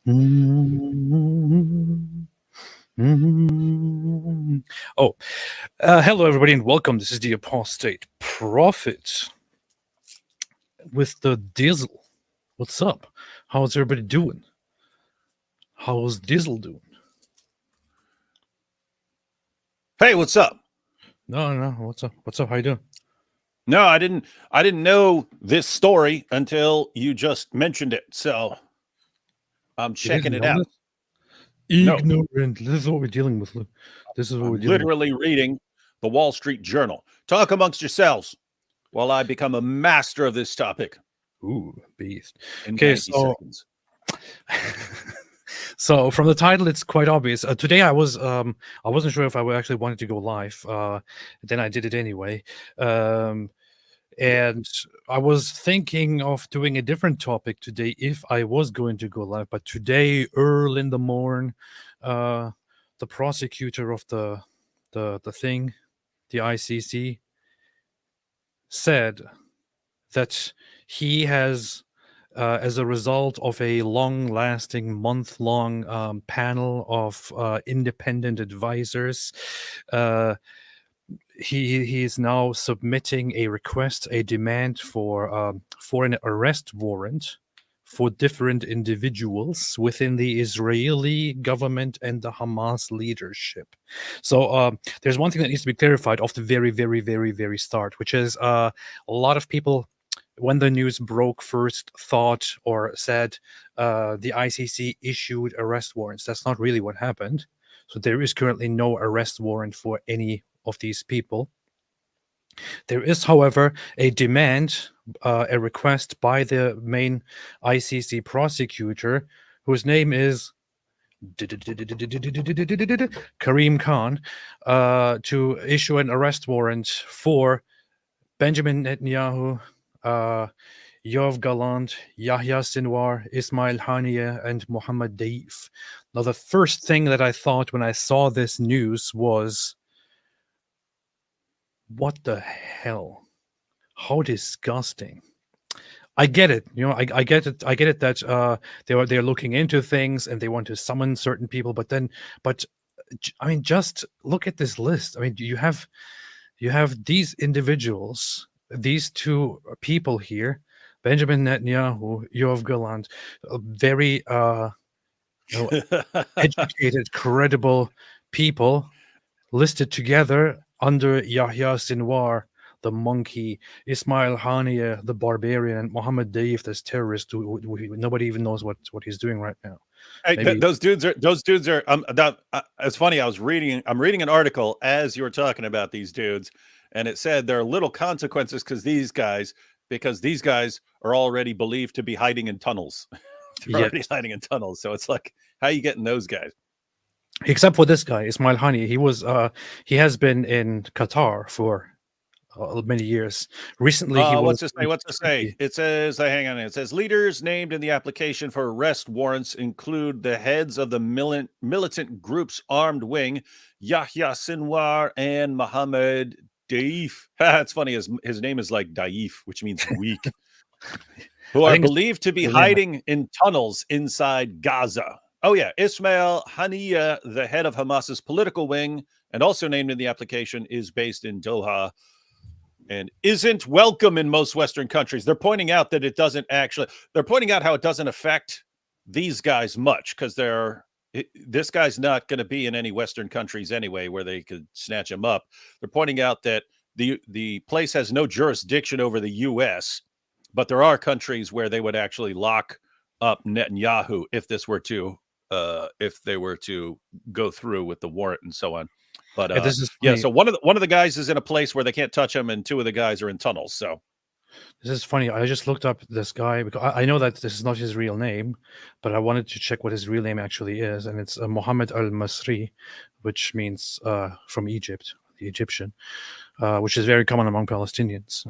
Mm, Oh, hello everybody and welcome. This is the Apostate Prophet with the Dizzle. What's up? How's everybody doing? How's Dizzle doing? Hey, what's up? No. What's up? What's up? How you doing? No, I didn't know this story until you just mentioned it. So I'm checking it out. No, Ignorant. This is what we're dealing with. This is what I'm we're dealing with. literally reading the Wall Street Journal. Talk amongst yourselves while I become a master of this topic Ooh, beast. in Okay, 90 seconds. So from the title, it's quite obvious. Today I wasn't sure if I actually wanted to go live. Then I did it anyway. And I was thinking of doing a different topic today if I was going to go live. But today, early in the morn, the prosecutor of the thing, the ICC, said that he has, as a result of a long-lasting, month-long panel of independent advisors, he is now submitting a request, a demand for an arrest warrant for different individuals within the Israeli government and the Hamas leadership. So there's one thing that needs to be clarified off the very, very, very, very start, which is a lot of people, when the news broke, first thought or said the ICC issued arrest warrants. That's not really what happened. So there is currently no arrest warrant for any of these people. There is, however, a demand, a request by the main ICC prosecutor, whose name is Karim Khan, to issue an arrest warrant for Benjamin Netanyahu, Yoav Gallant, Yahya Sinwar, Ismail Haniyeh, and Mohammed Daif. Now, the first thing that I thought when I saw this news was, what the hell? How disgusting. I get it. I get it. I get it that they're looking into things and they want to summon certain people, but I mean, just look at this list. I mean, you have these individuals, these two people here, Benjamin Netanyahu, Yoav Gallant, very educated, credible people listed together under Yahya Sinwar, the monkey, Ismail Haniyeh, the barbarian, and Mohammed Daif, this terrorist who nobody even knows what he's doing right now. Hey, those dudes are. It's funny. I'm reading an article as you were talking about these dudes, and it said there are little consequences because these guys are already believed to be hiding in tunnels. They're already hiding in tunnels. So it's like, how are you getting those guys? Except for this guy, Ismail Haniyeh. He has been in Qatar for many years. Recently, he was. What's to say? It says, hang on. It says leaders named in the application for arrest warrants include the heads of the militant group's armed wing, Yahya Sinwar and Mohammed Daif. It's funny. His name is like Daif, which means weak. Who are believed to be hiding in tunnels inside Gaza. Oh, yeah. Ismail Haniyeh, the head of Hamas's political wing, and also named in the application, is based in Doha and isn't welcome in most Western countries. They're pointing out that they're pointing out how it doesn't affect these guys much because this guy's not going to be in any Western countries anyway where they could snatch him up. They're pointing out that the place has no jurisdiction over the U.S., but there are countries where they would actually lock up Netanyahu if they were to go through with the warrant and so on. But so one of the guys is in a place where they can't touch him, and two of the guys are in tunnels. So this is funny. I just looked up this guy because I know that this is not his real name, but I wanted to check what his real name actually is, and it's Mohammed al-Masri, which means from Egypt, the Egyptian, which is very common among Palestinians.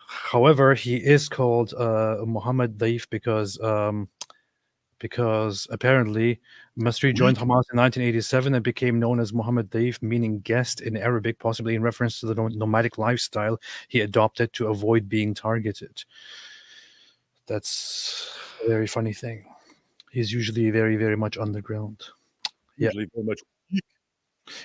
However, he is called Mohammed Daif because apparently Masri joined Hamas in 1987 and became known as Mohammed Daif, meaning guest in Arabic, possibly in reference to the nomadic lifestyle he adopted to avoid being targeted. That's a very funny thing. He's usually very, very much underground. Yeah. Usually very much weak.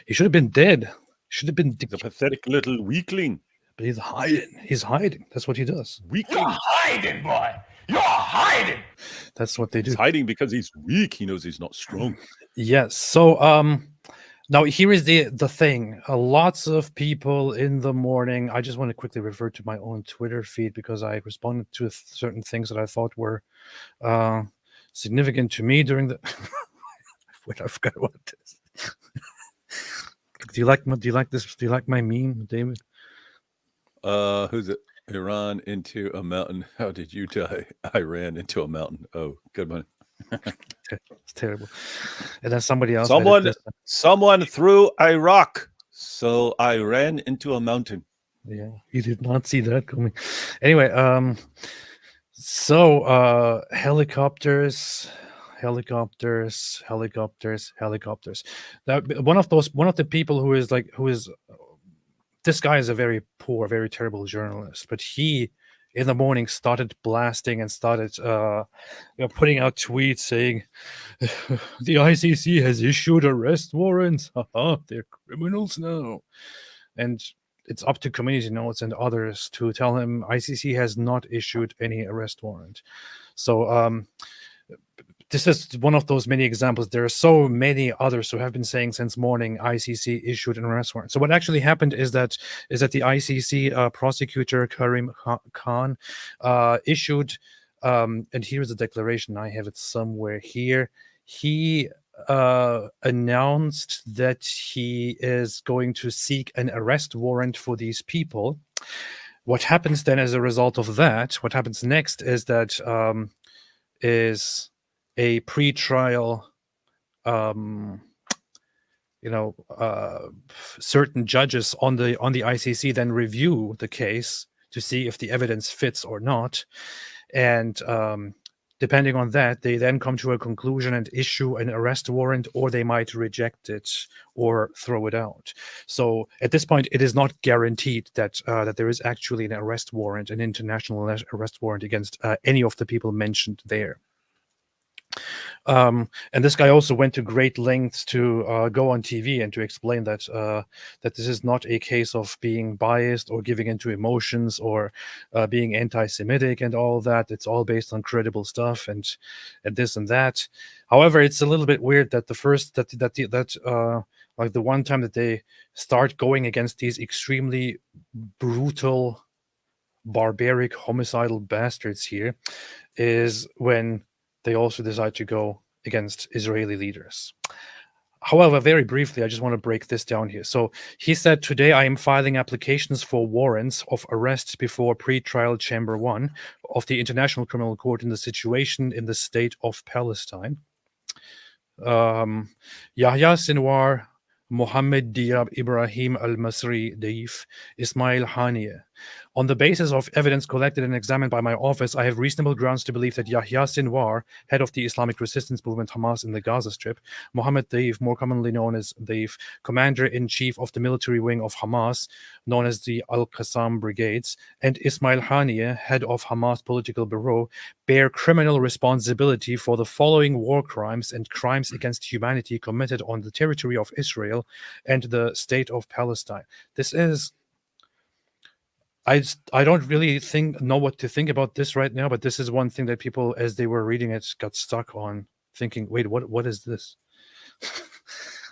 He should have been dead. Should have been. He's a pathetic little weakling. But he's hiding. He's hiding. That's what he does. Weakling. You're hiding, boy. You're hiding. That's what they do. He's hiding because he's weak. He knows he's not strong. Yes. So now here is the thing. Lots of people in the morning. I just want to quickly refer to my own Twitter feed because I responded to certain things that I thought were significant to me during the. Wait, I forgot what it is. Do you like this? Do you like my meme, David? Who's it? Iran into a mountain. How did you die? I ran into a mountain. Oh, good one. It's terrible. And then somebody else. Someone threw a rock, so I ran into a mountain. Yeah, you did not see that coming. Anyway, so helicopters. Now, one of the people who is this guy is a very poor, very terrible journalist, but he in the morning started blasting and started putting out tweets saying the ICC has issued arrest warrants. They're criminals now. And it's up to community notes and others to tell him ICC has not issued any arrest warrant. So this is one of those many examples. There are so many others who have been saying since morning ICC issued an arrest warrant. So what actually happened is that the ICC prosecutor Karim Khan issued, and here's the declaration. I have it somewhere here. He announced that he is going to seek an arrest warrant for these people. What happens then as a result of that? What happens next is that is a pre-trial, certain judges on the ICC then review the case to see if the evidence fits or not, and depending on that, they then come to a conclusion and issue an arrest warrant, or they might reject it or throw it out. So at this point, it is not guaranteed that there is actually an arrest warrant, an international arrest warrant against any of the people mentioned there. And this guy also went to great lengths to go on TV and to explain that this is not a case of being biased or giving into emotions or being anti-Semitic and all that. It's all based on credible stuff and this and that. However, it's a little bit weird that like the one time that they start going against these extremely brutal, barbaric, homicidal bastards here is when they also decide to go against Israeli leaders. However, very briefly, I just want to break this down here. So he said, today I am filing applications for warrants of arrest before pre-trial Chamber 1 of the International Criminal Court in the situation in the state of Palestine. Yahya Sinwar, Mohammed Diab Ibrahim Al-Masri Daif, Ismail Haniyeh. On the basis of evidence collected and examined by my office, I have reasonable grounds to believe that Yahya Sinwar, head of the Islamic resistance movement Hamas in the Gaza Strip, Mohammed Daif, more commonly known as Daif, commander-in-chief of the military wing of Hamas, known as the Al-Qassam Brigades, and Ismail Haniyeh, head of Hamas Political Bureau, bear criminal responsibility for the following war crimes and crimes against humanity committed on the territory of Israel and the state of Palestine. This is... I don't really know what to think about this right now, but this is one thing that people, as they were reading it, got stuck on, thinking, wait, what is this?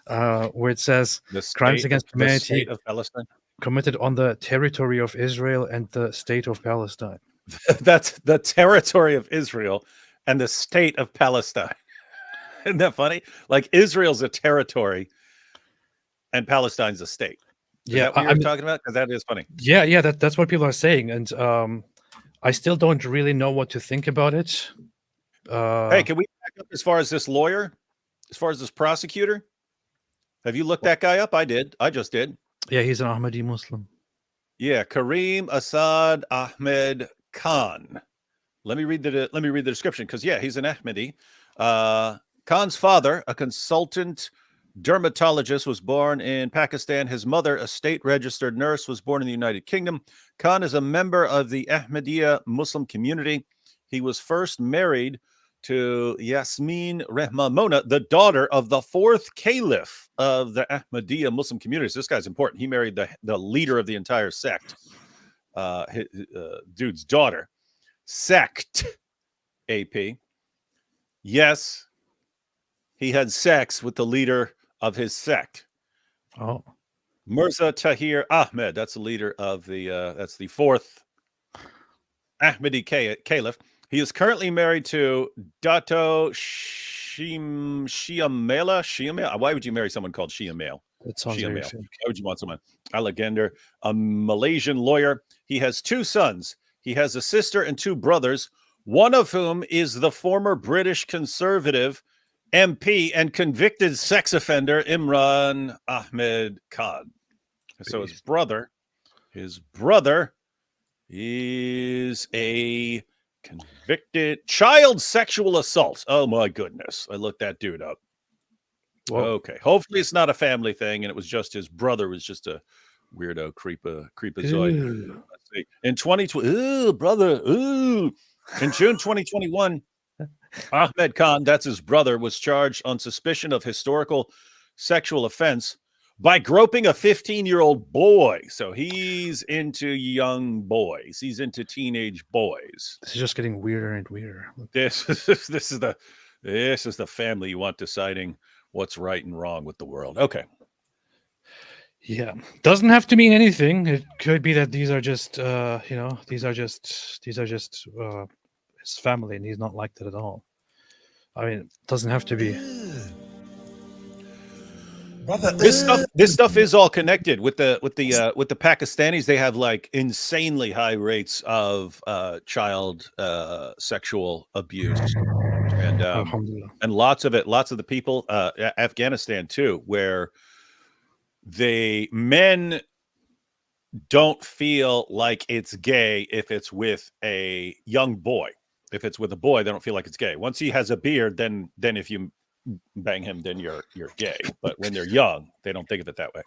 Where it says crimes against humanity of Palestine committed on the territory of Israel and the state of Palestine. That's the territory of Israel and the state of Palestine. Isn't that funny? Like Israel's a territory and Palestine's a state. Is that what you're talking about? Because that is funny. Yeah, that's what people are saying, and I still don't really know what to think about it. Hey, can we back up as far as this lawyer, as far as this prosecutor? Have you looked that guy up? I did. I just did. Yeah, he's an Ahmadi Muslim. Yeah, Karim Assad Ahmed Khan. Let me read the description because he's an Ahmadi. Khan's father, a consultant dermatologist, was born in Pakistan. His mother, a state-registered nurse, was born in the United Kingdom. Khan is a member of the Ahmadiyya Muslim community. he was first married to Yasmin Rahmamona, the daughter of the fourth caliph of the Ahmadiyya Muslim communities. This guy's important. He married the leader of the entire sect, dude's daughter. Sect, AP. Yes, he had sex with the leader of his sect. Oh. Mirza Tahir Ahmed, that's the leader of that's the fourth Ahmadi caliph. He is currently married to Dato Shiamela. Why would you marry someone called Shiamel? That sounds very Shiamel. fake. Why would you want someone? Alexander, a Malaysian lawyer. He has 2 sons. He has a sister and 2 brothers, one of whom is the former British Conservative MP and convicted sex offender Imran Ahmed Khan. So his brother is a convicted child sexual assault. Oh my goodness. I looked that dude up. Whoa. Okay. Hopefully it's not a family thing and it was just his brother was just a weirdo creepazoid. Let's see. In 2020, in June 2021, Ahmed Khan, that's his brother, was charged on suspicion of historical sexual offense by groping a 15-year-old boy. So he's into young boys. He's into teenage boys. This is just getting weirder and weirder. This is the family you want deciding what's right and wrong with the world. Okay. Yeah, doesn't have to mean anything. It could be that these are just, these are just his family, and he's not like that at all. I mean, it doesn't have to be. Brother, This stuff is all connected with the Pakistanis. They have like insanely high rates of child sexual abuse, and lots of the people, Afghanistan too, where men don't feel like it's gay if it's with a young boy. If it's with a boy, they don't feel like it's gay. Once he has a beard, then if you bang him, then you're gay. But when they're young, they don't think of it that way.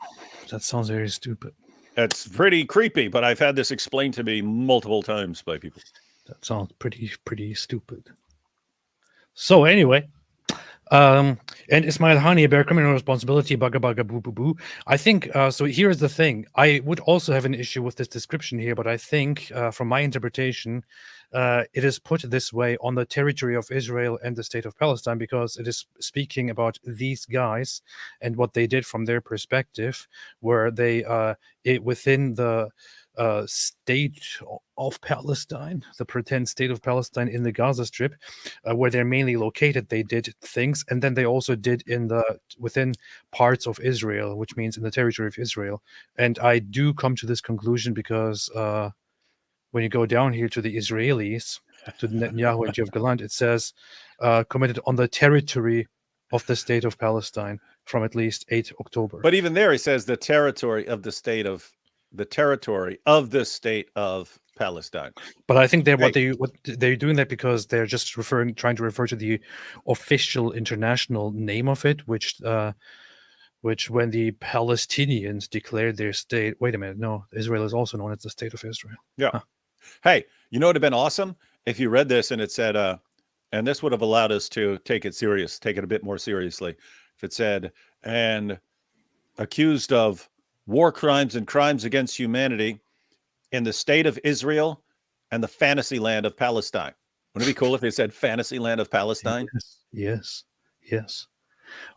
That sounds very stupid. That's pretty creepy, but I've had this explained to me multiple times by people. That sounds pretty stupid. So anyway, and Ismail Hani, bear criminal responsibility, bugga bugga boo boo boo. I think, so here's the thing. I would also have an issue with this description here, but I think from my interpretation, it is put this way on the territory of Israel and the state of Palestine because it is speaking about these guys and what they did from their perspective, where they, within the state of Palestine, the pretend state of Palestine in the Gaza Strip, where they're mainly located, they did things, and then they also did within parts of Israel, which means in the territory of Israel. And I do come to this conclusion because when you go down here to the Israelis, to Netanyahu and Yoav Gallant, it says committed on the territory of the state of Palestine from at least 8 October. But even there, he says the territory of the state of Palestine. But I think what they're doing that because they're just trying to refer to the official international name of it, which when the Palestinians declared their state. Wait a minute, no, Israel is also known as the state of Israel. Yeah. Huh. Hey, you know what would have been awesome if you read this and it said, and this would have allowed us to take it a bit more seriously. If it said, and accused of war crimes and crimes against humanity in the state of Israel and the fantasy land of Palestine. Wouldn't it be cool if they said fantasy land of Palestine? Yes.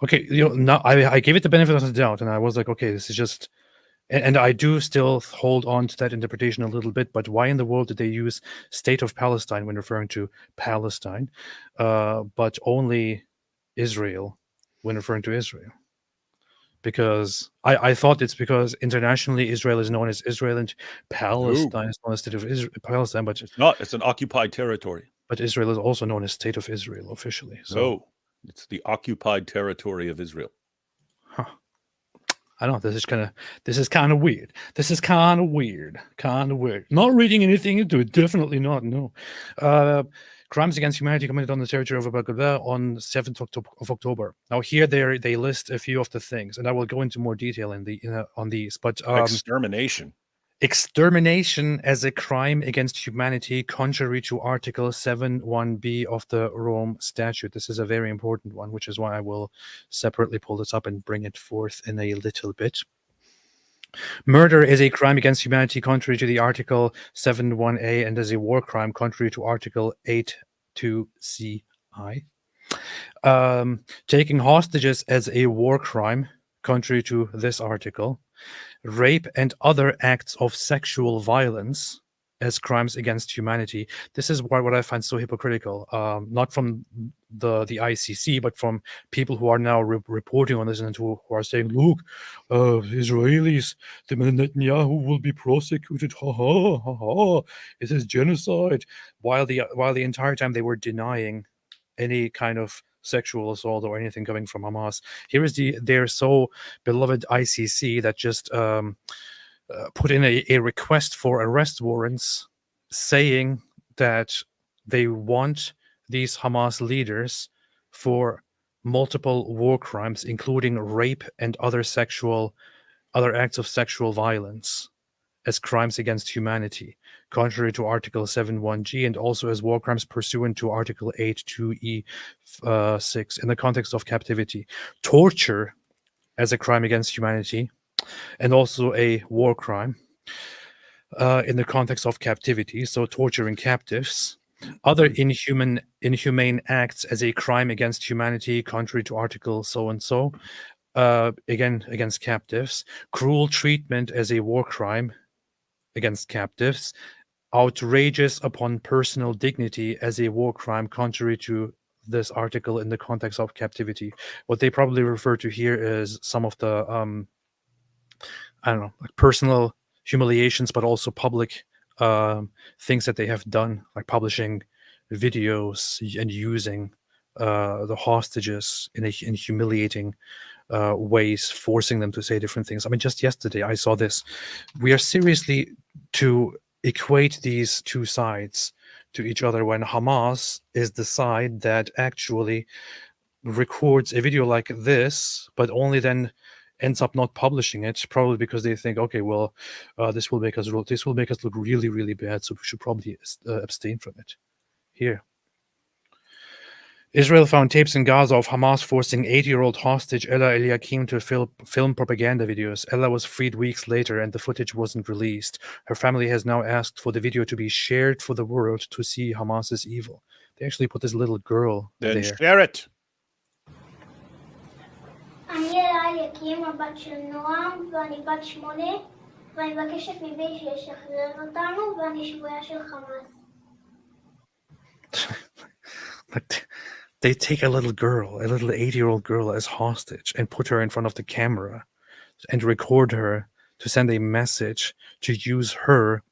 Okay, now I gave it the benefit of the doubt, and I was like, okay, this is just, and I do still hold on to that interpretation a little bit. But why in the world did they use state of Palestine when referring to Palestine, but only Israel when referring to Israel? Because I thought it's because internationally Israel is known as Israel and Palestine is known as state of Palestine, but it's not. It's an occupied territory. But Israel is also known as state of Israel officially. So no, it's the occupied territory of Israel. Huh. I don't know. This is kind of weird. This is kind of weird. Not reading anything into it. Definitely not. No. Crimes against humanity committed on the territory of Gaza on 7th of October. Now here they list a few of the things, and I will go into more detail on these. But extermination. Extermination as a crime against humanity, contrary to Article 7.1b of the Rome Statute. This is a very important one, which is why I will separately pull this up and bring it forth in a little bit. Murder is a crime against humanity, contrary to the Article 7.1a, and is a war crime, contrary to Article 8.2ci. Taking hostages as a war crime, contrary to this article. Rape and other acts of sexual violence as crimes against humanity. This is what I find so hypocritical, not from the ICC, but from people who are now reporting on this and who are saying, look, Israelis, the Netanyahu will be prosecuted, ha ha ha ha, it is genocide, while the entire time they were denying any kind of sexual assault or anything coming from Hamas. Here is their so beloved ICC that just put in a request for arrest warrants, saying that they want these Hamas leaders for multiple war crimes, including rape and other acts of sexual violence, as crimes against humanity, contrary to Article 7.1g, and also as war crimes pursuant to Article 8.2e6 in the context of captivity. Torture as a crime against humanity, and also a war crime in the context of captivity, so torturing captives. Other inhumane acts as a crime against humanity, contrary to Article so-and-so, again, against captives. Cruel treatment as a war crime against captives. Outrageous upon personal dignity as a war crime, contrary to this article in the context of captivity. What they probably refer to here is some of the I don't know, like personal humiliations, but also public things that they have done, like publishing videos and using the hostages in humiliating ways, forcing them to say different things. I mean, just yesterday I saw this. We are seriously to equate these two sides to each other when Hamas is the side that actually records a video like this, but only then ends up not publishing it, probably because they think, okay, well, this will make us look really, really bad, so we should probably abstain from it. Here. Israel found tapes in Gaza of Hamas forcing 80-year-old hostage Ella Eliakim to film propaganda videos. Ella was freed weeks later and the footage wasn't released. Her family has now asked for the video to be shared for the world to see Hamas's evil. They actually put this little girl Then there. share it. אני אלה אליקים, הבת של נועם, ואני בת 8, ואני מבקשת מבי שישחרר אותנו, ואני שבויה של חמאס. They take a little 80-year-old girl as hostage and put her in front of the camera and record her to send a message to use her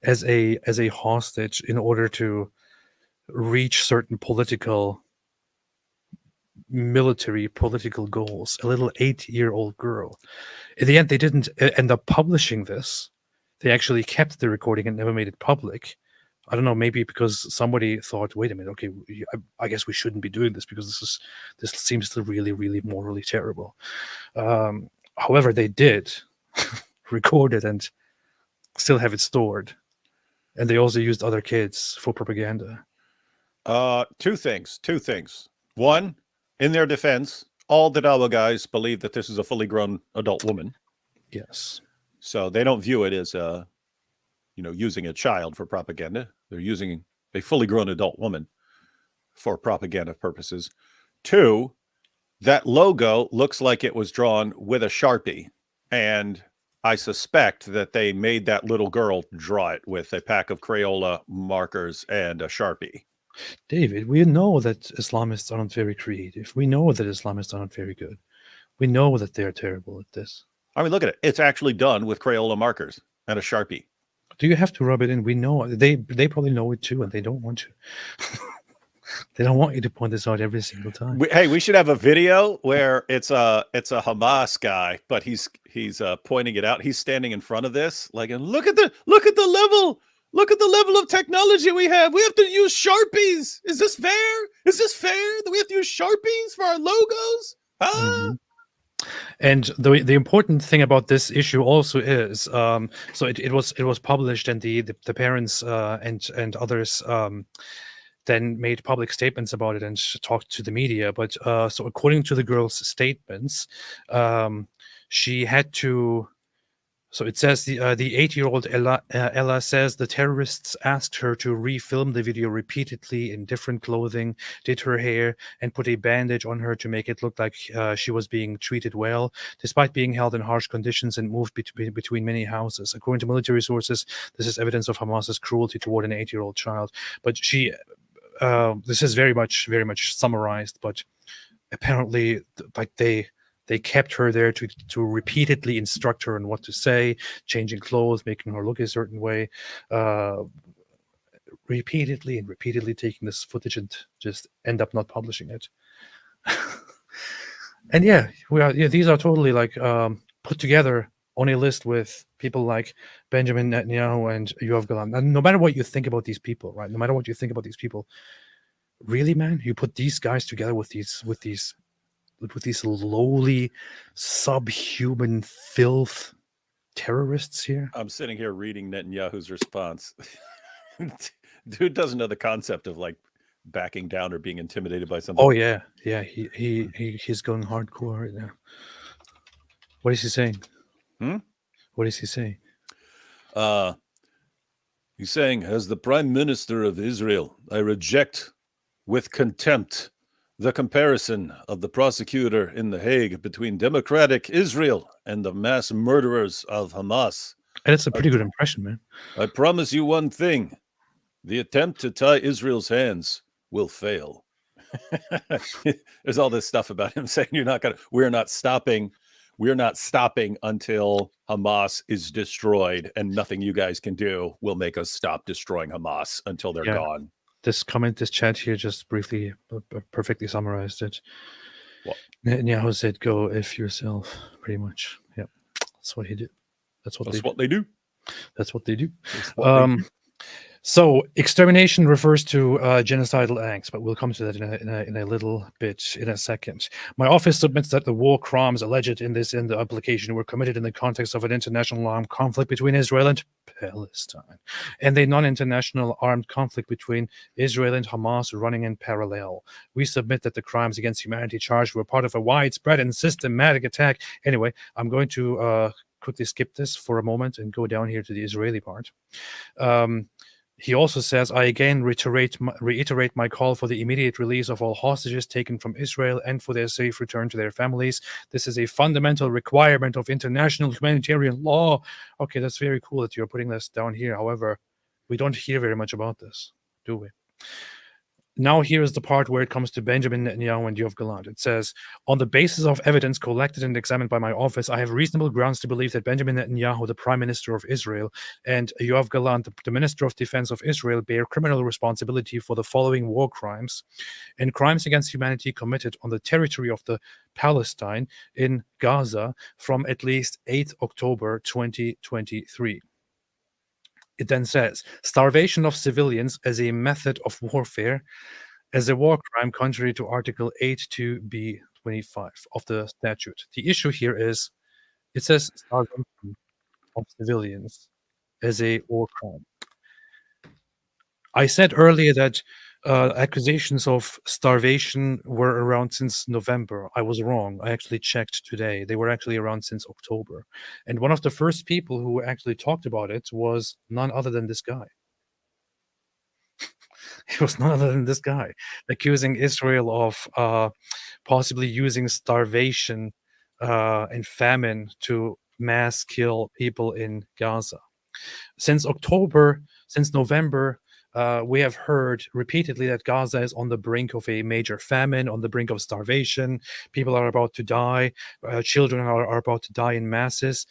as a hostage in order to reach certain military political goals. A little 8-year-old girl. In the end, they didn't end up publishing this. They actually kept the recording and never made it public. I don't know, maybe because somebody thought, wait a minute, okay, I guess we shouldn't be doing this because this seems to really, really morally terrible. However, they did record it and still have it stored. And they also used other kids for propaganda. Two things. One, in their defense, all the Dawa guys believe that this is a fully grown adult woman. Yes. So they don't view it as using a child for propaganda. They're using a fully grown adult woman for propaganda purposes. Two, that logo looks like it was drawn with a Sharpie. And I suspect that they made that little girl draw it with a pack of Crayola markers and a Sharpie. David, we know that Islamists aren't very creative. We know that Islamists aren't very good. We know that they're terrible at this. I mean, look at it. It's actually done with Crayola markers and a Sharpie. Do you have to rub it in? We know they probably know it too, and they don't want to. They don't want you to point this out every single time. We should have a video where it's a Hamas guy, but he's pointing it out. He's standing in front of this, like, and look at the level of technology we have. We have to use Sharpies. Is this fair? Is this fair that we have to use Sharpies for our logos? Huh? And the important thing about this issue also is, so it was published, and the parents and others then made public statements about it and talked to the media. But so according to the girl's statements, she had to. So it says the 8-year-old Ella says the terrorists asked her to refilm the video repeatedly in different clothing, did her hair, and put a bandage on her to make it look like she was being treated well, despite being held in harsh conditions and moved between many houses. According to military sources, this is evidence of Hamas's cruelty toward an 8-year-old child. But this is very much summarized, but apparently, like they kept her there to repeatedly instruct her on what to say, changing clothes, making her look a certain way, repeatedly taking this footage and just end up not publishing it. And these are totally like put together on a list with people like Benjamin Netanyahu and Yoav Galan. And no matter what you think about these people, right? No matter what you think about these people, really, man, you put these guys together with these lowly, subhuman filth terrorists here. I'm sitting here reading Netanyahu's response. Dude doesn't know the concept of like backing down or being intimidated by something. Oh yeah. He's going hardcore right now. What is he saying? What is he saying? He's saying, as the Prime Minister of Israel, I reject with contempt the comparison of the prosecutor in The Hague between democratic Israel and the mass murderers of Hamas. And it's a pretty good impression, man. I promise you one thing. The attempt to tie Israel's hands will fail. There's all this stuff about him saying we're not stopping until Hamas is destroyed, and nothing you guys can do will make us stop destroying Hamas until they're gone. This chat here just briefly, perfectly summarized it. What? Netanyahu said, "Go F yourself," pretty much. Yeah, that's what he did. That's what they do. That's what they do. So extermination refers to genocidal acts, but we'll come to that in a little bit in a second. My office submits that the war crimes alleged in the application were committed in the context of an international armed conflict between Israel and Palestine, and a non-international armed conflict between Israel and Hamas running in parallel. We submit that the crimes against humanity charged were part of a widespread and systematic attack. Anyway, I'm going to quickly skip this for a moment and go down here to the Israeli part. He also says, I again reiterate my call for the immediate release of all hostages taken from Israel and for their safe return to their families. This is a fundamental requirement of international humanitarian law. Okay, that's very cool that you're putting this down here. However, we don't hear very much about this, do we? Now here is the part where it comes to Benjamin Netanyahu and Yoav Gallant. It says, on the basis of evidence collected and examined by my office, I have reasonable grounds to believe that Benjamin Netanyahu, the Prime Minister of Israel, and Yoav Gallant, the Minister of Defense of Israel, bear criminal responsibility for the following war crimes and crimes against humanity committed on the territory of the Palestine in Gaza from at least 8 October 2023. It then says, starvation of civilians as a method of warfare as a war crime contrary to Article 82b25 of the statute. The issue here is, it says starvation of civilians as a war crime. I said earlier that accusations of starvation were around since November. I was wrong. I actually checked today. They were actually around since October. And one of the first people who actually talked about it was none other than this guy. It was none other than this guy, accusing Israel of possibly using starvation and famine to mass kill people in Gaza. Since November, we have heard repeatedly that Gaza is on the brink of a major famine, on the brink of starvation. People are about to die. Children are about to die in masses.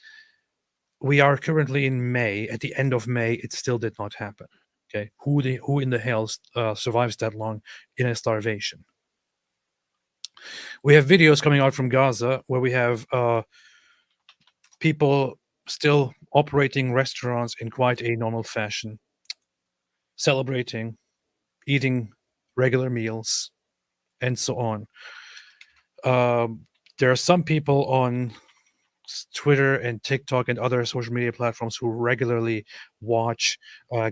We are currently in May. At the end of May, it still did not happen. Okay, who in the hell survives that long in a starvation? We have videos coming out from Gaza where we have people still operating restaurants in quite a normal fashion, celebrating, eating regular meals, and so on. there are some people on Twitter and TikTok and other social media platforms who regularly watch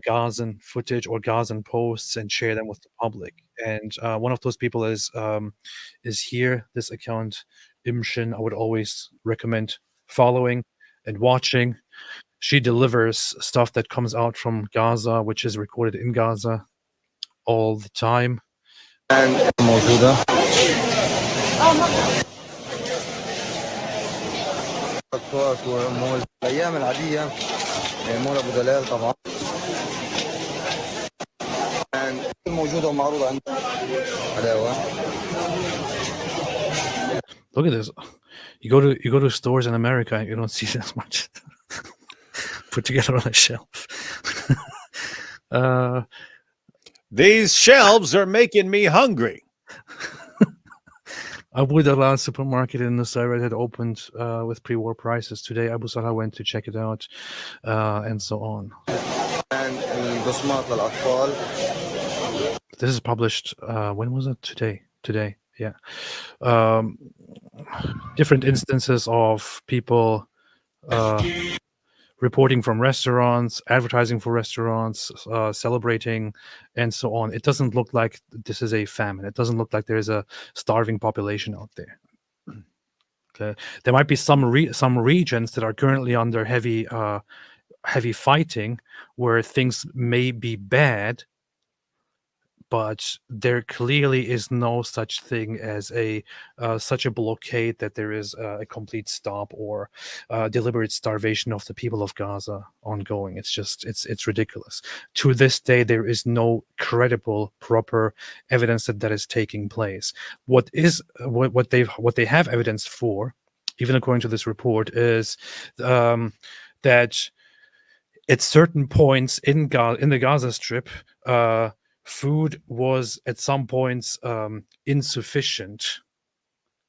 Gazan footage or Gazan posts and share them with the public. And one of those people is here. This account, Imshin, I would always recommend following and watching. She delivers stuff that comes out from Gaza, which is recorded in Gaza all the time. موجودة الأيام العادية مول أبو دلال طبعا موجودة ومعروضة عندنا حلاوة. Look at this. You go to stores in America, you don't see this much put together on a shelf. These shelves are making me hungry. Abu Dalal supermarket in Nusayrat had opened with pre-war prices. Today, Abu Salah went to check it out, and so on. This is published, when was it? Today, yeah. Different instances of people reporting from restaurants, advertising for restaurants, celebrating, and so on. It doesn't look like this is a famine. It doesn't look like there is a starving population out there. Okay. There might be some regions that are currently under heavy fighting where things may be bad, but there clearly is no such thing as such a blockade that there is a complete stop or deliberate starvation of the people of Gaza ongoing. It's ridiculous. To this day, there is no credible, proper evidence that is taking place. What they have evidence for, even according to this report, is that at certain points in the Gaza Strip, food was at some points insufficient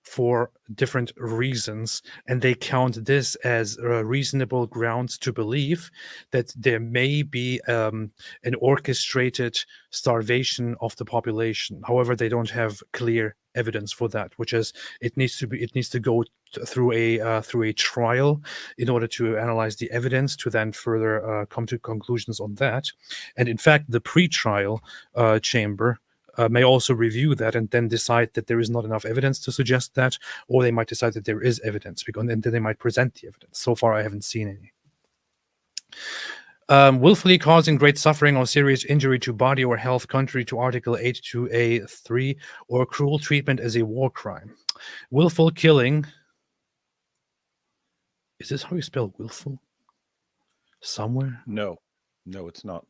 for different reasons, and they count this as reasonable grounds to believe that there may be an orchestrated starvation of the population. However, they don't have clear evidence for that, which is it needs to go through a trial in order to analyze the evidence to then further come to conclusions on that. And in fact, the pre-trial chamber may also review that and then decide that there is not enough evidence to suggest that, or they might decide that there is evidence, and then they might present the evidence. So far, I haven't seen any. Willfully causing great suffering or serious injury to body or health, contrary to Article 82A3, or cruel treatment as a war crime. Willful killing. Is this how you spell willful? Somewhere? No, it's not.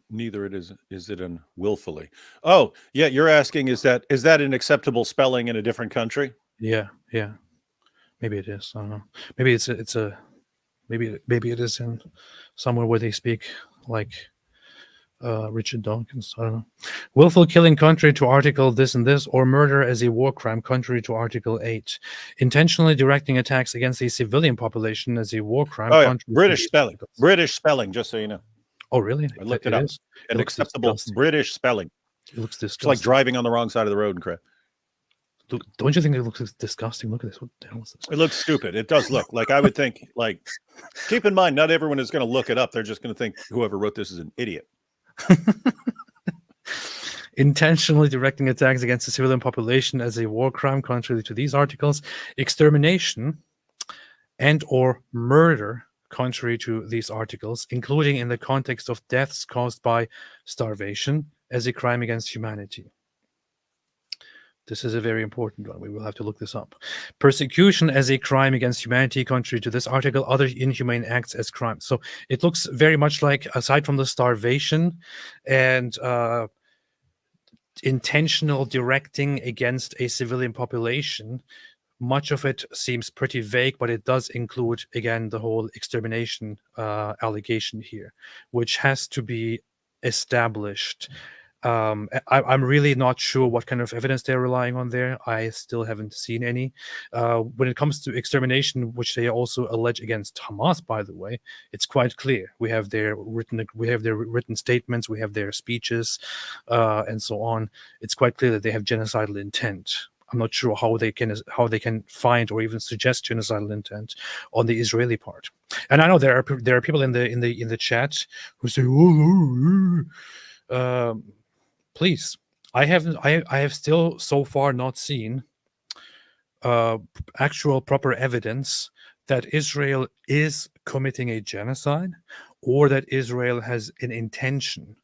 Neither is it an willfully. Oh, yeah, you're asking is that an acceptable spelling in a different country? Yeah. Maybe it is. I don't know. Maybe maybe it is in somewhere where they speak like Richard Dawkins. I don't know. Willful killing contrary to Article this and this, or murder as a war crime contrary to Article 8. Intentionally directing attacks against a civilian population as a war crime. Oh, yeah. British spelling, just so you know. Oh, really? I looked it up. An acceptable British spelling. It looks disgusting. It's like driving on the wrong side of the road and crap. Don't you think it looks disgusting? Look at this. What the hell is this? It looks stupid. It does look like, I would think, like, keep in mind, not everyone is going to look it up. They're just going to think whoever wrote this is an idiot. Intentionally directing attacks against the civilian population as a war crime contrary to these articles. Extermination and or murder contrary to these articles, including in the context of deaths caused by starvation as a crime against humanity. This is a very important one. We will have to look this up. Persecution as a crime against humanity, contrary to this article, other inhumane acts as crimes. So it looks very much like, aside from the starvation and intentional directing against a civilian population, much of it seems pretty vague, but it does include, again, the whole extermination allegation here, which has to be established. I'm really not sure what kind of evidence they're relying on there. I still haven't seen any. When it comes to extermination, which they also allege against Hamas, by the way, it's quite clear. We have their written statements, we have their speeches, and so on. It's quite clear that they have genocidal intent. I'm not sure how they can find or even suggest genocidal intent on the Israeli part. And I know there are people in the chat who say, please, I have still so far not seen actual proper evidence that Israel is committing a genocide or that Israel has an intention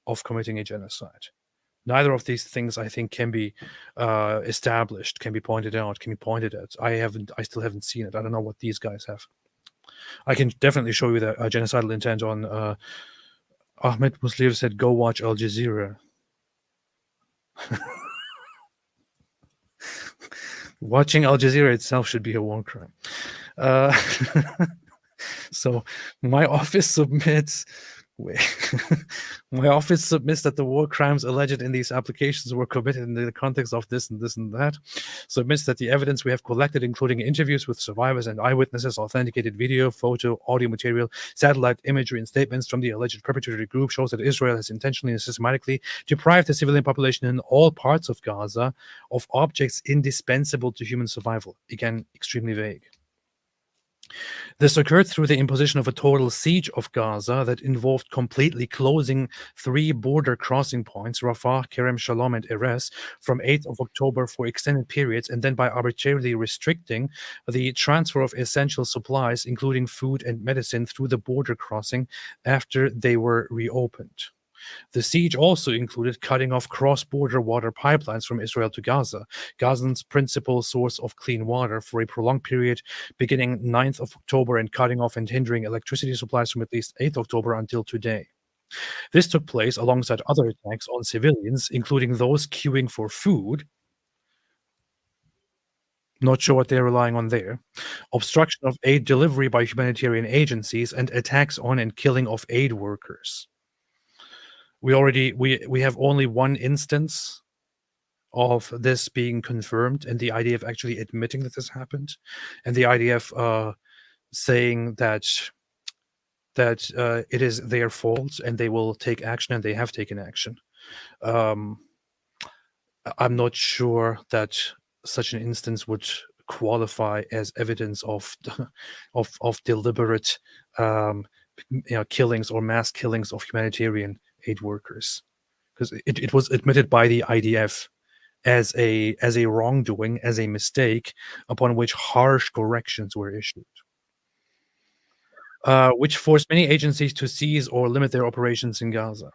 of committing a genocide. Neither of these things, I think, can be established, can be pointed out, can be pointed at. I still haven't seen it. I don't know what these guys have. I can definitely show you the genocidal intent on Ahmed Muslir said, go watch Al Jazeera. Watching Al Jazeera itself should be a war crime. So my office submits that the war crimes alleged in these applications were committed in the context of this and this and that. Submits that the evidence we have collected, including interviews with survivors and eyewitnesses, authenticated video, photo, audio material, satellite imagery, and statements from the alleged perpetrator group, shows that Israel has intentionally and systematically deprived the civilian population in all parts of Gaza of objects indispensable to human survival. Again, extremely vague. This occurred through the imposition of a total siege of Gaza that involved completely closing 3 border crossing points, Rafah, Karim, Shalom, and Erez, from 8th of October for extended periods, and then by arbitrarily restricting the transfer of essential supplies, including food and medicine, through the border crossing after they were reopened. The siege also included cutting off cross-border water pipelines from Israel to Gaza, Gazan's principal source of clean water, for a prolonged period beginning 9th of October and cutting off and hindering electricity supplies from at least 8th October until today. This took place alongside other attacks on civilians, including those queuing for food. Not sure what they're relying on there. Obstruction of aid delivery by humanitarian agencies, and attacks on and killing of aid workers. We have only one instance of this being confirmed, and the IDF actually admitting that this happened, and the IDF saying that it is their fault and they will take action, and they have taken action. I'm not sure that such an instance would qualify as evidence of deliberate killings or mass killings of humanitarian aid workers, because it was admitted by the IDF as a wrongdoing, as a mistake, upon which harsh corrections were issued, which forced many agencies to cease or limit their operations in Gaza.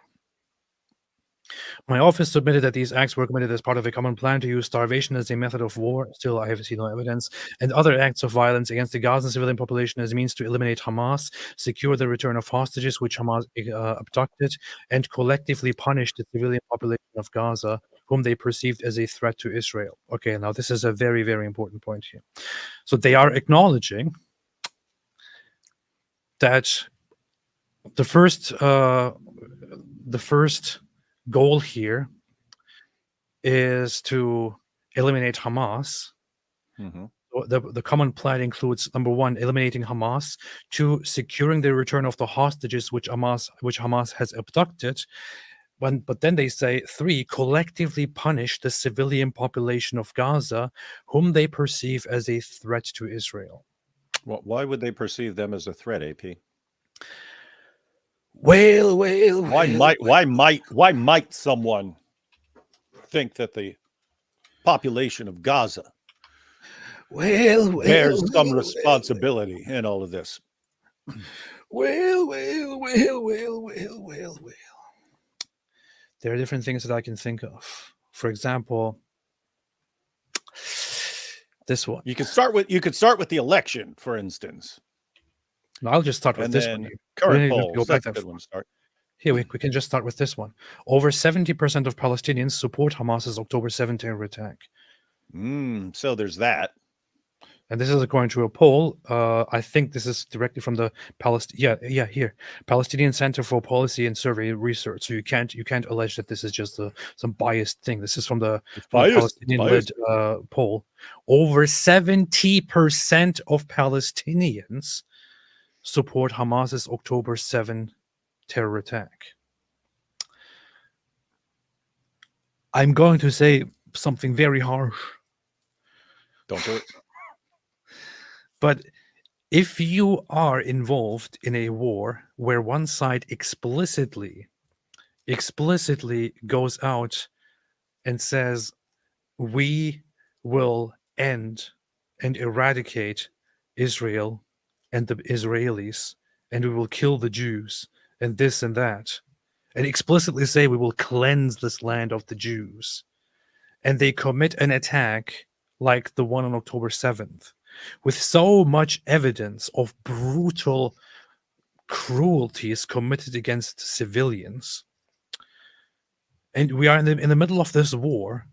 My office submitted that these acts were committed as part of a common plan to use starvation as a method of war. Still, I have seen no evidence. And other acts of violence against the Gazan civilian population as a means to eliminate Hamas, secure the return of hostages which Hamas abducted, and collectively punish the civilian population of Gaza, whom they perceived as a threat to Israel. Okay, now this is a very, very important point here. So they are acknowledging that the first goal here is to eliminate Hamas. Mm-hmm. The common plan includes, number 1, eliminating Hamas; 2, securing the return of the hostages which Hamas has abducted. But then they say 3, collectively punish the civilian population of Gaza, whom they perceive as a threat to Israel. Well, why would they perceive them as a threat, AP? Why might someone think that the population of Gaza bears some responsibility in all of this? Well. There are different things that I can think of. For example, this one. You could start with the election, for instance. No, I'll just start with And this then one. current polls. That's a good one to start. Here, we can just start with this one. Over 70% of Palestinians support Hamas's October 7th terror attack. So there's that. And this is according to a poll. I think this is directly from the here, Palestinian Center for Policy and Survey Research. So you can't allege that this is just some biased thing. This is from the Palestinian-led poll. Over 70% of Palestinians support Hamas's October 7 terror attack. I'm going to say something very harsh. Don't do it. But if you are involved in a war where one side explicitly goes out and says, we will end and eradicate Israel and the Israelis, and we will kill the Jews and this and that, and explicitly say we will cleanse this land of the Jews, and they commit an attack like the one on October 7th, with so much evidence of brutal cruelties committed against civilians, and we are in the middle of this war,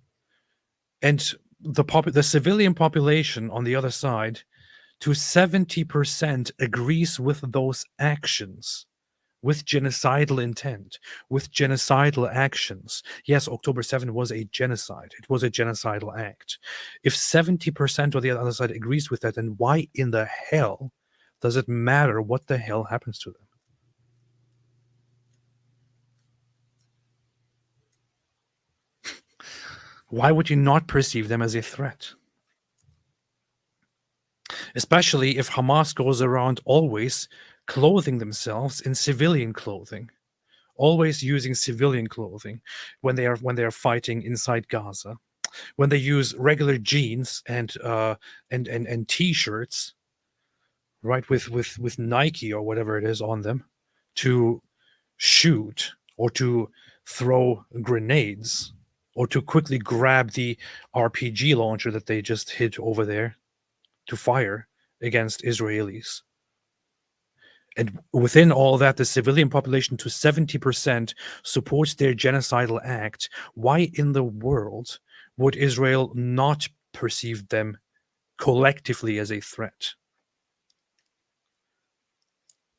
and the civilian population on the other side, to 70% agrees with those actions, with genocidal intent, with genocidal actions. Yes, October 7th was a genocide. It was a genocidal act. If 70% of the other side agrees with that, then why in the hell does it matter what the hell happens to them? Why would you not perceive them as a threat? Especially if Hamas goes around always clothing themselves in civilian clothing, always using civilian clothing when they are fighting inside Gaza, when they use regular jeans and t-shirts, right, with Nike or whatever it is on them, to shoot or to throw grenades or to quickly grab the RPG launcher that they just hid over there to fire against Israelis. And within all that, the civilian population to 70% supports their genocidal act. Why in the world would Israel not perceive them collectively as a threat?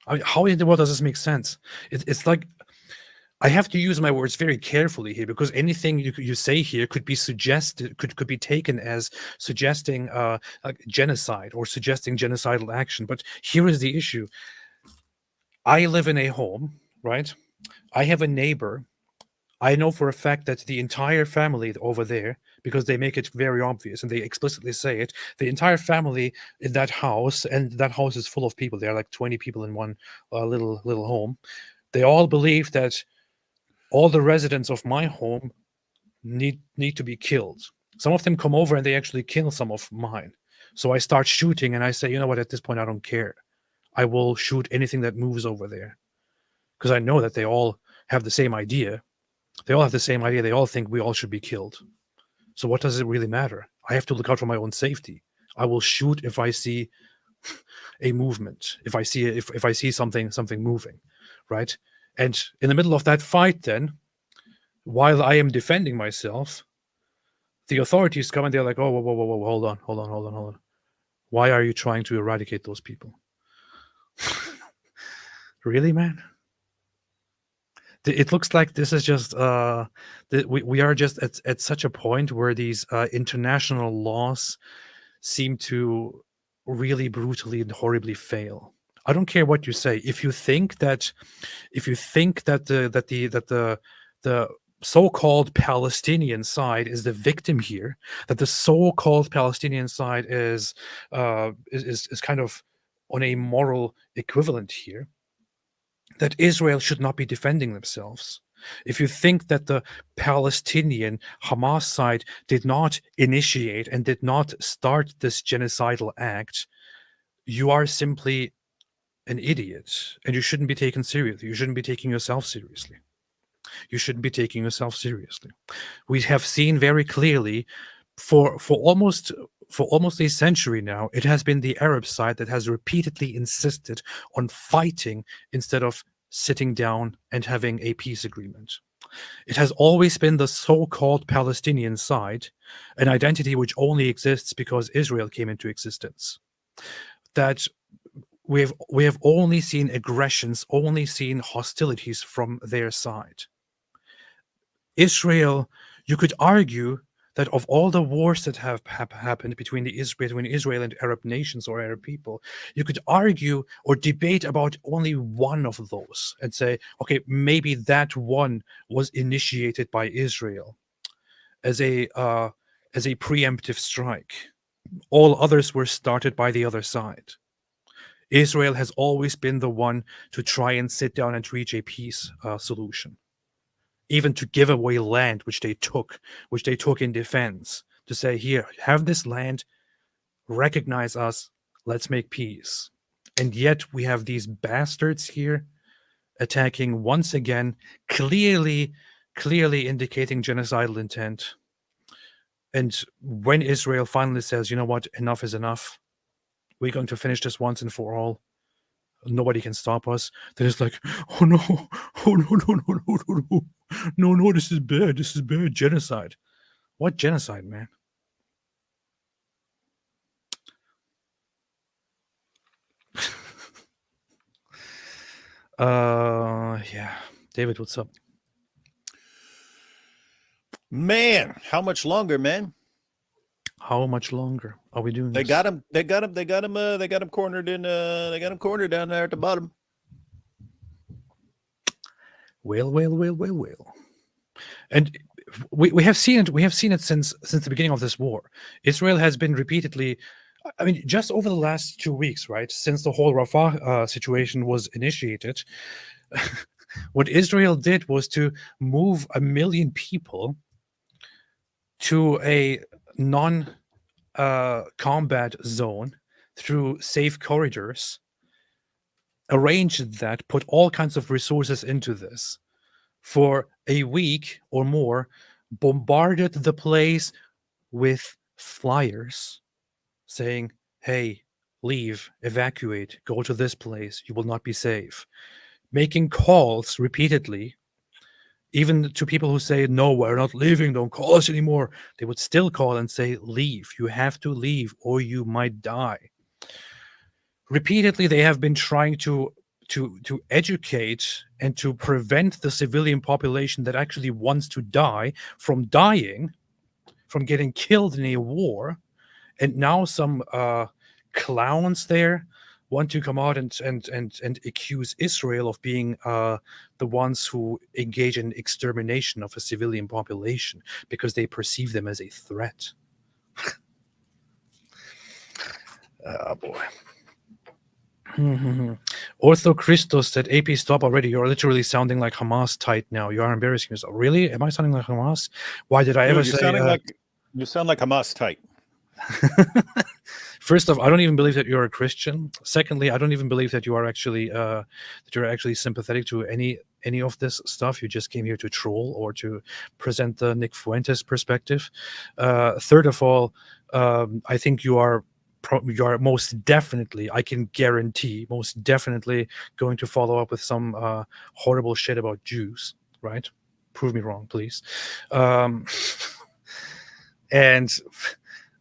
I mean, how in the world does this make sense? It's like, I have to use my words very carefully here, because anything you say here could be suggested, could be taken as suggesting genocide or suggesting genocidal action. But here is the issue. I live in a home, right? I have a neighbor. I know for a fact that the entire family over there, because they make it very obvious and they explicitly say it, the entire family in that house, and that house is full of people. There are like 20 people in one little home. They all believe that all the residents of my home need to be killed. Some of them come over and they actually kill some of mine. So I start shooting and I say, you know what, at this point, I don't care. I will shoot anything that moves over there. Because I know that they all have the same idea. They all have the same idea. They all think we all should be killed. So what does it really matter? I have to look out for my own safety. I will shoot if I see a movement, if I see something moving, right? And in the middle of that fight, then, while I am defending myself, the authorities come and they're like, oh, whoa, hold on. Why are you trying to eradicate those people? Really, man? It looks like this is just we are just at such a point where these international laws seem to really brutally and horribly fail. I don't care what you say. If you think that the so-called Palestinian side is the victim here, that the so-called Palestinian side is kind of on a moral equivalent here, that Israel should not be defending themselves. If you think that the Palestinian Hamas side did not initiate and did not start this genocidal act, you are simply an idiot, and you shouldn't be taken seriously. You shouldn't be taking yourself seriously. You shouldn't be taking yourself seriously. We have seen very clearly for almost a century now, it has been the Arab side that has repeatedly insisted on fighting instead of sitting down and having a peace agreement. It has always been the so-called Palestinian side, an identity which only exists because Israel came into existence, that we have only seen aggressions, only seen hostilities from their side. Israel, you could argue that of all the wars that have happened between Israel and Arab nations or Arab people, you could argue or debate about only one of those and say, okay, maybe that one was initiated by Israel as a preemptive strike. all others were started by the other side. Israel has always been the one to try and sit down and reach a peace solution, even to give away land which they took in defense, to say, here, have this land, recognize us, let's make peace. And yet we have these bastards here attacking once again, clearly indicating genocidal intent. And when Israel finally says, you know what, enough is enough, we're going to finish this once and for all, nobody can stop us, then it's like, oh no, no, this is bad, genocide. What genocide, man? Yeah. David, what's up? Man, how much longer, man? How much longer are we doing They this? got him cornered in they got him cornered down there at the bottom. Well. And we have seen it since the beginning of this war. Israel has been repeatedly, I mean, just over the last 2 weeks, right, since the whole Rafah situation was initiated, what Israel did was to move 1 million people to a non-combat zone through safe corridors, arranged that, put all kinds of resources into this, for a week or more, bombarded the place with flyers saying, hey, leave, evacuate, go to this place, you will not be safe. Making calls repeatedly, even to people who say, no, we're not leaving, don't call us anymore. They would still call and say, leave, you have to leave or you might die. Repeatedly, they have been trying to educate and to prevent the civilian population that actually wants to die from dying, from getting killed in a war. And now some clowns there want to come out and accuse Israel of being the ones who engage in extermination of a civilian population because they perceive them as a threat. Oh boy. Ortho Christos said, AP, stop already. You're literally sounding like Hamas tight now. You are embarrassing yourself. Really? Am I sounding like Hamas? Why did I ever say... You sound like Hamas tight. First off, I don't even believe that you're a Christian. Secondly, I don't even believe that you are actually sympathetic to any of this stuff. You just came here to troll or to present the Nick Fuentes perspective. Third of all, I think you are most definitely, I can guarantee, most definitely going to follow up with some horrible shit about Jews, right? Prove me wrong, please. And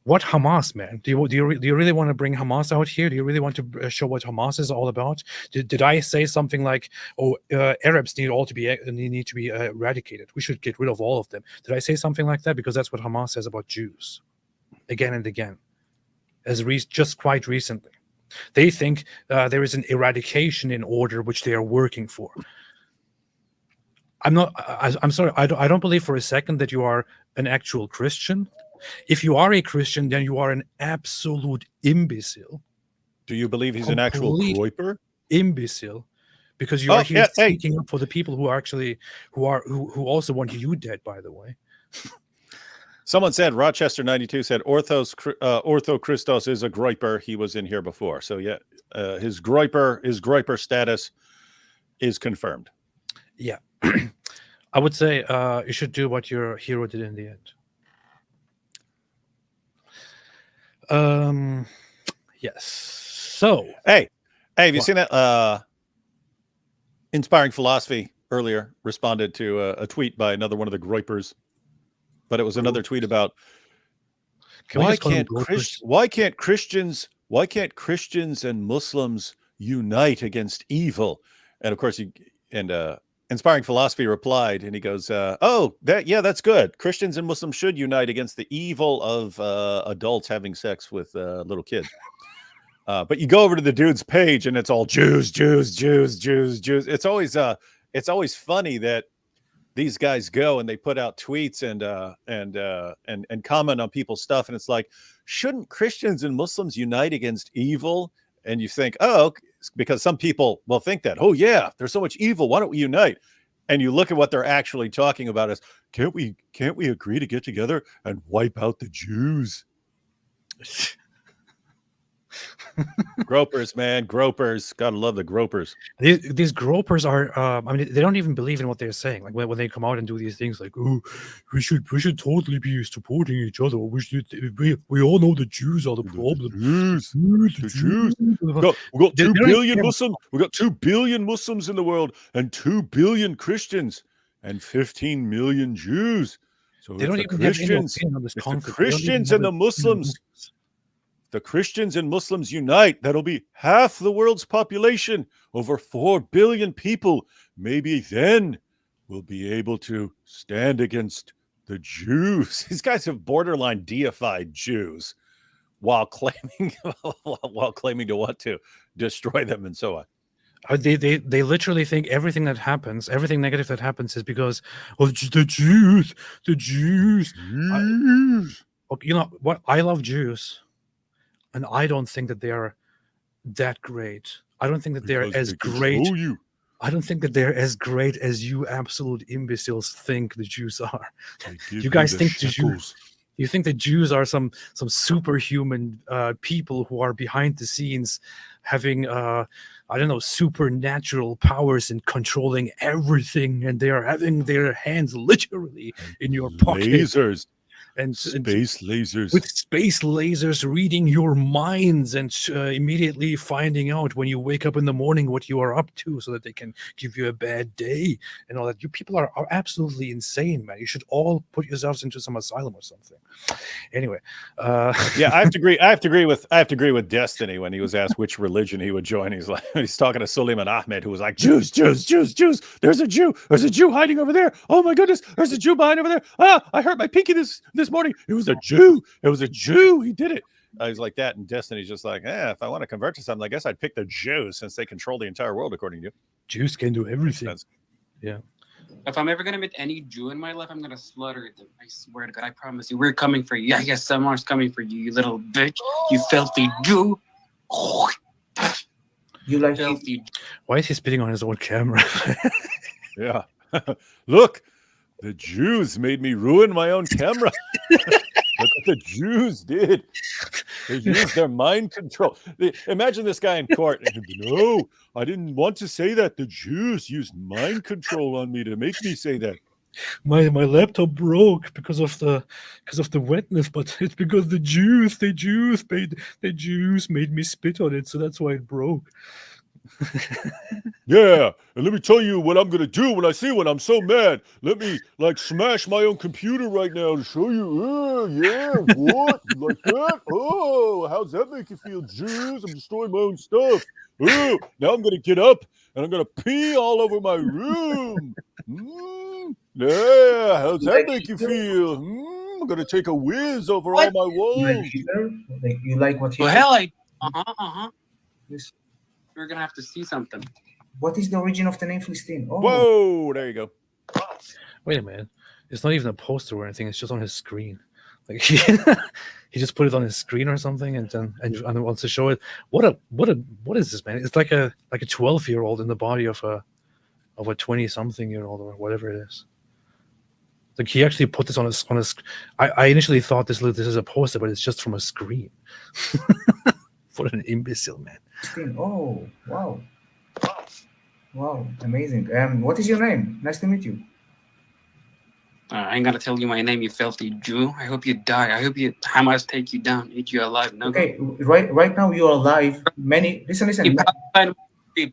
what Hamas, man? Do you really want to bring Hamas out here? Do you really want to show what Hamas is all about? Did I say something like, "Oh, Arabs need to be eradicated. We should get rid of all of them"? Did I say something like that? Because that's what Hamas says about Jews, again and again, just quite recently. They think there is an eradication in order which they are working for. I'm sorry. I don't believe for a second that you are an actual Christian. If you are a Christian, then you are an absolute imbecile. Do you believe he's an actual groiper? Imbecile, because you are here speaking up for the people who are actually who also want you dead. By the way, someone said Rochester 92 said Ortho Christos is a groiper. He was in here before, so yeah, his groiper status is confirmed. Yeah, I would say you should do what your hero did in the end. Yes. So, hey, have you seen that? Inspiring Philosophy earlier responded to a tweet by another one of the groipers, but it was another tweet about why can't Christians and Muslims unite against evil? And of course, Inspiring Philosophy replied, and he goes, that's good. Christians and Muslims should unite against the evil of adults having sex with little kids. But you go over to the dude's page, and it's all Jews. It's always funny that these guys go and they put out tweets and comment on people's stuff, and it's like, shouldn't Christians and Muslims unite against evil? And you think, oh, because some people will think that, oh yeah, there's so much evil, why don't we unite? And you look at what they're actually talking about as, can't we agree to get together and wipe out the Jews? Gropers, man, gropers. Gotta love the gropers. These gropers are, I mean, they don't even believe in what they're saying. Like when they come out and do these things, like, oh, we should totally be supporting each other. We all know the Jews are the problem. The Jews. We got 2 billion Muslims. We got 2 billion Muslims in the world, and 2 billion Christians, and 15 million Jews. So they don't even have any opinion on this conflict. The Christians and the Muslims. The Christians and Muslims unite. That'll be half the world's population, over 4 billion people. Maybe then we'll be able to stand against the Jews. These guys have borderline deified Jews while claiming to want to destroy them and so on. They literally think everything negative that happens is because of the Jews. You know what? I love Jews. And I don't think that they are that great. I don't think that they're as great. I don't think that they're as great as you absolute imbeciles think the Jews are. You guys think the Jews? You think the Jews are some superhuman people who are behind the scenes, having I don't know, supernatural powers and controlling everything, and they are having their hands literally in your pocket. Lasers. And space lasers, with space lasers reading your minds and immediately finding out when you wake up in the morning what you are up to, so that they can give you a bad day and all that. You people are absolutely insane, man. You should all put yourselves into some asylum or something. Anyway, yeah, I have to agree with Destiny when he was asked which religion he would join. He's talking to Suleiman Ahmed, who was like, Jews. There's a Jew hiding over there. Oh my goodness, there's a Jew behind over there. Ah, I hurt my pinky this morning. It was a Jew. He did it. I was like that, and Destiny's just like, if I want to convert to something, I guess I'd pick the Jews, since they control the entire world, according to you. Jews can do everything. Yeah. If I'm ever gonna meet any Jew in my life, I'm gonna slaughter them. I swear to God, I promise you. We're coming for you. Yes, someone's coming for you, you little bitch. You filthy Jew. You like filthy. Why is he spitting on his own camera? Yeah. Look. The Jews made me ruin my own camera. Look what the Jews did. They used their mind control. Imagine this guy in court. No, I didn't want to say that. The Jews used mind control on me to make me say that. My laptop broke because of the wetness, but it's because the Jews made me spit on it, so that's why it broke. Yeah, and let me tell you what I'm gonna do when I'm so mad. Let me smash my own computer right now to show you. Yeah, what? Like that? Oh, how's that make you feel, Jews? I'm destroying my own stuff. Oh, now I'm gonna get up and I'm gonna pee all over my room. Yeah, how's that make you feel? I'm gonna take a whiz over all my walls. You like what he Well, hell, Yes. We're gonna have to see something. What is the origin of the name Philistine? Oh. Whoa, there you go. Wait a minute. It's not even a poster or anything. It's just on his screen. Like he just put it on his screen or something, and wants to show it. What is this, man? It's like a 12-year-old in the body of a 20-something-year-old or whatever it is. Like he actually put this on his. I initially thought this is a poster, but it's just from a screen. What an imbecile, man. Oh, wow. Wow, amazing. What is your name? Nice to meet you. I ain't gonna tell you my name, you filthy Jew. I hope you die. I hope Hamas take you down, eat you alive. No. Okay, right now you are alive. Listen.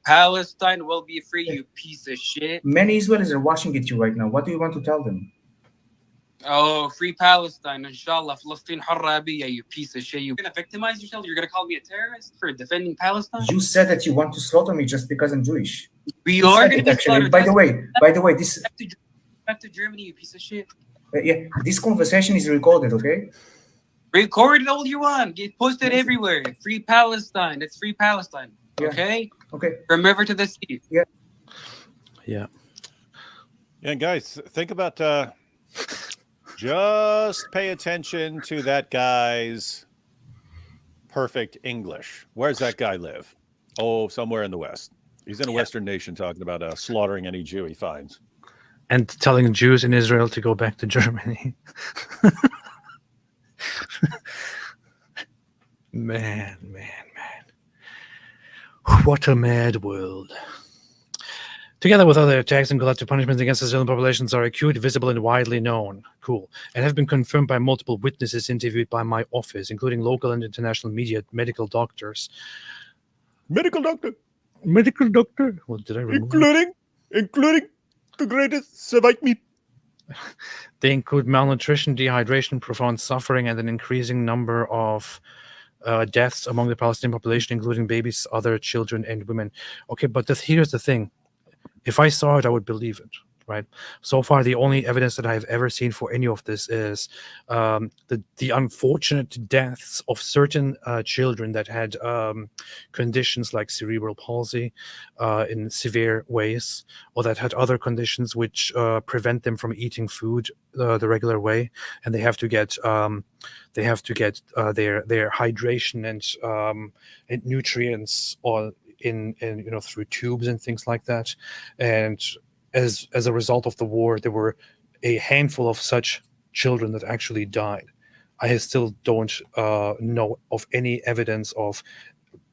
Palestine will be free, you piece of shit. Many Israelis are watching at you right now. What do you want to tell them? Oh, free Palestine, inshallah, Palestine Harrabiya, you piece of shit. You're gonna victimize yourself? You're gonna call me a terrorist for defending Palestine? You said that you want to slaughter me just because I'm Jewish. We are gonna be slaughtered. By the way, this back to Germany, you piece of shit. Yeah, this conversation is recorded, okay? Record it all you want. Get posted everywhere. Free Palestine. It's free Palestine. Yeah. Okay? Okay. From river to the sea. Yeah. Yeah. And guys, think about just pay attention to that guy's perfect English. Where's that guy live? Oh, somewhere in the West. He's in a Western nation talking about slaughtering any Jew he finds. And telling Jews in Israel to go back to Germany. Man. What a mad world. Together with other attacks and collective punishments against the civilian populations are acute, visible, and widely known. Cool. And have been confirmed by multiple witnesses interviewed by my office, including local and international media, medical doctors. Medical doctor. Well, did I remove Including the greatest survived me. They include malnutrition, dehydration, profound suffering, and an increasing number of deaths among the Palestinian population, including babies, other children, and women. Okay, but here's the thing. If I saw it, I would believe it, right? So far, the only evidence that I've ever seen for any of this is the unfortunate deaths of certain children that had conditions like cerebral palsy in severe ways, or that had other conditions which prevent them from eating food the regular way, and they have to get their hydration and nutrients or in through tubes and things like that. And as a result of the war, there were a handful of such children that actually died. I still don't know of any evidence of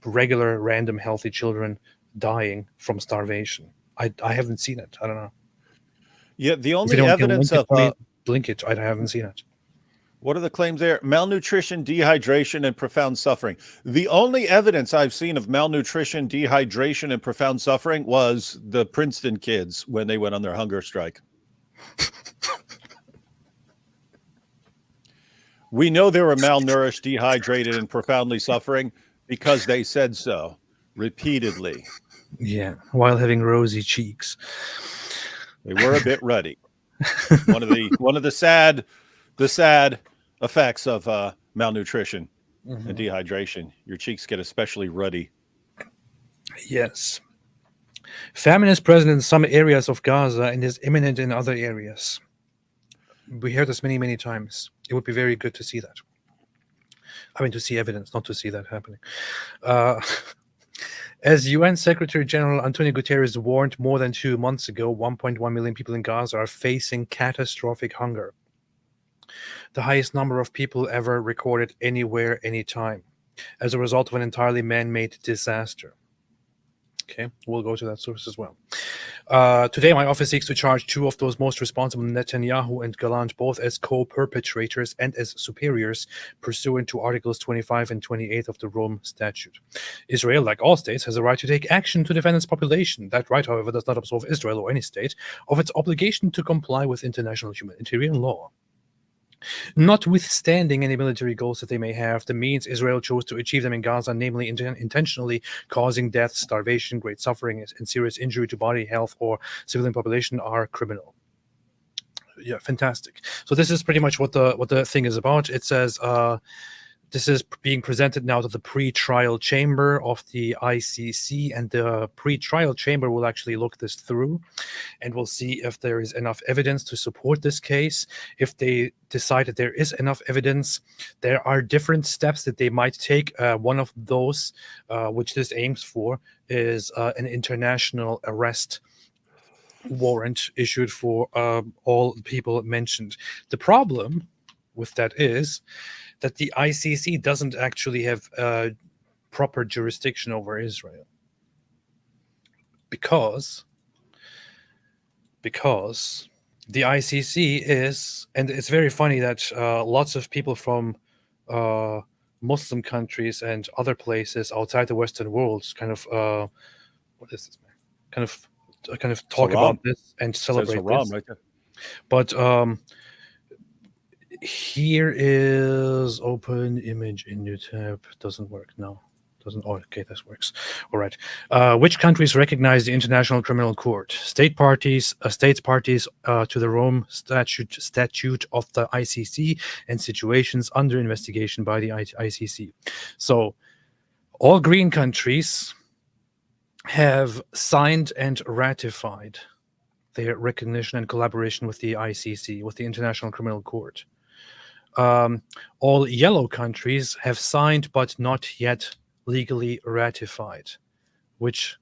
regular, random, healthy children dying from starvation. I haven't seen it. I don't know. Yeah, the If only anyone can evidence link of it to me, blink it. I haven't seen it. what are the claims there? Malnutrition, dehydration, and profound suffering. The only evidence I've seen of malnutrition, dehydration, and profound suffering was the Princeton kids when they went on their hunger strike. We know they were malnourished, dehydrated, and profoundly suffering because they said so repeatedly. Yeah, while having rosy cheeks. They were a bit ruddy. One of the sad effects of malnutrition and dehydration. Your cheeks get especially ruddy. Yes. Famine is present in some areas of Gaza and is imminent in other areas. We heard this many, many times. It would be very good to see that. I mean, to see evidence, not to see that happening. As UN Secretary General Antonio Guterres warned more than 2 months ago, 1.1 million people in Gaza are facing catastrophic hunger. The highest number of people ever recorded anywhere, anytime, as a result of an entirely man-made disaster. Okay, we'll go to that source as well. Today, my office seeks to charge 2 of those most responsible, Netanyahu and Gallant, both as co-perpetrators and as superiors, pursuant to Articles 25 and 28 of the Rome Statute. Israel, like all states, has a right to take action to defend its population. That right, however, does not absolve Israel or any state of its obligation to comply with international humanitarian law. Notwithstanding any military goals that they may have, the means Israel chose to achieve them in Gaza, namely intentionally causing death, starvation, great suffering, and serious injury to body, health, or civilian population, are criminal. Yeah, fantastic. So this is pretty much what the thing is about. It says this is being presented now to the pre-trial chamber of the ICC, and the pre-trial chamber will actually look this through, and we'll see if there is enough evidence to support this case. If they decide that there is enough evidence, there are different steps that they might take. One of those, which this aims for, is an international arrest warrant issued for all people mentioned. The problem with that is that the ICC doesn't actually have proper jurisdiction over Israel, because the ICC is, and it's very funny that lots of people from Muslim countries and other places outside the Western world kind of what is this, man? Kind of talk about this and celebrate this. Right there. But here is open image in new tab. Doesn't work. No, doesn't. Oh, okay, this works. All right. Which countries recognize the International Criminal Court? States parties to the Rome statute of the ICC, and situations under investigation by the ICC. So, all green countries have signed and ratified their recognition and collaboration with the ICC, with the International Criminal Court. All yellow countries have signed but not yet legally ratified, which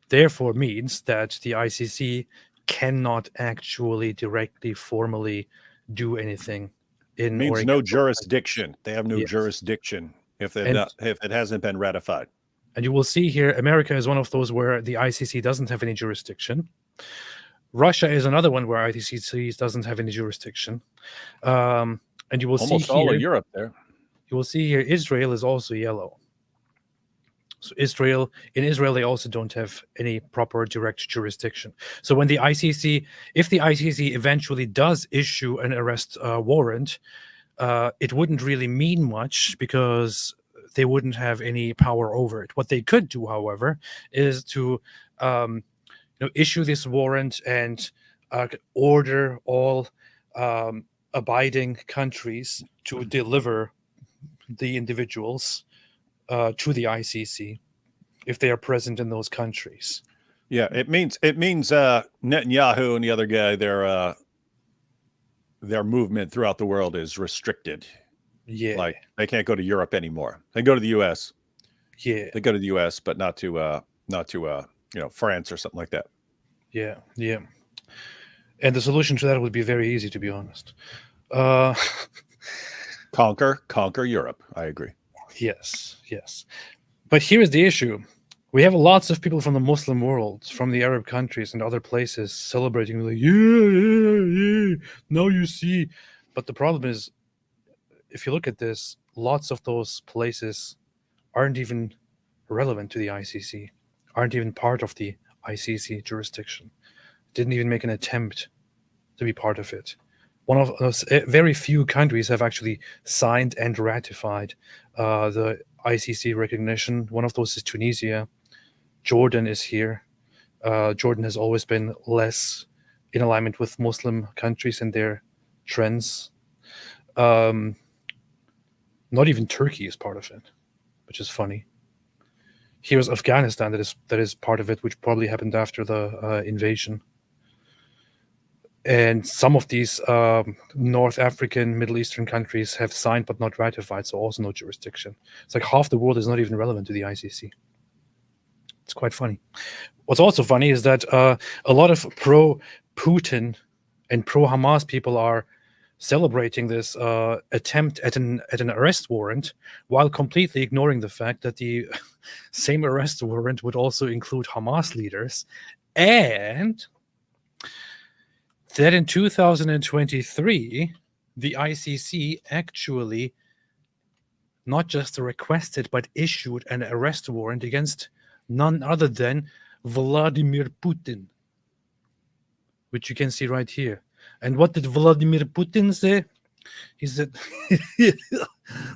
therefore means that the ICC cannot actually directly, formally do anything. Means no jurisdiction. They have no Yes. jurisdiction if it hasn't been ratified. And you will see here, America is one of those where the ICC doesn't have any jurisdiction. Russia is another one where ICC doesn't have any jurisdiction. And you will Almost see all here, of Europe there. you will see here, Israel is also yellow. So in Israel, they also don't have any proper direct jurisdiction. So when if the ICC eventually does issue an arrest warrant, it wouldn't really mean much because they wouldn't have any power over it. What they could do, however, is to issue this warrant and order all abiding countries to deliver the individuals to the ICC if they are present in those countries. Yeah, it means Netanyahu and the other guy, their movement throughout the world is restricted. Yeah, Like they can't go to Europe anymore. They go to the U.S. yeah, They go to the U.S., but not to France or something like that. yeah. And the solution to that would be very easy, to be honest. Conquer Europe. I agree. Yes. But here's the issue. We have lots of people from the Muslim world, from the Arab countries and other places celebrating, like, yeah, now you see. But the problem is, if you look at this, lots of those places aren't even relevant to the ICC, aren't even part of the ICC jurisdiction, didn't even make an attempt to be part of it. One of those very few countries have actually signed and ratified the ICC recognition. One of those is Tunisia. Jordan is here. Jordan has always been less in alignment with Muslim countries and their trends. Not even Turkey is part of it, which is funny. Here's Afghanistan that is part of it, which probably happened after the invasion. And some of these North African, Middle Eastern countries have signed but not ratified, so also no jurisdiction. It's like half the world is not even relevant to the ICC. It's quite funny. What's also funny is that a lot of pro-Putin and pro-Hamas people are celebrating this attempt at an arrest warrant while completely ignoring the fact that the same arrest warrant would also include Hamas leaders, and that in 2023, the ICC actually not just requested but issued an arrest warrant against none other than Vladimir Putin, which you can see right here. And what did Vladimir Putin say? He said,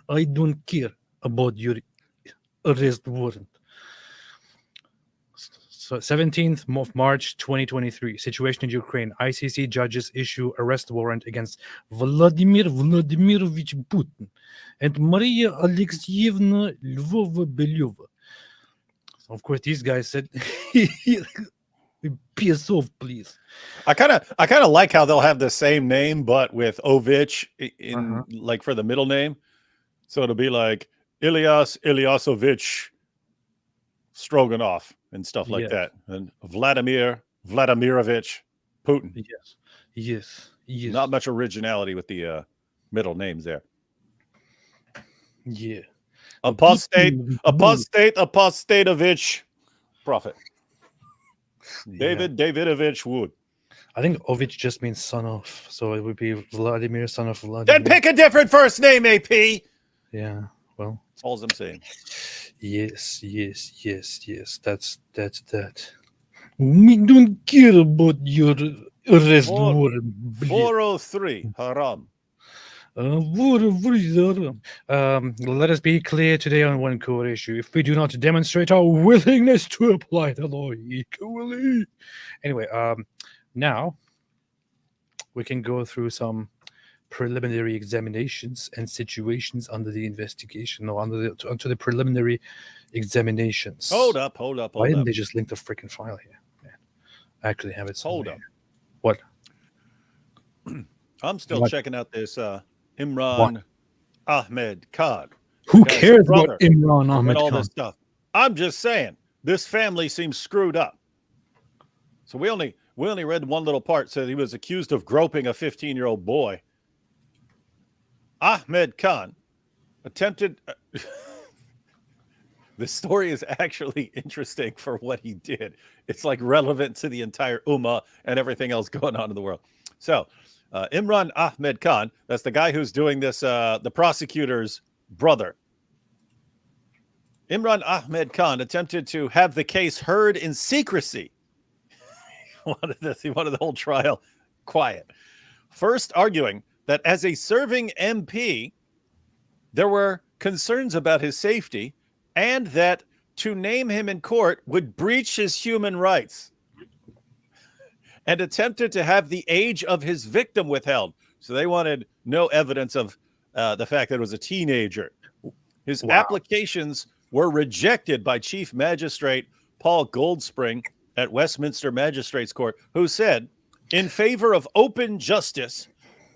I don't care about your arrest warrant. So 17th of March 2023, situation in Ukraine. ICC judges issue arrest warrant against Vladimir Vladimirovich Putin and Maria Alexeyevna Lvova-Belyova. Of course, these guys said, piss off, please. I kind of like how they'll have the same name, but with Ovich in like for the middle name. So it'll be like Ilyas Ilyasovich Stroganov and stuff like that. And Vladimir Vladimirovich Putin. Yes. Not much originality with the middle names there. Yeah. Apostatovich Prophet. Davidovich Wood. I think Ovich just means son of, so it would be Vladimir, son of Vladimir. Then pick a different first name, AP. Yeah, well. That's all I'm saying. Yes. That's that. We don't care about your arrest warrant. 403 haram. Let us be clear today on one core issue. If we do not demonstrate our willingness to apply the law equally. Anyway, now we can go through some preliminary examinations and situations under the investigation, or onto the preliminary examinations. Hold up. Why didn't they just link the freaking file here? actually have it. Hold somewhere. up. What? I'm still What? checking out this Imran Ahmed Khan. Who Guy's cares brother about Imran and Ahmed all Khan? this stuff. I'm just saying, this family seems screwed up. So we only read one little part. Said he was accused of groping a 15-year-old boy. Ahmed Khan attempted. The story is actually interesting for what he did. It's like relevant to the entire Ummah and everything else going on in the world. So, Imran Ahmed Khan, that's the guy who's doing this, the prosecutor's brother. Imran Ahmed Khan attempted to have the case heard in secrecy. He wanted the whole trial quiet. First arguing that as a serving MP, there were concerns about his safety and that to name him in court would breach his human rights, and attempted to have the age of his victim withheld. So they wanted no evidence of the fact that it was a teenager. His applications were rejected by Chief Magistrate Paul Goldspring at Westminster Magistrates Court, who said, in favor of open justice,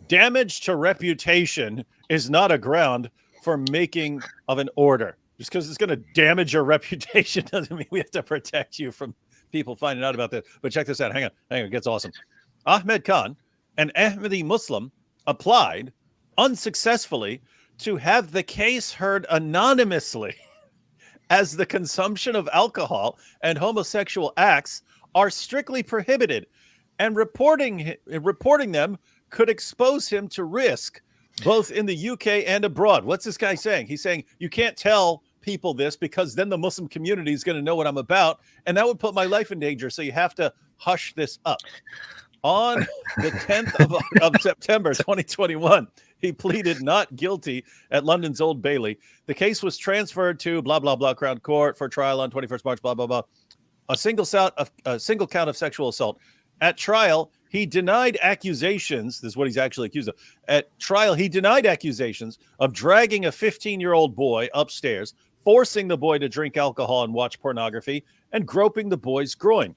damage to reputation is not a ground for making of an order. Just because it's going to damage your reputation doesn't mean we have to protect you from people finding out about this. But check this out. Hang on. It gets awesome. Ahmed Khan, an Ahmadi Muslim, applied unsuccessfully to have the case heard anonymously, as the consumption of alcohol and homosexual acts are strictly prohibited, and reporting them could expose him to risk both in the UK and abroad. What's this guy saying? He's saying you can't tell people this because then the Muslim community is going to know what I'm about, and that would put my life in danger. So you have to hush this up. On the 10th of September 2021, he pleaded not guilty at London's Old Bailey. The case was transferred to blah, blah, blah, Crown Court for trial on 21st March, blah, blah, blah. A single count of sexual assault. At trial, he denied accusations. This is what he's actually accused of. At trial, he denied accusations of dragging a 15-year-old boy upstairs, forcing the boy to drink alcohol and watch pornography, and groping the boy's groin.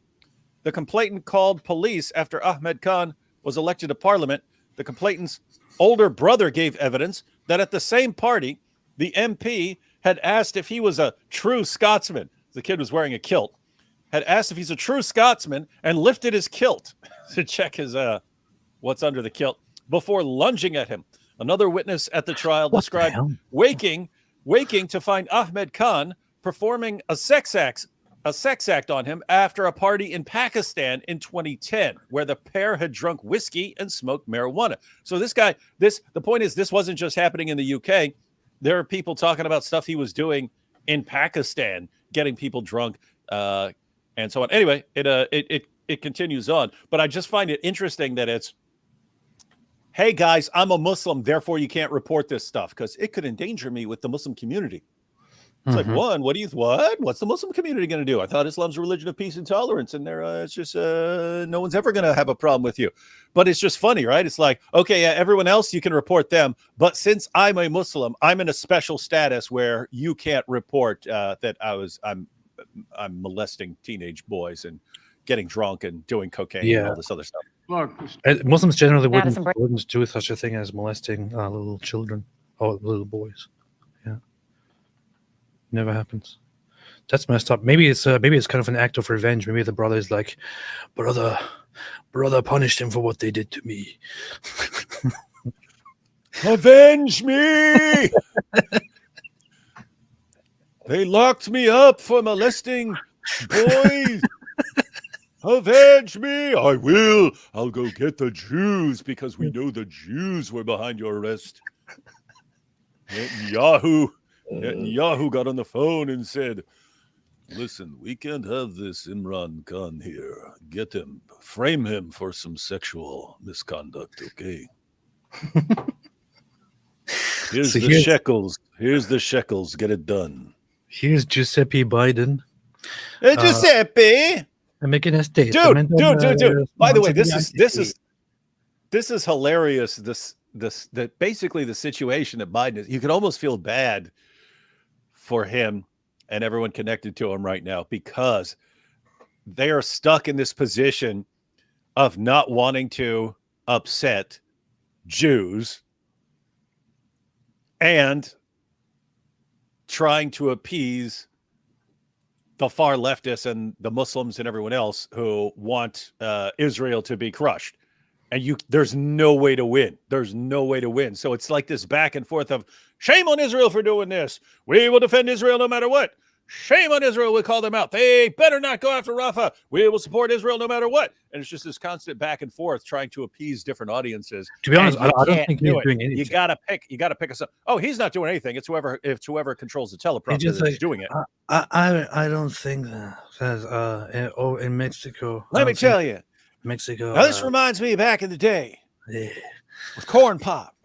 The complainant called police after Ahmed Khan was elected to parliament. The complainant's older brother gave evidence that at the same party, the MP had asked if he was a true Scotsman. The kid was wearing a kilt. Had asked if he's a true Scotsman and lifted his kilt to check his what's under the kilt before lunging at him. Another witness at the trial described waking to find Ahmed Khan performing a sex act on him after a party in Pakistan in 2010, where the pair had drunk whiskey and smoked marijuana. So this guy, the point is, this wasn't just happening in the UK. There are people talking about stuff he was doing in Pakistan, getting people drunk, and so on. Anyway, it continues on. But I just find it interesting that it's, hey guys, I'm a Muslim, therefore you can't report this stuff because it could endanger me with the Muslim community. It's like, what's the Muslim community going to do? I thought Islam's a religion of peace and tolerance, and it's just no one's ever going to have a problem with you. But it's just funny, right? It's like, okay, yeah, everyone else, you can report them, but since I'm a Muslim, I'm in a special status where you can't report that I'm molesting teenage boys and getting drunk and doing cocaine and all this other stuff. Look, Muslims generally wouldn't do such a thing as molesting little children or little boys. Yeah, never happens. That's messed up. Maybe it's kind of an act of revenge. Maybe the brother is like, brother, punished him for what they did to me. Avenge me! They locked me up for molesting boys. Avenge me! I will. I'll go get the Jews because we know the Jews were behind your arrest. Netanyahu got on the phone and said, listen, we can't have this Imran Khan here. Get him. Frame him for some sexual misconduct, okay? Here's the shekels. Here's the shekels. Get it done. Here's Giuseppe Biden. Hey, Giuseppe! I'm making a statement. Dude. By the way, this is hilarious. That basically the situation that Biden is, you can almost feel bad for him and everyone connected to him right now, because they are stuck in this position of not wanting to upset Jews and trying to appease the far leftists and the Muslims and everyone else who want Israel to be crushed. And there's no way to win. There's no way to win. So it's like this back and forth of shame on Israel for doing this. We will defend Israel no matter what. Shame on Israel. We call them out. They better not go after Rafah. We will support Israel no matter what. And it's just this constant back and forth trying to appease different audiences. To be honest, I don't think he's doing anything. You gotta pick us up. Oh, he's not doing anything. It's whoever controls the teleprompter that's doing it. I don't think that in Mexico. Let me tell you. Mexico. Now, this reminds me back in the day with Corn Pop.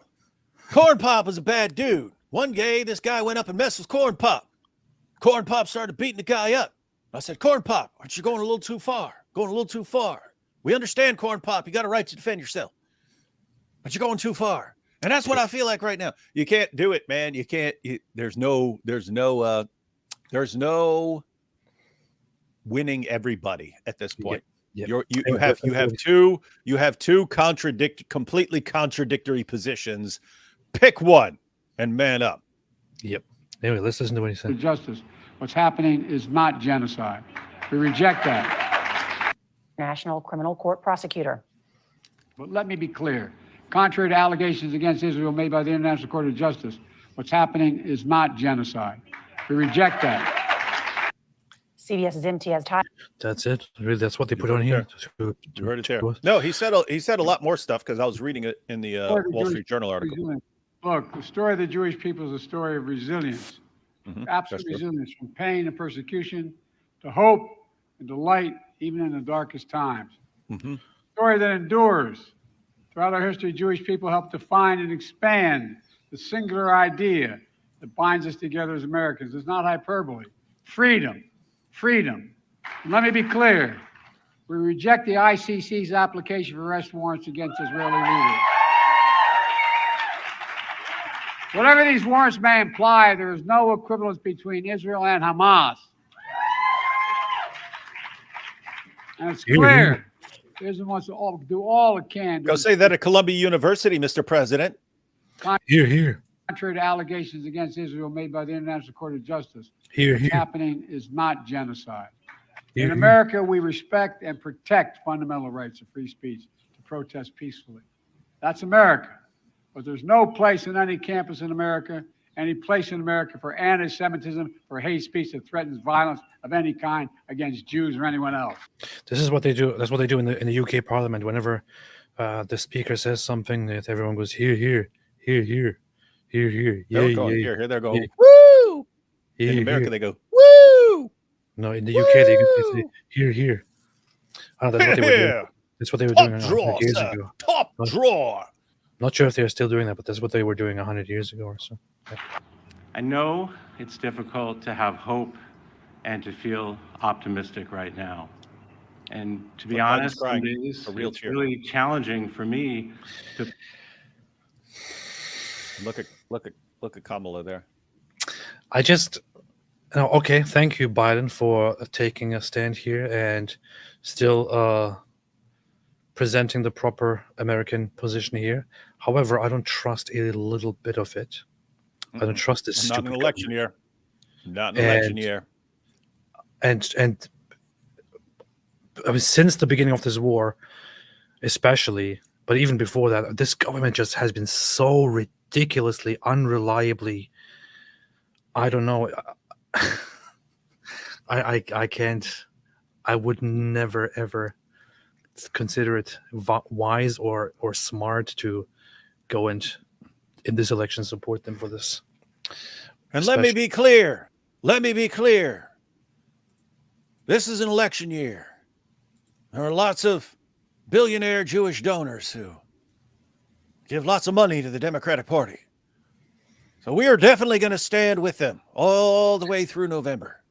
Corn Pop was a bad dude. One day, this guy went up and messed with Corn Pop. Corn Pop started beating the guy up. I said, Corn Pop, aren't you going a little too far? Going a little too far. We understand, Corn Pop. You got a right to defend yourself. But you're going too far. And that's what I feel like right now. You can't do it, man. You can't. There's no winning everybody at this point. Yep. You have two completely contradictory positions. Pick one and man up. Yep. Anyway, let's listen to what he said. Justice. What's happening is not genocide. We reject that. National Criminal Court Prosecutor. But let me be clear. Contrary to allegations against Israel made by the International Court of Justice, what's happening is not genocide. We reject that. CBS's Imtiaz Ty. That's it. Really, that's what they put on here. You heard it there. No, he said a lot more stuff because I was reading it in the Wall Street Journal article. Look, the story of the Jewish people is a story of resilience, absolute resilience, from pain and persecution to hope and delight, even in the darkest times. Story that endures. Throughout our history, Jewish people helped define and expand the singular idea that binds us together as Americans. It's not hyperbole. Freedom. Freedom. And let me be clear. We reject the ICC's application for arrest warrants against Israeli leaders. Whatever these warrants may imply, there is no equivalence between Israel and Hamas. And it's clear Israel wants to do all it can. Go say that at Columbia University, Mr. President. Here. Contrary to allegations against Israel made by the International Court of Justice, what's happening is not genocide. In America, we respect and protect fundamental rights of free speech to protest peacefully. That's America. But there's no place in any campus in America, any place in America for anti-Semitism, for hate speech that threatens violence of any kind against Jews or anyone else. This is what they do. That's what they do in the UK Parliament. Whenever the speaker says something, that everyone goes here. Here, they're going, yeah. Woo! In America, they go, woo! No, in the UK, they say, here. Oh, that's what they were doing. That's what they were doing 100 years ago. Top drawer. Not sure if they're still doing that, but that's what they were doing 100 years ago or so. Yeah. I know it's difficult to have hope and to feel optimistic right now. And to be honest, it's really challenging for me to look at Kamala there. Okay, thank you, Biden, for taking a stand here and still presenting the proper American position here. However, I don't trust a little bit of it. I don't trust this stupid Not an election year. Not an election year. And I mean, since the beginning of this war, especially, but even before that, this government just has been so ridiculously, unreliably, I don't know. I can't. I would never ever consider it wise or smart to go and in this election support them for this. And let me be clear. This is an election year. There are lots of billionaire Jewish donors who give lots of money to the Democratic Party. So we are definitely going to stand with them all the way through November.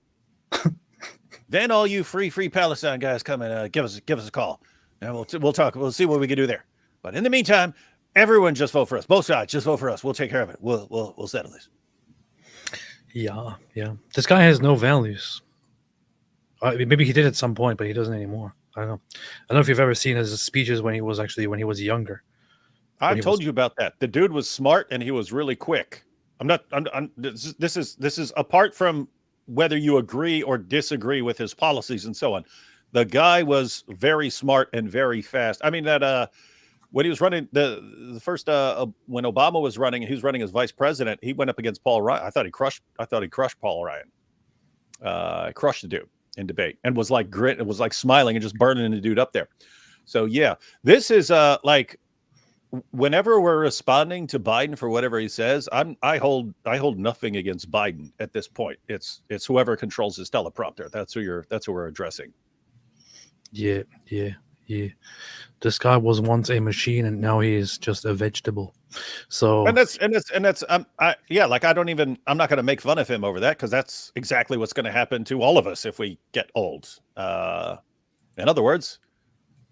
Then all you free Palestine guys come and give us a call, and we'll talk. We'll see what we can do there. But in the meantime, everyone just vote for us. Both sides, just vote for us. We'll take care of it. We'll settle this. Yeah. This guy has no values. Maybe he did at some point, but he doesn't anymore. I don't know. I don't know if you've ever seen his speeches when he was younger. I've told you about that. The dude was smart and he was really quick. This is apart from whether you agree or disagree with his policies and so on. The guy was very smart and very fast. I mean, that when he was running the first when Obama was running, he was running as vice president. He went up against Paul Ryan. I thought he crushed Paul Ryan. Crushed the dude in debate and was like grit. It was like smiling and just burning the dude up there. So yeah, this is like whenever we're responding to Biden for whatever he says, I hold nothing against Biden at this point. It's whoever controls his teleprompter. That's who we're addressing. Yeah. This guy was once a machine, and now he is just a vegetable. So and that's like I'm not going to make fun of him over that, because that's exactly what's going to happen to all of us if we get old. In other words,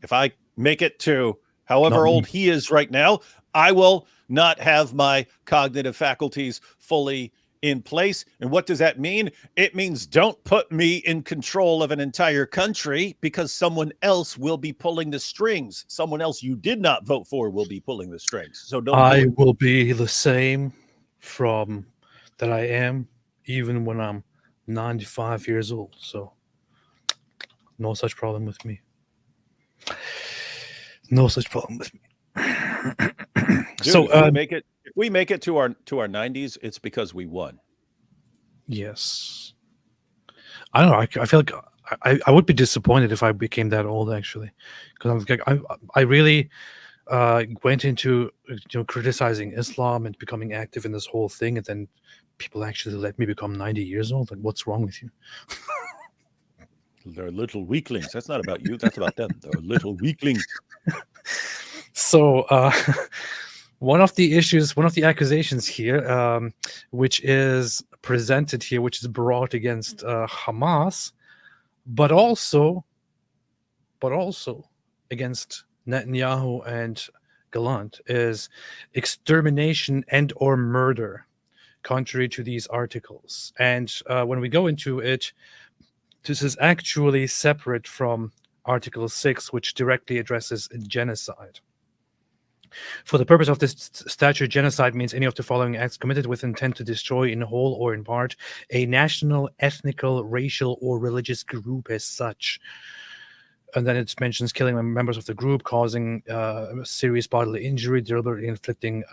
if I make it to however old he is right now, I will not have my cognitive faculties fully in place. And what does that mean? It means don't put me in control of an entire country, because someone else will be pulling the strings. Someone else you did not vote for will be pulling the strings. So I will be the same from that I am, even when I'm 95 years old. So no such problem with me. No such problem with me. Dude, so if we make it to our 90s, it's because we won. Yes. I don't know. I feel like I would be disappointed if I became that old, actually, because I really went into criticizing Islam and becoming active in this whole thing, and then people actually let me become 90 years old. Like, what's wrong with you? They're little weaklings. That's not about you. That's about them. They're little weaklings. So one of the accusations here, which is presented here, which is brought against Hamas, but also against Netanyahu and Gallant, is extermination and or murder, contrary to these articles. And when we go into it, this is actually separate from Article 6, which directly addresses genocide. For the purpose of this statute, genocide means any of the following acts committed with intent to destroy in whole or in part a national, ethnical, racial, or religious group as such. And then it mentions killing members of the group, causing serious bodily injury, deliberately inflicting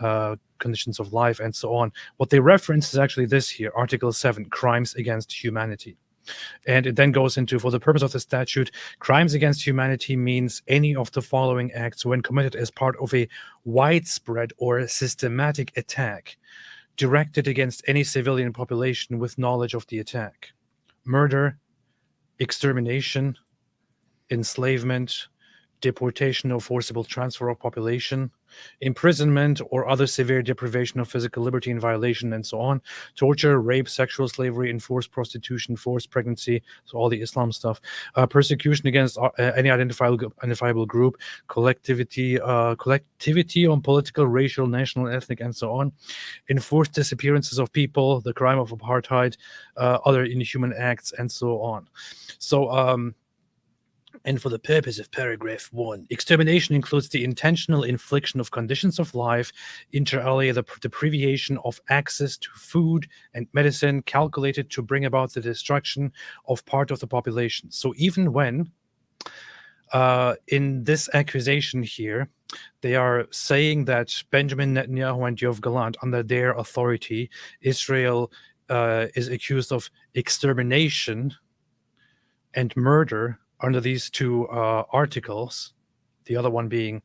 conditions of life, and so on. What they reference is actually this here, Article 7, crimes against humanity. And it then goes into, for the purpose of the statute, crimes against humanity means any of the following acts when committed as part of a widespread or a systematic attack directed against any civilian population with knowledge of the attack: murder, extermination, enslavement, deportation or forcible transfer of population, imprisonment or other severe deprivation of physical liberty in violation, and so on, torture, rape, sexual slavery, enforced prostitution, forced pregnancy, so all the Islam stuff, persecution against any identifiable group, collectivity on political, racial, national, ethnic, and so on, enforced disappearances of people, the crime of apartheid, other inhuman acts, and so on. So and for the purpose of paragraph 1, extermination includes the intentional infliction of conditions of life, inter alia the deprivation of access to food and medicine, calculated to bring about the destruction of part of the population. So even when, in this accusation here, they are saying that Benjamin Netanyahu and Yoav Gallant, under their authority, Israel is accused of extermination and murder under these two articles, the other one being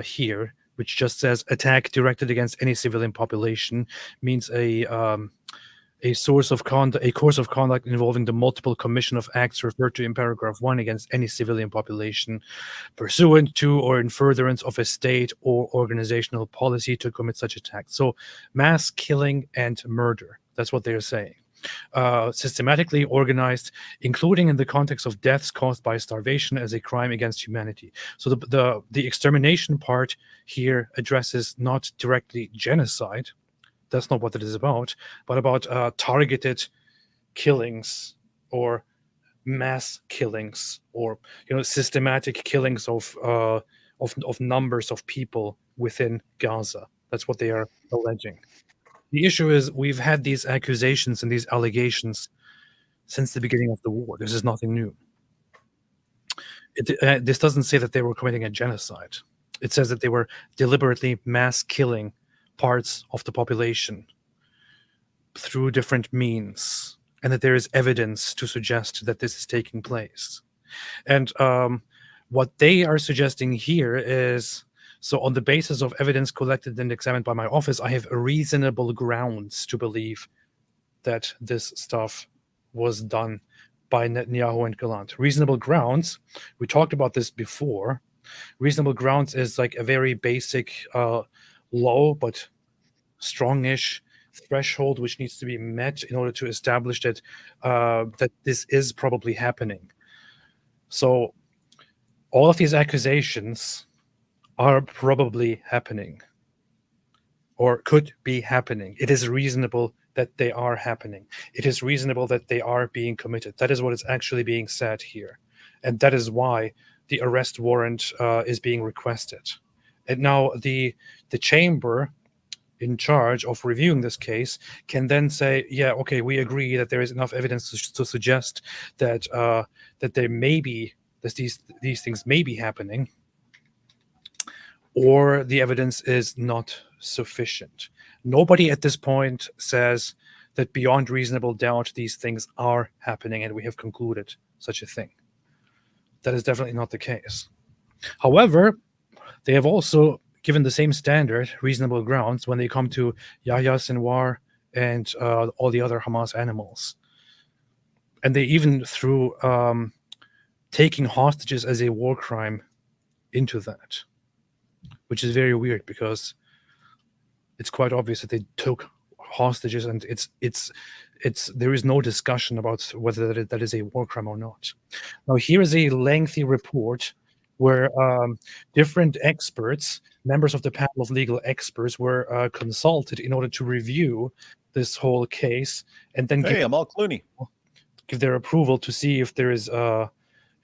here, which just says attack directed against any civilian population, means a course of conduct involving the multiple commission of acts referred to in paragraph 1 against any civilian population, pursuant to or in furtherance of a state or organizational policy to commit such attack. So mass killing and murder, that's what they're saying. Systematically organized, including in the context of deaths caused by starvation, as a crime against humanity. So the extermination part here addresses not directly genocide. That's not what it is about, but about targeted killings or mass killings or systematic killings of numbers of people within Gaza. That's what they are alleging. The issue is we've had these accusations and these allegations since the beginning of the war. This is nothing new. This doesn't say that they were committing a genocide. It says that they were deliberately mass killing parts of the population through different means, and that there is evidence to suggest that this is taking place. And what they are suggesting here is, so on the basis of evidence collected and examined by my office, I have reasonable grounds to believe that this stuff was done by Netanyahu and Gallant. Reasonable grounds, we talked about this before. Reasonable grounds is like a very basic, low but strongish threshold which needs to be met in order to establish that that this is probably happening. So all of these accusations are probably happening or could be happening. It is reasonable that they are happening. It is reasonable that they are being committed. That is what is actually being said here. And that is why the arrest warrant is being requested. And now the chamber in charge of reviewing this case can then say, yeah, okay, we agree that there is enough evidence to suggest that that there may be that these things may be happening, or the evidence is not sufficient. Nobody at this point says that beyond reasonable doubt these things are happening and we have concluded such a thing. That is definitely not the case. However, they have also given the same standard, reasonable grounds, when they come to Yahya Sinwar and all the other Hamas animals. And they even threw taking hostages as a war crime into that, which is very weird because it's quite obvious that they took hostages, and it's there is no discussion about whether that is a war crime or not. Now, here is a lengthy report where different experts, members of the panel of legal experts, were consulted in order to review this whole case, and then give their approval to see if there is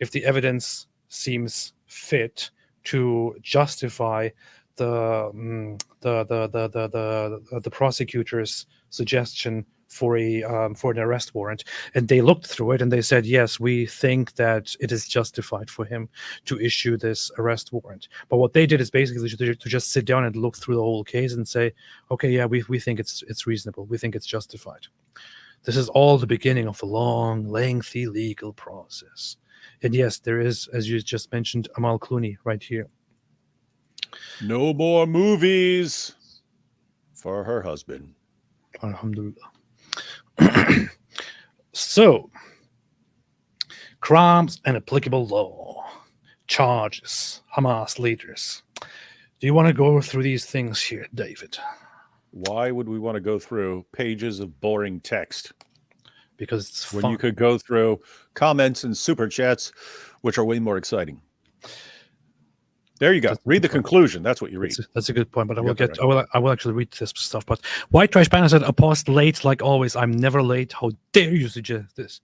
if the evidence seems fit to justify the prosecutor's suggestion for an arrest warrant. And they looked through it and they said, yes, we think that it is justified for him to issue this arrest warrant. But what they did is basically to just sit down and look through the whole case and say, okay, yeah, we think it's reasonable, we think it's justified. This is all the beginning of a long, lengthy legal process. And yes, there is, as you just mentioned, Amal Clooney right here. No more movies for her husband. Alhamdulillah. So, crimes and applicable law, charges, Hamas leaders. Do you want to go through these things here, David? Why would we want to go through pages of boring text? Because it's fun. When you could go through comments and super chats, which are way more exciting. There you go. Read the conclusion. That's what you read. That's a good point. But I will actually read this stuff. But White Trash Banner said, "Apost late like always. I'm never late. How dare you suggest this?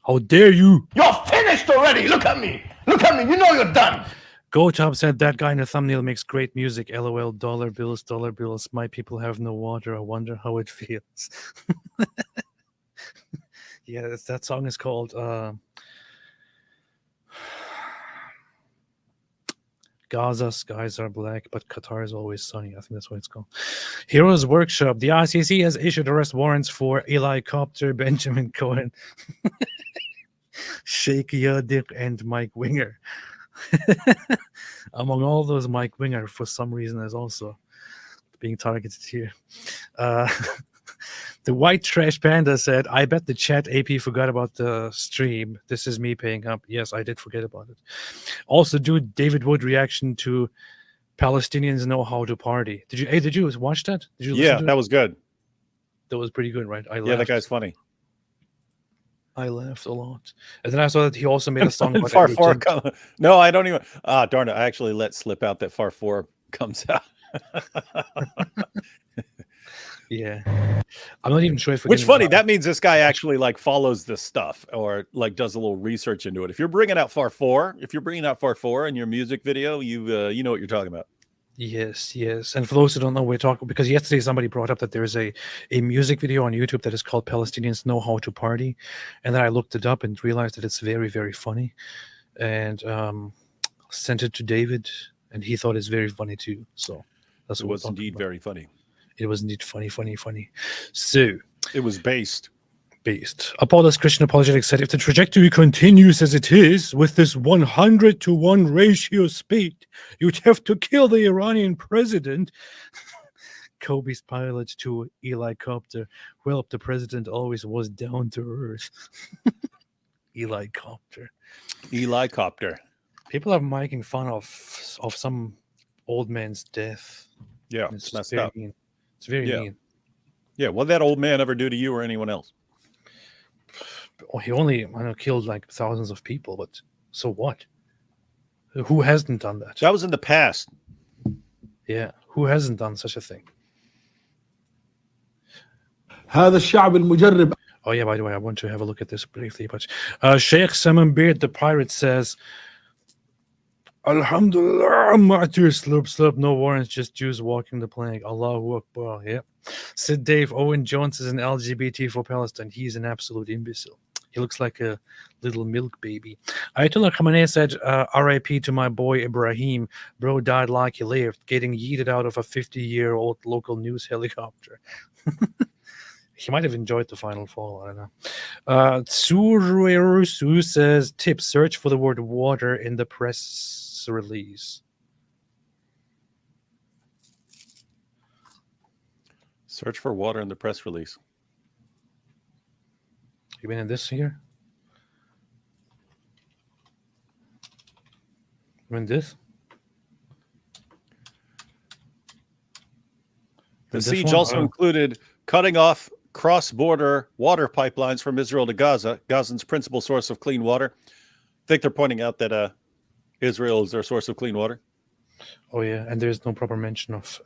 How dare you? You're finished already. Look at me. Look at me. You know you're done." GoTub said, "That guy in the thumbnail makes great music. LOL. Dollar bills, dollar bills. My people have no water. I wonder how it feels." Yeah, that song is called Gaza skies are black, but Qatar is always sunny. I think that's what it's called. Heroes Workshop. The ICC has issued arrest warrants for Eli Copter, Benjamin Cohen, Sheikh Yadir, and Mike Winger. Among all those, Mike Winger, for some reason, is also being targeted here. The White Trash Panda said, "I bet the chat AP forgot about the stream. This is me paying up." Yes, I did forget about it. Also, David Wood reaction to Palestinians know how to party. Did you watch that? Did you listen to that it? was good. That was pretty good, right? I laughed. Yeah, that guy's funny. I laughed a lot. And then I saw that he also made a song about Farfour. No, I don't even. Darn it. I actually let slip out that Farfour comes out. Yeah. I'm not even sure if. Which funny, that means this guy actually like follows this stuff or like does a little research into it. If you're bringing out Far 4, in your music video, you know what you're talking about. Yes. And for those who don't know, we're talking because yesterday somebody brought up that there's a music video on YouTube that is called Palestinians Know How to Party. And then I looked it up and realized that it's very, very funny. And sent it to David, and he thought it's very funny too. So that's what it was indeed very funny. It was indeed funny. So it was based. Apollos Christian Apologetics said, if the trajectory continues as it is with this 100-to-1 ratio speed, you'd have to kill the Iranian president. Kobe's pilot to Eli Copter. Well, the president always was down to earth. Eli Copter. People are making fun of some old man's death. Yeah, it's messed very up. mean. It's very mean. Yeah, what did that old man ever do to you or anyone else? Oh, he only killed like thousands of people, but so what? Who hasn't done that? That was in the past. Yeah, who hasn't done such a thing? هذا الشعب المجرب. Oh yeah, by the way, I want to have a look at this briefly. But Sheikh Salman Beard, the pirate, says, Alhamdulillah, martyr, slurp, no warrants, just Jews walking the plank. Allahu Akbar. Yeah. Said Dave, Owen Jones is an LGBT for Palestine. He's an absolute imbecile. He looks like a little milk baby. Ayatollah Khamenei said, RIP to my boy Ibrahim. Bro died like he lived, getting yeeted out of a 50-year-old local news helicopter. He might have enjoyed the final fall. I don't know. Tsuruerusu says, tip, search for the word water in the press release. Search for water in the press release. You mean in this here? You mean this? The siege also included cutting off cross-border water pipelines from Israel to Gaza, Gazan's principal source of clean water. I think they're pointing out that Israel is their source of clean water. Oh, yeah, and there's no proper mention of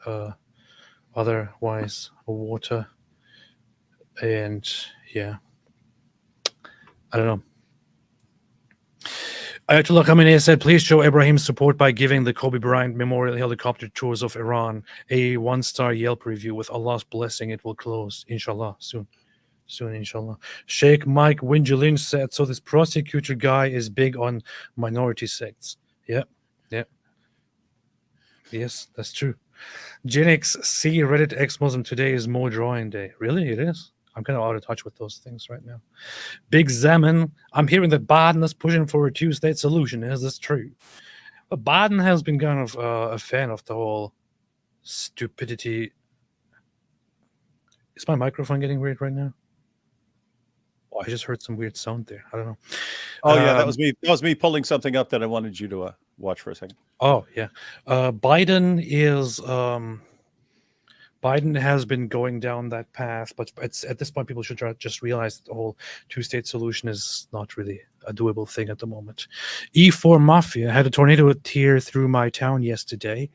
otherwise water. And, yeah. I don't know. Ayatollah Khamenei said, please show Ibrahim's support by giving the Kobe Bryant Memorial Helicopter Tours of Iran a 1-star Yelp review. With Allah's blessing, it will close, inshallah, soon, inshallah. Sheikh Mike Wingelin said, so this prosecutor guy is big on minority sects. Yeah. Yes, that's true. Genix C, Reddit ex-Muslim, today is Mo drawing day. Really? It is? I'm kind of out of touch with those things right now. Big Zaman, I'm hearing that Biden is pushing for a two-state solution. Is this true? But Biden has been kind of a fan of the whole stupidity. Is my microphone getting weird right now? Oh, I just heard some weird sound there. I don't know. Oh, yeah, that was me. That was me pulling something up that I wanted you to watch for a second. Oh, yeah. Biden is... Biden has been going down that path, but it's at this point, people should just realize that the whole two-state solution is not really a doable thing at the moment. E4 Mafia had a tornado tear through my town yesterday.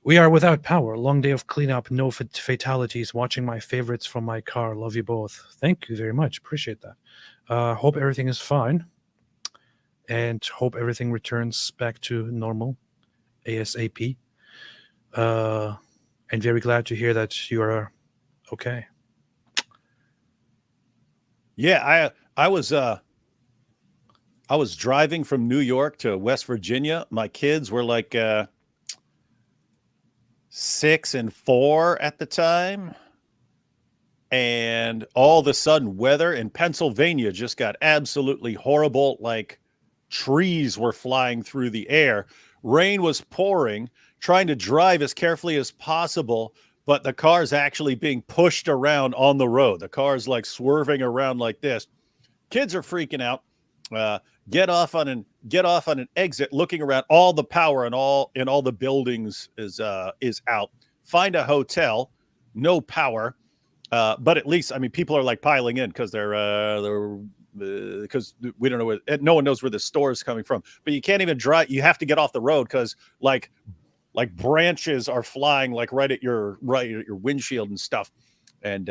We are without power. Long day of cleanup, no fatalities. Watching my favorites from my car. Love you both. Thank you very much. Appreciate that. Hope everything is fine, and hope everything returns back to normal ASAP. And very glad to hear that you are okay. Yeah, I was driving from New York to West Virginia. My kids were like 6 and 4 at the time. And all of a sudden, weather in Pennsylvania just got absolutely horrible. Like trees were flying through the air. Rain was pouring. Trying to drive as carefully as possible, but the car's actually being pushed around on the road. The car's like swerving around like this. Kids are freaking out. Get off on an exit, looking around. All the power in all the buildings is out. Find a hotel, no power, but at least people are like piling in because because we don't know no one knows where the store is coming from. But you can't even drive. You have to get off the road because like branches are flying like right at your windshield and stuff. And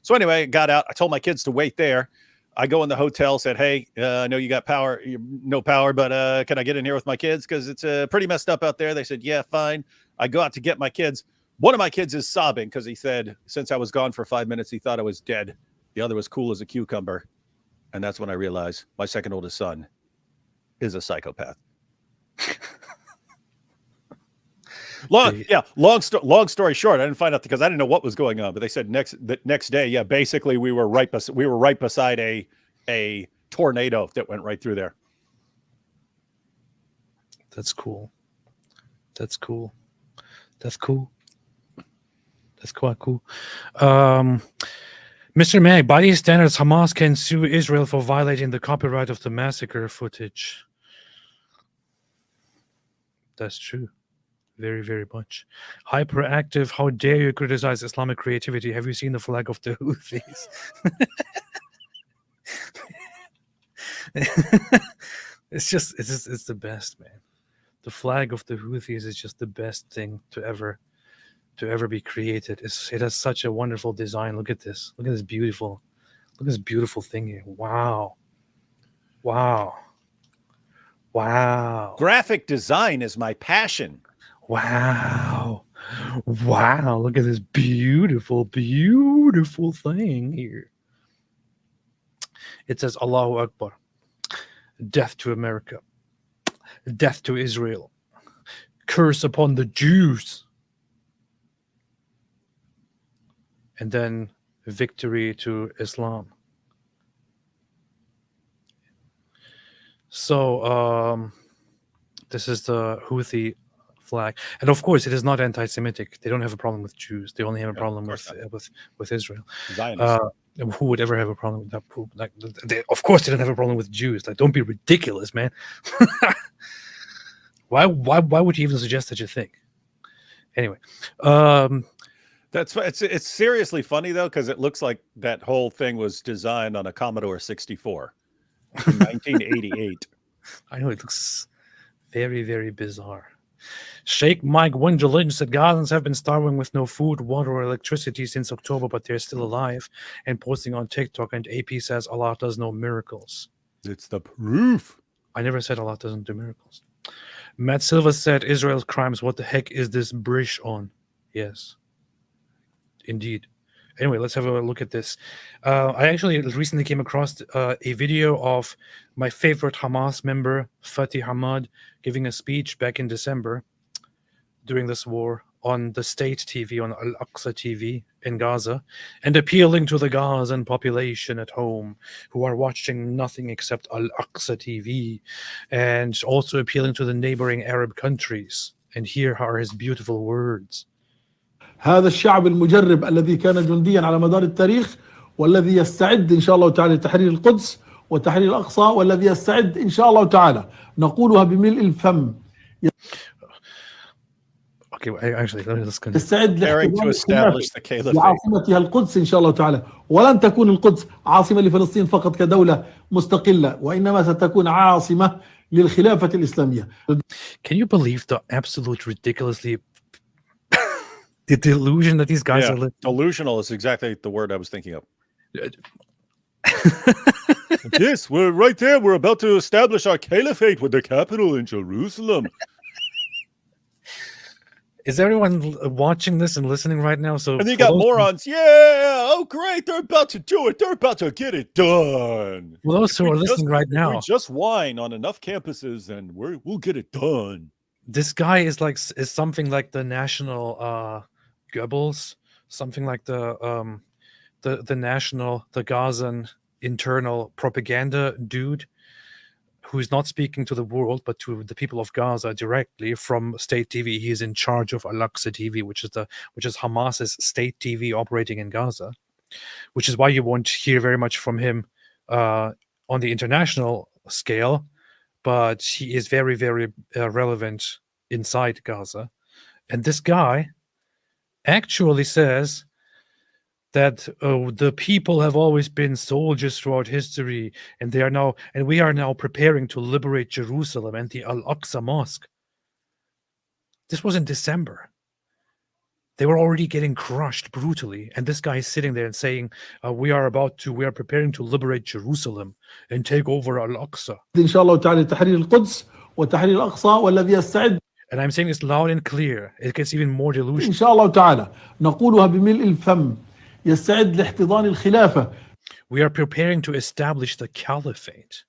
so anyway, I got out. I told my kids to wait there. I go in the hotel, said, hey, I know you got power, no power, but can I get in here with my kids? Because it's pretty messed up out there. They said, yeah, fine. I go out to get my kids. One of my kids is sobbing because he said, since I was gone for 5 minutes, he thought I was dead. The other was cool as a cucumber. And that's when I realized my second oldest son is a psychopath. Long story short, I didn't find out because I didn't know what was going on, but they said the next day, yeah, basically we were right beside a tornado that went right through there. That's cool. That's quite cool. Mr. Mag, by these standards, Hamas can sue Israel for violating the copyright of the massacre footage. That's true. Very, very much. Hyperactive, how dare you criticize Islamic creativity? Have you seen the flag of the Houthis? It's the best, man. The flag of the Houthis is just the best thing to ever be created. It has such a wonderful design. Look at this. Look at this beautiful thing here. Wow. Graphic design is my passion. Wow. Look at this beautiful thing here. It says Allahu Akbar. Death to America. Death to Israel. Curse upon the Jews. And then victory to Islam. So this is the Houthi flag, and of course it is not anti-Semitic. They don't have a problem with Jews. They only have a problem with Israel. Who would ever have a problem with that? Of course they don't have a problem with Jews. Like, don't be ridiculous, man. Why would you even suggest such a thing? Anyway, it's seriously funny though, because it looks like that whole thing was designed on a Commodore 64 in 1988. I know, it looks very, very bizarre. Sheikh Mike Wingeling said Gazans have been starving with no food, water, or electricity since October, but they're still alive and posting on TikTok. And AP says Allah does no miracles. It's the proof. I never said Allah doesn't do miracles. Matt Silva said Israel's crimes. What the heck is this British on? Yes, indeed. Anyway, let's have a look at this. I actually recently came across a video of my favorite Hamas member, Fatih Hamad, giving a speech back in December during this war on the state TV, on Al-Aqsa TV in Gaza, and appealing to the Gazan population at home who are watching nothing except Al-Aqsa TV, and also appealing to the neighboring Arab countries. And here are his beautiful words. هذا الشعب المجرب الذي كان جنديا على مدار التاريخ والذي يستعد إن شاء الله تعالى لتحرير القدس وتحرير الأقصى والذي يستعد إن شاء الله تعالى نقولها بملء الفم. Okay, actually, let me just continue. يستعد to establish the caliphate. لعاصمتها القدس إن شاء الله تعالى، ولن تكون القدس عاصمة لفلسطين فقط كدولة مستقلة، وإنما ستكون عاصمة للخلافة الإسلامية. Can you believe the absolute ridiculously the delusion that these guys are living? Delusional is exactly the word I was thinking of. Yes, we're right there. We're about to establish our caliphate with the capital in Jerusalem. Is everyone watching this and listening right now? So, and you got morons. Yeah, oh great, they're about to do it. They're about to get it done. Well, those who are listening right now, we just whine on enough campuses, and we'll get it done. This guy is something like the national Goebbels, something like the Gazan internal propaganda dude, who's not speaking to the world but to the people of Gaza directly from state TV. He is in charge of Al-Aqsa TV, which is Hamas's state TV operating in Gaza, which is why you won't hear very much from him on the international scale, but he is very, very relevant inside Gaza. And this guy actually says that the people have always been soldiers throughout history, and we are now preparing to liberate Jerusalem and the Al-Aqsa Mosque. This was in December. They were already getting crushed brutally, and this guy is sitting there and saying, we are preparing to liberate Jerusalem and take over Al-Aqsa. إن شاء الله تعالى تحرير القدس وتحرير الأقصى والذي يستعد And I'm saying this loud and clear. It gets even more delusional. إن شاء الله تعالى نقولها بملء الفم يستعد لاحتضان الخلافة. We are preparing to establish the caliphate.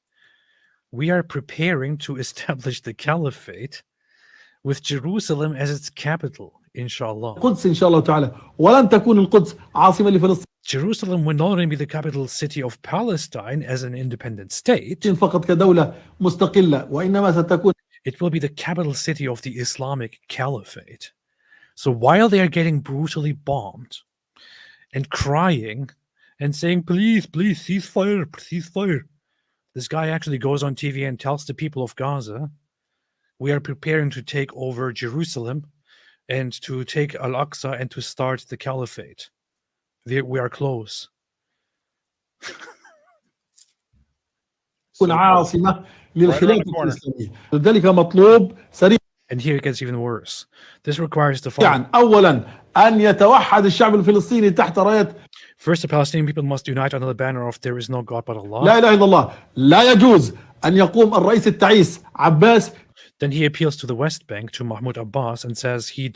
We are preparing to establish the caliphate with Jerusalem as its capital, inshallah. القدس إن شاء الله تعالى ولن تكون القدس عاصمة لفلسطين. Jerusalem will not only be the capital city of Palestine as an independent state. فقط كدولة مستقلة وإنما ستكون. It will be the capital city of the Islamic Caliphate. So while they are getting brutally bombed and crying and saying, please, please, ceasefire, ceasefire, this guy actually goes on TV and tells the people of Gaza, we are preparing to take over Jerusalem and to take Al-Aqsa and to start the Caliphate. We are close. عاصمة للخلافة الإسلامية. لذلك مطلوب سريع. And here it gets even worse. This requires the following. أولا أن يتوحد الشعب الفلسطيني تحت راية. First, the Palestinian people must unite under the banner of there is no God but Allah. لا إله إلا الله. لا يجوز أن يقوم الرئيس التعيس عباس. Then he appeals to the West Bank, to Mahmoud Abbas, and says he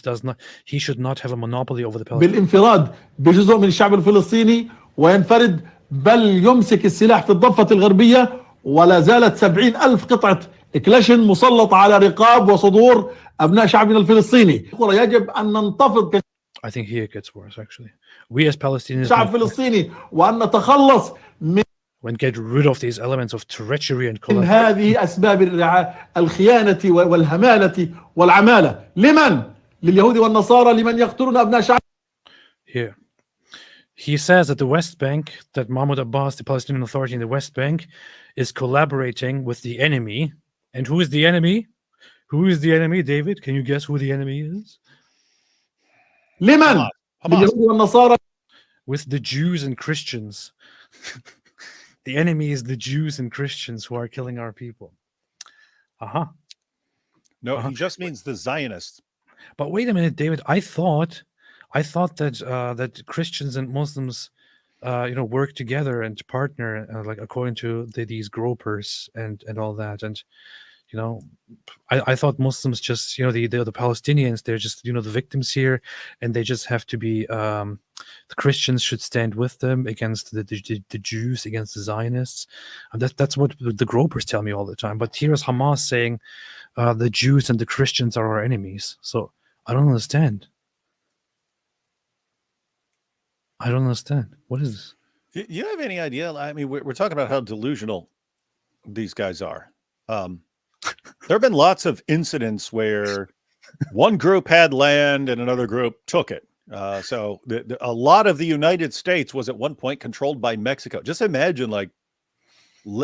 should not have a monopoly over the Palestinians. بالانفراد بجزء من الشعب الفلسطيني وينفرد بل يمسك السلاح في الضفة الغربية ولا زالت 70,000 قطعة كلاشن مسلطة على رقاب وصدور أبناء شعبنا الفلسطيني. يجب أن ننتفض. I think here it gets worse actually. We as Palestinians شعب فلسطيني وأن نتخلص من when get rid of these elements of treachery and من هذه أسباب الخيانة والهمالة والعمالة. لمن؟ لليهود والنصارى لمن يقتلون أبناء شعب. Here. He says that the West Bank, that Mahmoud Abbas, the Palestinian Authority in the West Bank, is collaborating with the enemy. And who is the enemy? Who is the enemy, David? Can you guess who the enemy is? لمن؟ لليهود والنصارى. With the Jews and Christians. The enemy is the Jews and Christians who are killing our people. No, he just means the Zionists. But wait a minute, David. I thought that that Christians and Muslims, work together and partner, like according to these gropers and all that. And I thought Muslims just, the Palestinians, they're just, the victims here, and they just have to be. The Christians should stand with them against the Jews, against the Zionists. And that's what the gropers tell me all the time. But here is Hamas saying the Jews and the Christians are our enemies. So I don't understand. I don't understand. What is this? You have any idea? I mean, we're talking about how delusional these guys are. There have been lots of incidents where one group had land and another group took it. So a lot of the United States was at one point controlled by Mexico. Just imagine like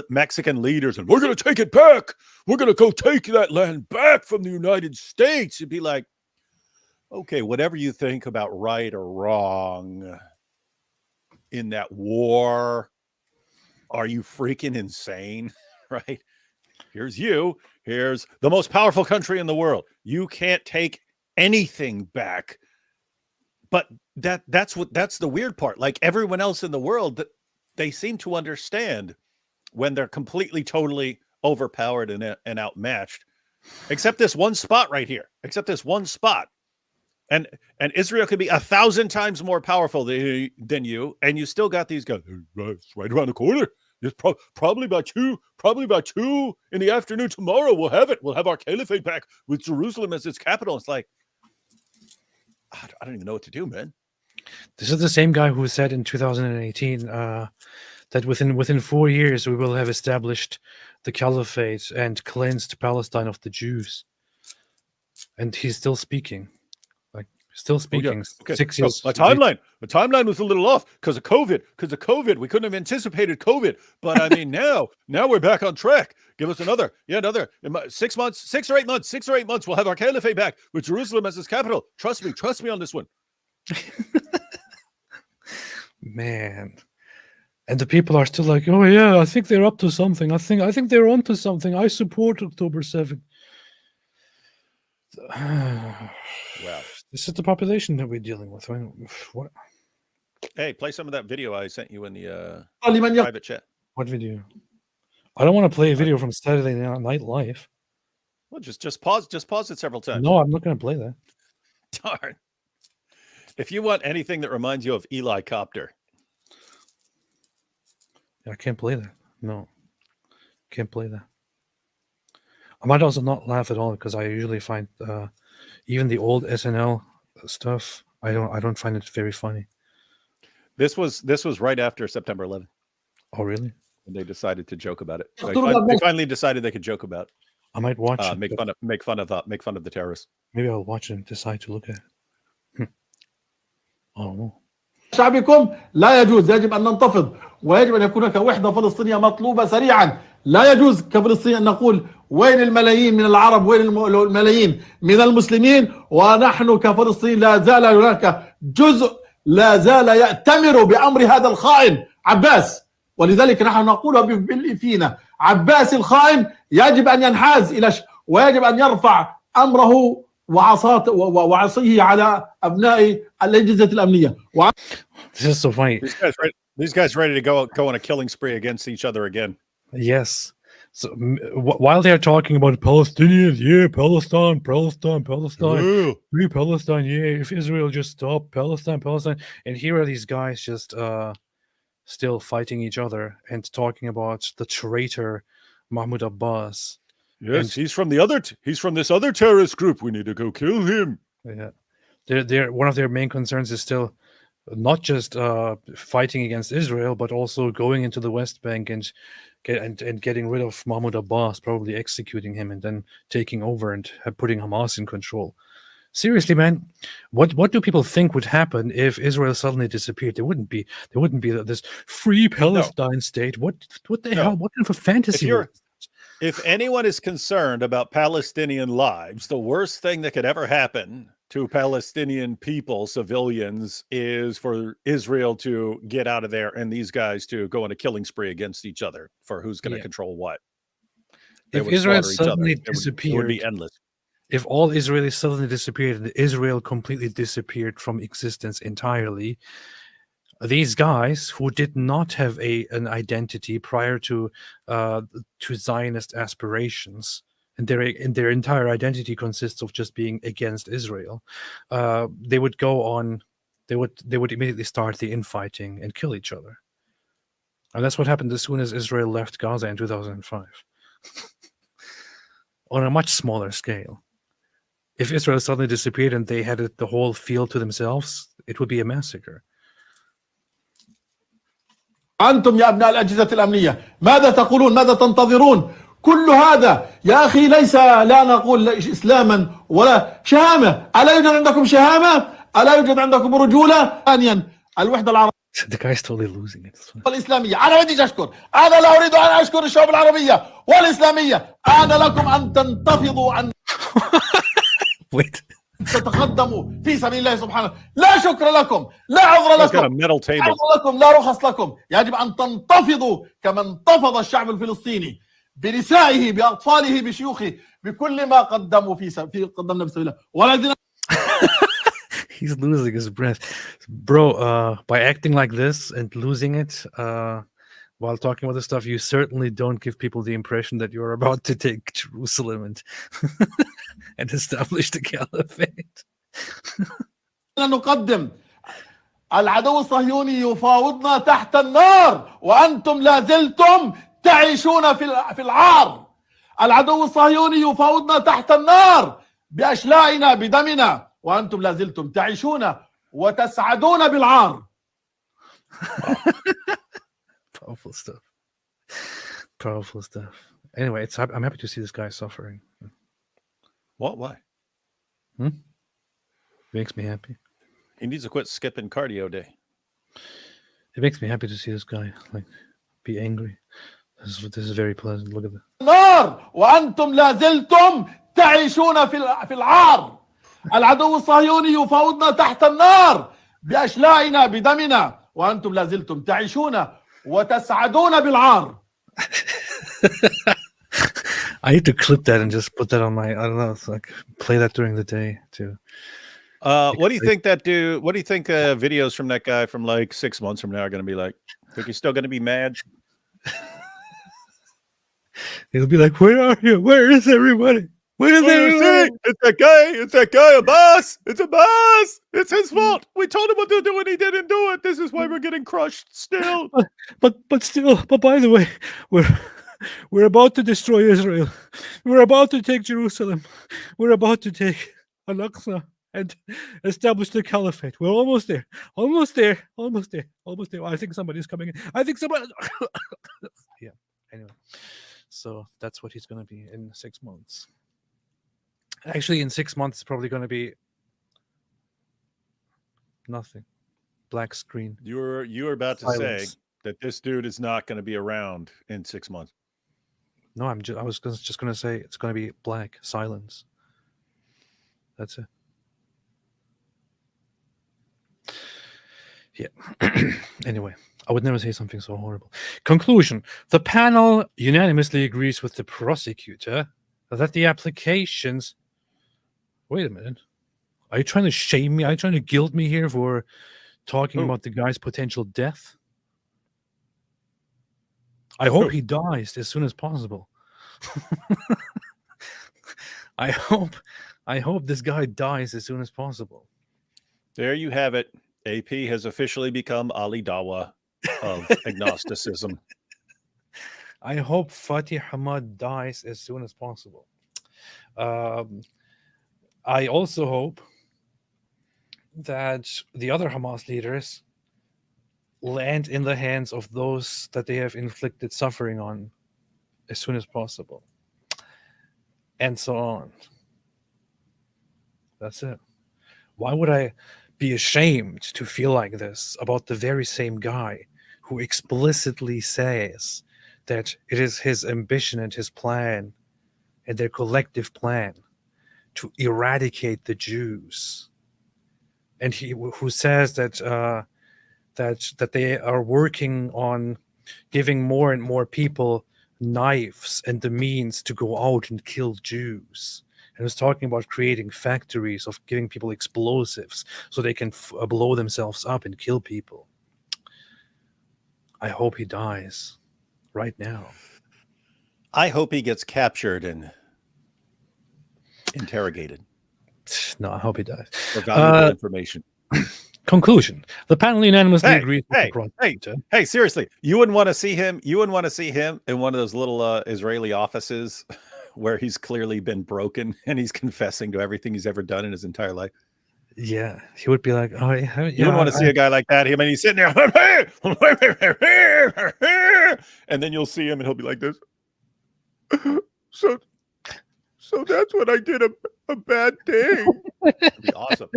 Mexican leaders and we're going to take it back. We're going to go take that land back from the United States. You'd be like, okay, whatever you think about right or wrong in that war, are you freaking insane? Right? Here's the most powerful country in the world. You can't take anything back. But that's the weird part. Like everyone else in the world, that they seem to understand when they're completely, totally overpowered and outmatched, except this one spot right here. Except this one spot. And Israel could be 1,000 times more powerful than you, and you still got these guys. It's right around the corner. It's probably by 2 in the afternoon tomorrow. We'll have it. We'll have our caliphate back with Jerusalem as its capital. It's like, I don't even know what to do, man. This is the same guy who said in 2018 that within 4 years we will have established the caliphate and cleansed Palestine of the Jews. And he's still speaking. Still speaking. Okay. 6 years. The timeline was a little off because of COVID. We couldn't have anticipated COVID. But I mean, now we're back on track. Give us another 6 months, 6 or 8 months. We'll have our caliphate back with Jerusalem as its capital. Trust me on this one. Man. And the people are still like, oh yeah, I think they're up to something. I think they're onto something. I support October 7th. Wow. This is the population that we're dealing with. What? Hey, play some of that video I sent you in the private chat. What video? I don't want to play a video from Saturday Night Live. Well, just pause it several times. No, I'm not going to play that. Darn. If you want anything that reminds you of Eli Copter. I can't play that. No. Can't play that. I might also not laugh at all because I usually find even the old SNL stuff, I don't find it very funny. This was right after September 11th. Oh, really? And they decided to joke about it. They finally decided they could joke about it. I might watch it. Make fun of the terrorists. Maybe I'll watch it and decide to look at it. Oh. شعبكم لا يجوز، يجب أن ننتفض ويجب أن يكون هناك وحدة فلسطينية مطلوبة سريعا. لا يجوز كفلسطين أن نقول وين الملايين من العرب، وين الملايين من المسلمين، ونحن كفلسطين لا زال هناك جزء لا زال يأتمر بأمر هذا الخائن عباس. ولذلك نحن نقول بالإفينة عباس الخائن يجب أن ينحاز ويجب أن يرفع أمره وعصيه على أبناء الأجهزة الأمنية. This is so funny. These guys ready to go on a killing spree against each other again. Yes. So while they're talking about Palestinians, yeah, Palestine, free Palestine, yeah, if Israel just stopped Palestine, and here are these guys just still fighting each other and talking about the traitor Mahmoud Abbas. Yes, he's from this other terrorist group. We need to go kill him. Yeah, they're one of their main concerns is still not just fighting against Israel, but also going into the West Bank and getting rid of Mahmoud Abbas, probably executing him and then taking over and putting Hamas in control. Seriously, man, what do people think would happen if Israel suddenly disappeared? There wouldn't be this free Palestine state. What the hell? What kind of a fantasy? If anyone is concerned about Palestinian lives, the worst thing that could ever happen to Palestinian people, civilians, is for Israel to get out of there and these guys to go on a killing spree against each other for who's going to control what. If Israel suddenly disappeared, it would be endless. If all Israelis suddenly disappeared and Israel completely disappeared from existence entirely, these guys who did not have an identity prior to Zionist aspirations, and their entire identity consists of just being against Israel, they would go on. They would immediately start the infighting and kill each other, and that's what happened as soon as Israel left Gaza in 2005. On a much smaller scale, if Israel suddenly disappeared and they had the whole field to themselves, it would be a massacre. أنتم يا أبناء الأجهزة الأمنية ماذا تقولون؟ ماذا تنتظرون؟ كل هذا يا أخي ليس لا نقول إسلاما ولا شهامة. ألا يوجد عندكم شهامة؟ ألا يوجد عندكم رجولة؟ ثانيا الوحدة العربية. The guy's totally losing it. الإسلامية أنا بدي أشكر. أنا لا أريد أن أشكر الشعوب العربية والإسلامية. أنا لكم أن تنتفضوا عن Wait. تتقدموا في سبيل الله سبحانه. لا شكر لكم، لا عذر لكم، لا عذر لكم، لا رخص لكم. يجب أن تنتفضوا كما انتفض الشعب الفلسطيني بنسائه بأطفاله بشيوخه بكل ما قدموا قدمنا في سبيل الله. والذين He's losing his breath, bro. By acting like this and losing it while talking about this stuff, you certainly don't give people the impression that you're about to take Jerusalem and establish the caliphate. نقدم العدو الصهيوني يفاوضنا تحت النار وأنتم لا زلتم تعيشون في العار. العدو الصهيوني يفاوضنا تحت النار بأشلائنا بدمنا وأنتم لا زلتم تعيشون وتسعدون بالعار. Powerful stuff. Powerful stuff. Anyway, I'm happy to see this guy suffering. What? Why? Makes me happy. He needs to quit skipping cardio day. It makes me happy to see this guy be angry. This is very pleasant. Look at that. نار وأنتم لا زلتم تعيشون في العار. العدو الصهيوني يفاوضنا تحت النار بأشلائنا بدمنا وأنتم لا زلتم تعيشون وتسعدون بالعار. I need to clip that and just put that on my, I don't know, it's like play that during the day to What do you think that dude? What do you think videos from that guy from like 6 months from now are going to be like? Think he's still going to be mad? He'll be like, "Where are you? Where is everybody? Where is everybody?" It's that guy. It's that guy. A boss. It's a boss. It's his fault. We told him what to do and he didn't do it. This is why we're getting crushed still. But still. But by the way, we're about to destroy Israel. We're about to take Jerusalem. We're about to take Al-Aqsa and establish the caliphate. We're almost there. Almost there. Almost there. Almost there. I think somebody's coming in. I think somebody. Yeah. Anyway, so that's what he's going to be in 6 months. Actually, in 6 months, it's probably going to be nothing. Black screen. You're about to say that this dude is not going to be around in 6 months. No, I was just going to say it's going to be black silence. That's it. Yeah. Anyway, I would never say something so horrible. Conclusion. The panel unanimously agrees with the prosecutor that the applications... Wait a minute. Are you trying to shame me? Are you trying to guilt me here for talking about the guy's potential death? I hope he dies as soon as possible. I hope this guy dies as soon as possible. There you have it. AP has officially become Ali Dawa of agnosticism. I hope Fatih Hamad dies as soon as possible. I also hope that the other Hamas leaders land in the hands of those that they have inflicted suffering on as soon as possible. And so on. That's it. Why would I be ashamed to feel like this about the very same guy who explicitly says that it is his ambition and his plan and their collective plan to eradicate the Jews, and who says that that they are working on giving more and more people knives and the means to go out and kill Jews. And was talking about creating factories of giving people explosives so they can blow themselves up and kill people. I hope he dies right now. I hope he gets captured and interrogated. No, I hope he dies. For valuable information. Conclusion. The panel unanimously agrees with the prosecutor. Hey, seriously, you wouldn't want to see him. You wouldn't want to see him in one of those little Israeli offices where he's clearly been broken and he's confessing to everything he's ever done in his entire life. Yeah, he would be like, "Oh, yeah." You wouldn't want to see a guy like that. I mean, he's sitting there, and then you'll see him, and he'll be like this. So that's what I did a bad thing. It'd be awesome.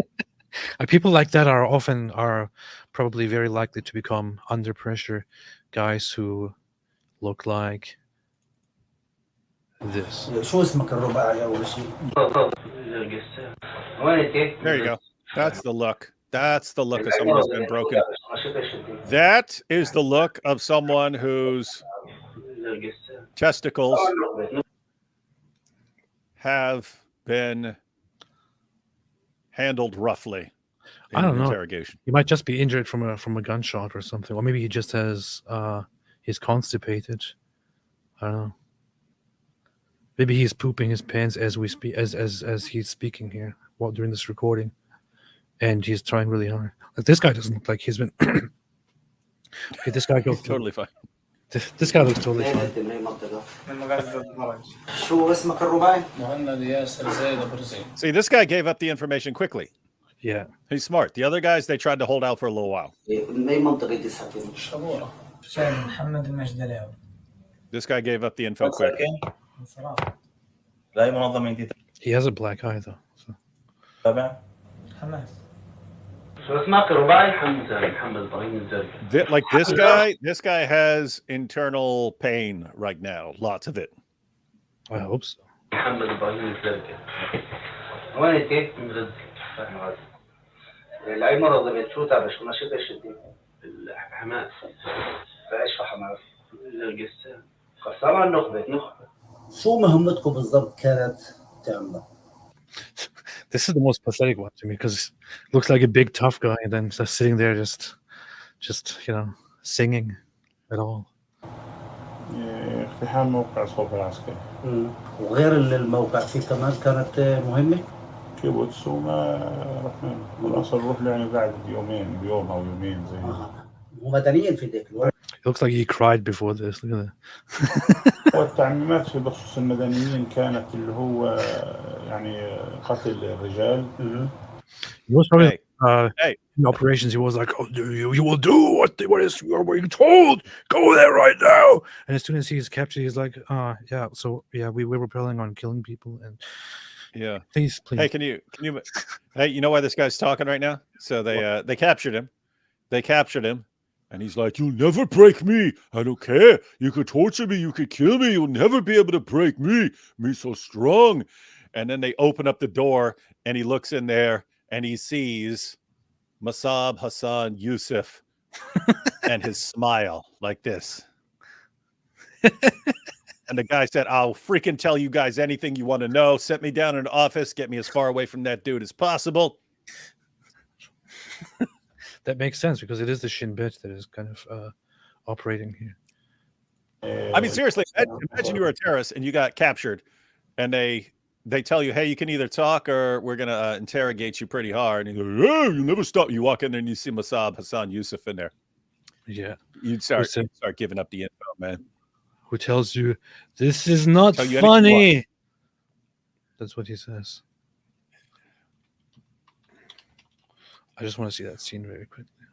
People like that are probably very likely to become under pressure guys who look like this. There you go. That's the look. That's the look of someone who's been broken. That is the look of someone whose testicles have been handled roughly in I don't know. Interrogation. He might just be injured from a gunshot or something, or maybe he just has he's constipated. I don't know. Maybe he's pooping his pants as we speak, as he's speaking here while during this recording, and he's trying really hard. Like, this guy doesn't look like he's been. Okay, this guy goes totally fine. This guy looks totally fine. See, this guy gave up the information quickly. Yeah, he's smart. The other guys, they tried to hold out for a little while. This guy gave up the info quick. He has a black eye though. So. Like this guy has internal pain right now. Lots of it. I hope so. This is the most pathetic one to me because it looks like a big tough guy and then just sitting there just singing at all. اقتحام موقع صوب العسكري. وغير الموقع في كمان كانت مهمة؟ كيبوتس وما رحنا خلاص نروح يعني بعد بيوم أو يومين زي. ومدنيين في ذيك الوقت. It looks like he cried before this. Look at that. والتعميمات في بخصوص المدنيين كانت اللي هو يعني قتل الرجال. He was probably in operations. He was like, "Oh, you will do what you're being told. Go there right now." And as soon as he's captured, he's like, yeah. So yeah, we were planning on killing people and yeah. Please. Hey, can you? Hey, you know why this guy's talking right now? So they captured him. They captured him. And he's like, "You'll never break me. I don't care. You could torture me. You could kill me. You'll never be able to break me. Me so strong." And then they open up the door and he looks in there and he sees Masab Hassan Yusuf and his smile like this. And the guy said, "I'll freaking tell you guys anything you want to know. Set me down in an office. Get me as far away from that dude as possible." That makes sense because it is the Shin Bet that is kind of operating here. I mean, seriously, imagine you were a terrorist and you got captured and they tell you, "Hey, you can either talk or we're going to interrogate you pretty hard." And you go, "Yeah, you'll never stop." You walk in there and you see Masab Hassan Yusuf in there. Yeah. You'd start giving up the info, man. Who tells you, "This is not funny." That's what he says. I just want to see that scene very quickly.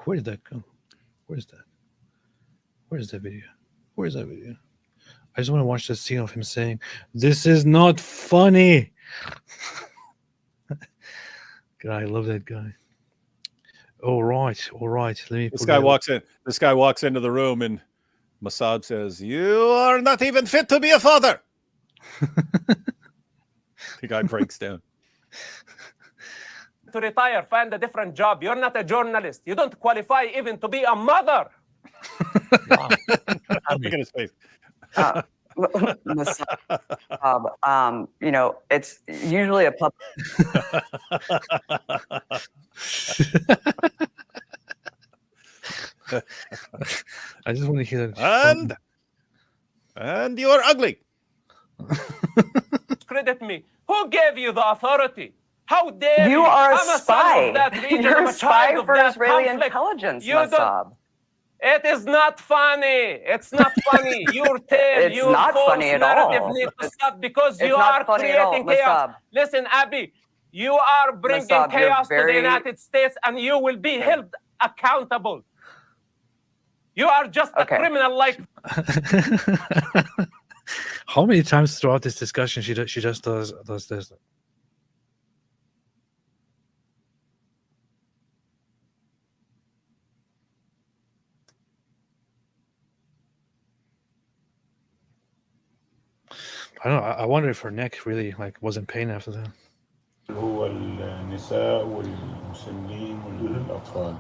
Where did that go? Where's that? Where's that video? Where's that video? I just want to watch the scene of him saying, "This is not funny." God, I love that guy. All right. Let me. This guy walks in. This guy walks into the room, and Masab says, "You are not even fit to be a father." The guy breaks down. To retire, find a different job. You're not a journalist. You don't qualify even to be a mother. Look at his face. It's usually a pup. I just want to hear that. And you're ugly. Credit me. Who gave you the authority? How dare you? You are a I'm spy. Region, You're I'm a spy child for of Israeli conflict. intelligence, You Masab. It is not funny. It's not funny. Your tale, It's your not false funny at narrative all. needs to stop because It's you not are funny at all, creating chaos. Masab. Listen, Abby, you are bringing Masab, you're chaos to the very- United States and you will be held accountable. You are just a criminal like... How many times throughout this discussion she just does this? I don't know. I wonder if her neck really was in pain after that. هو النساء والمسنين والأطفال.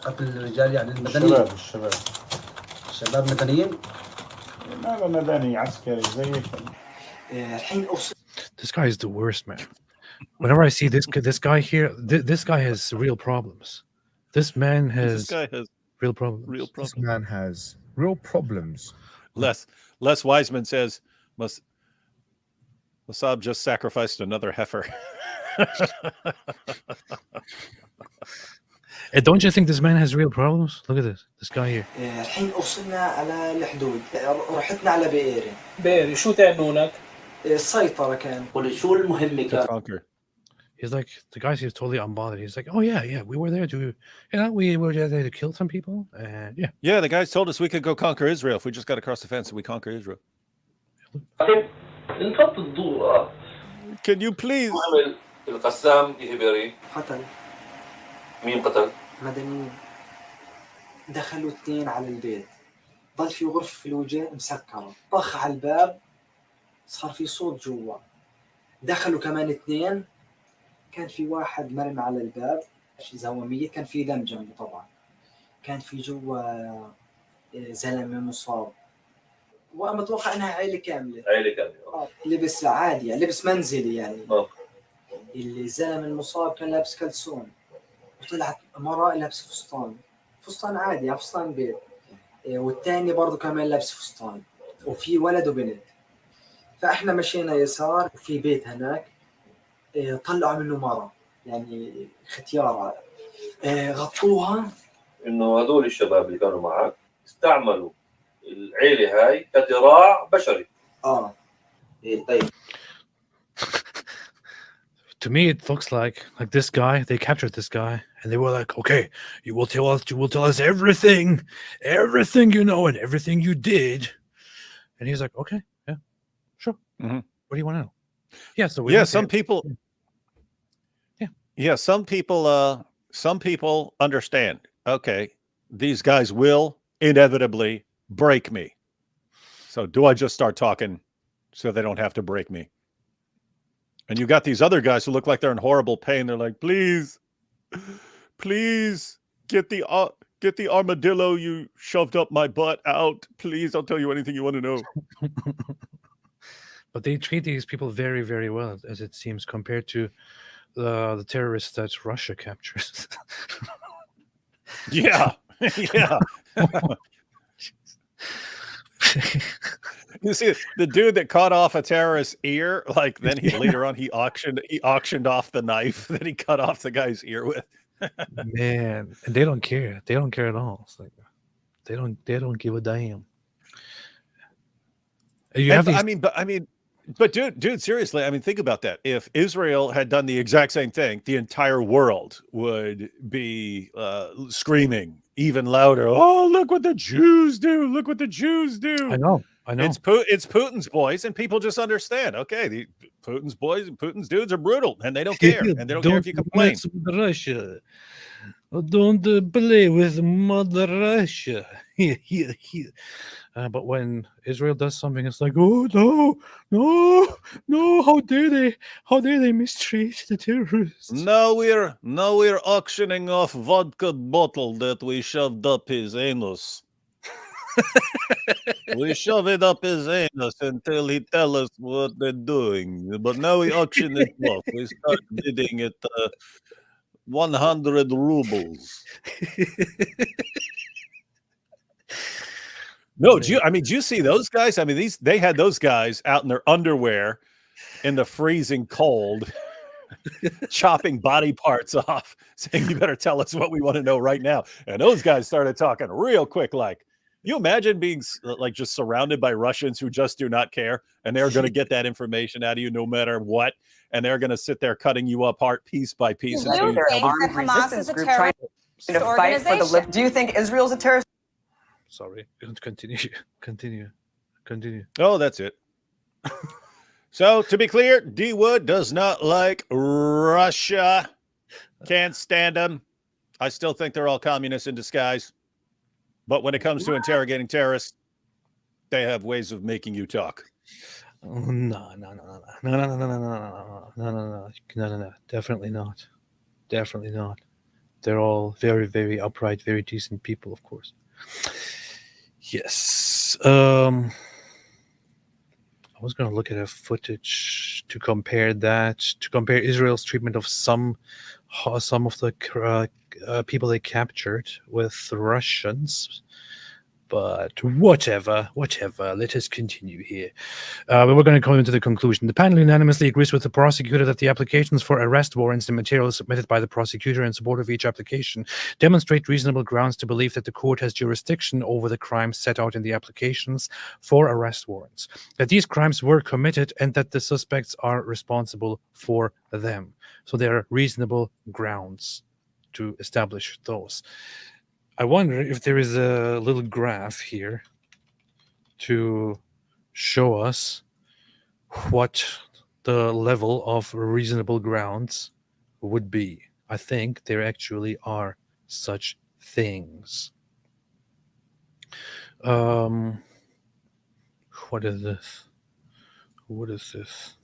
قتل الرجال يعني المدنيين. الشباب مدنيين. ماذا مدني عسكري زي This guy is the worst, man. Whenever I see this guy here, this guy has real problems. This man has real problems. This man has real problems. Les Wiseman says, Masab just sacrificed another heifer. And don't you think this man has real problems? Look at this guy here. الحين وصلنا على الحدود رحتنا على بئيرين. بئري شو تعنونك؟ السيطرة كان. شو المهمة كان؟ He's like, the guy seems totally unbothered. He's like, "Oh yeah, we were there to, we were there to kill some people, and yeah." Yeah, the guys told us we could go conquer Israel if we just got across the fence and we conquer Israel. Can you please? القسام إهباري قتل. مين قتل؟ مدنيين. دخلوا اثنين على البيت. ضل في غرفة في الوجه مسكرة. طخ على الباب. صار في صوت جوا. دخلوا كمان اثنين. كان في واحد مرمي على الباب. إذا هو ميت كان في دم جنبه طبعا. كان في جوا زلمة مصاب. وانا متوقع انها عائله كامله. عائله كامله. لبس عادي يعني لبس منزلي يعني. اللي الزلمه المصاب كان لابس كلسون وطلعت مرة لابسه فستان عادي يعني فستان بيت. والثاني برضه كمان لابس فستان وفي ولد وبنت. فاحنا مشينا يسار وفي بيت هناك طلعوا منه مرة يعني ختيارة غطوها. انه هذول الشباب اللي كانوا معك استعملوا العيله هاي كذراع بشري. طيب. To me, it looks like this guy. They captured this guy, and they were like, "Okay, you will tell us everything you know, and everything you did." And he's like, "Okay, yeah, sure. Mm-hmm. What do you want to know?" Yeah. So some people. Yeah, some people understand. Okay, these guys will inevitably break me. So do I just start talking so they don't have to break me? And you got these other guys who look like they're in horrible pain. They're like, please get the armadillo you shoved up my butt out. Please, I'll tell you anything you want to know. But they treat these people very, very well, as it seems, compared to the terrorists that Russia captures. Yeah. You see, the dude that cut off a terrorist's ear, like then later on he auctioned off the knife that he cut off the guy's ear with. Man, and they don't care. They don't care at all. It's like they don't give a damn. But dude, seriously, I mean, think about that. If Israel had done the exact same thing, the entire world would be screaming even louder. Oh, look what the Jews do! Look what the Jews do! I know. It's Putin's boys, and people just understand. Okay, Putin's boys and Putin's dudes are brutal, and they don't care, and they don't care if you complain. Mess with Russia. Don't play with Mother Russia. But when Israel does something, it's like, oh no! How dare they mistreat the terrorists? Now we're auctioning off vodka bottle that we shoved up his anus. We shove it up his anus until he tell us what they're doing. But now we auction it off. We start bidding at 100 rubles. No, do you see those guys? I mean, they had those guys out in their underwear in the freezing cold, chopping body parts off, saying, "You better tell us what we want to know right now." And those guys started talking real quick, like. You imagine being like just surrounded by Russians who just do not care, and they're going to get that information out of you no matter what, and they're going to sit there cutting you apart piece by piece. Do you think that Hamas is a terrorist organization? Do you think Israel's a terrorist? Sorry, continue. Oh, that's it. So to be clear, D Wood does not like Russia. Can't stand them. I still think they're all communists in disguise. But when it comes to interrogating terrorists, they have ways of making you talk. No. Definitely not. They're all very, very upright, very decent people, of course. Yes. I was going to look at a footage to compare Israel's treatment of some of the people they captured with Russians, but whatever. Let us continue here. But we're going to come into the conclusion. The panel unanimously agrees with the prosecutor that the applications for arrest warrants and materials submitted by the prosecutor in support of each application demonstrate reasonable grounds to believe that the court has jurisdiction over the crimes set out in the applications for arrest warrants, that these crimes were committed, and that the suspects are responsible for them. So there are reasonable grounds to establish those. I wonder if there is a little graph here to show us what the level of reasonable grounds would be. I think there actually are such things. What is this? What is this?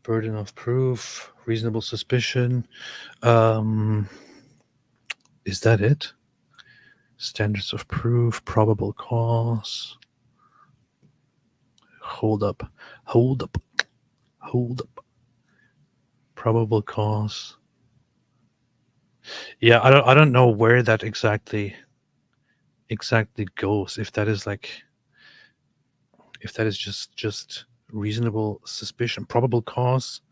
Burden of proof, reasonable suspicion. Is that it? Standards of proof, probable cause. Hold up. Probable cause. Yeah, I don't know where that exactly goes. If that is just reasonable suspicion, probable cause.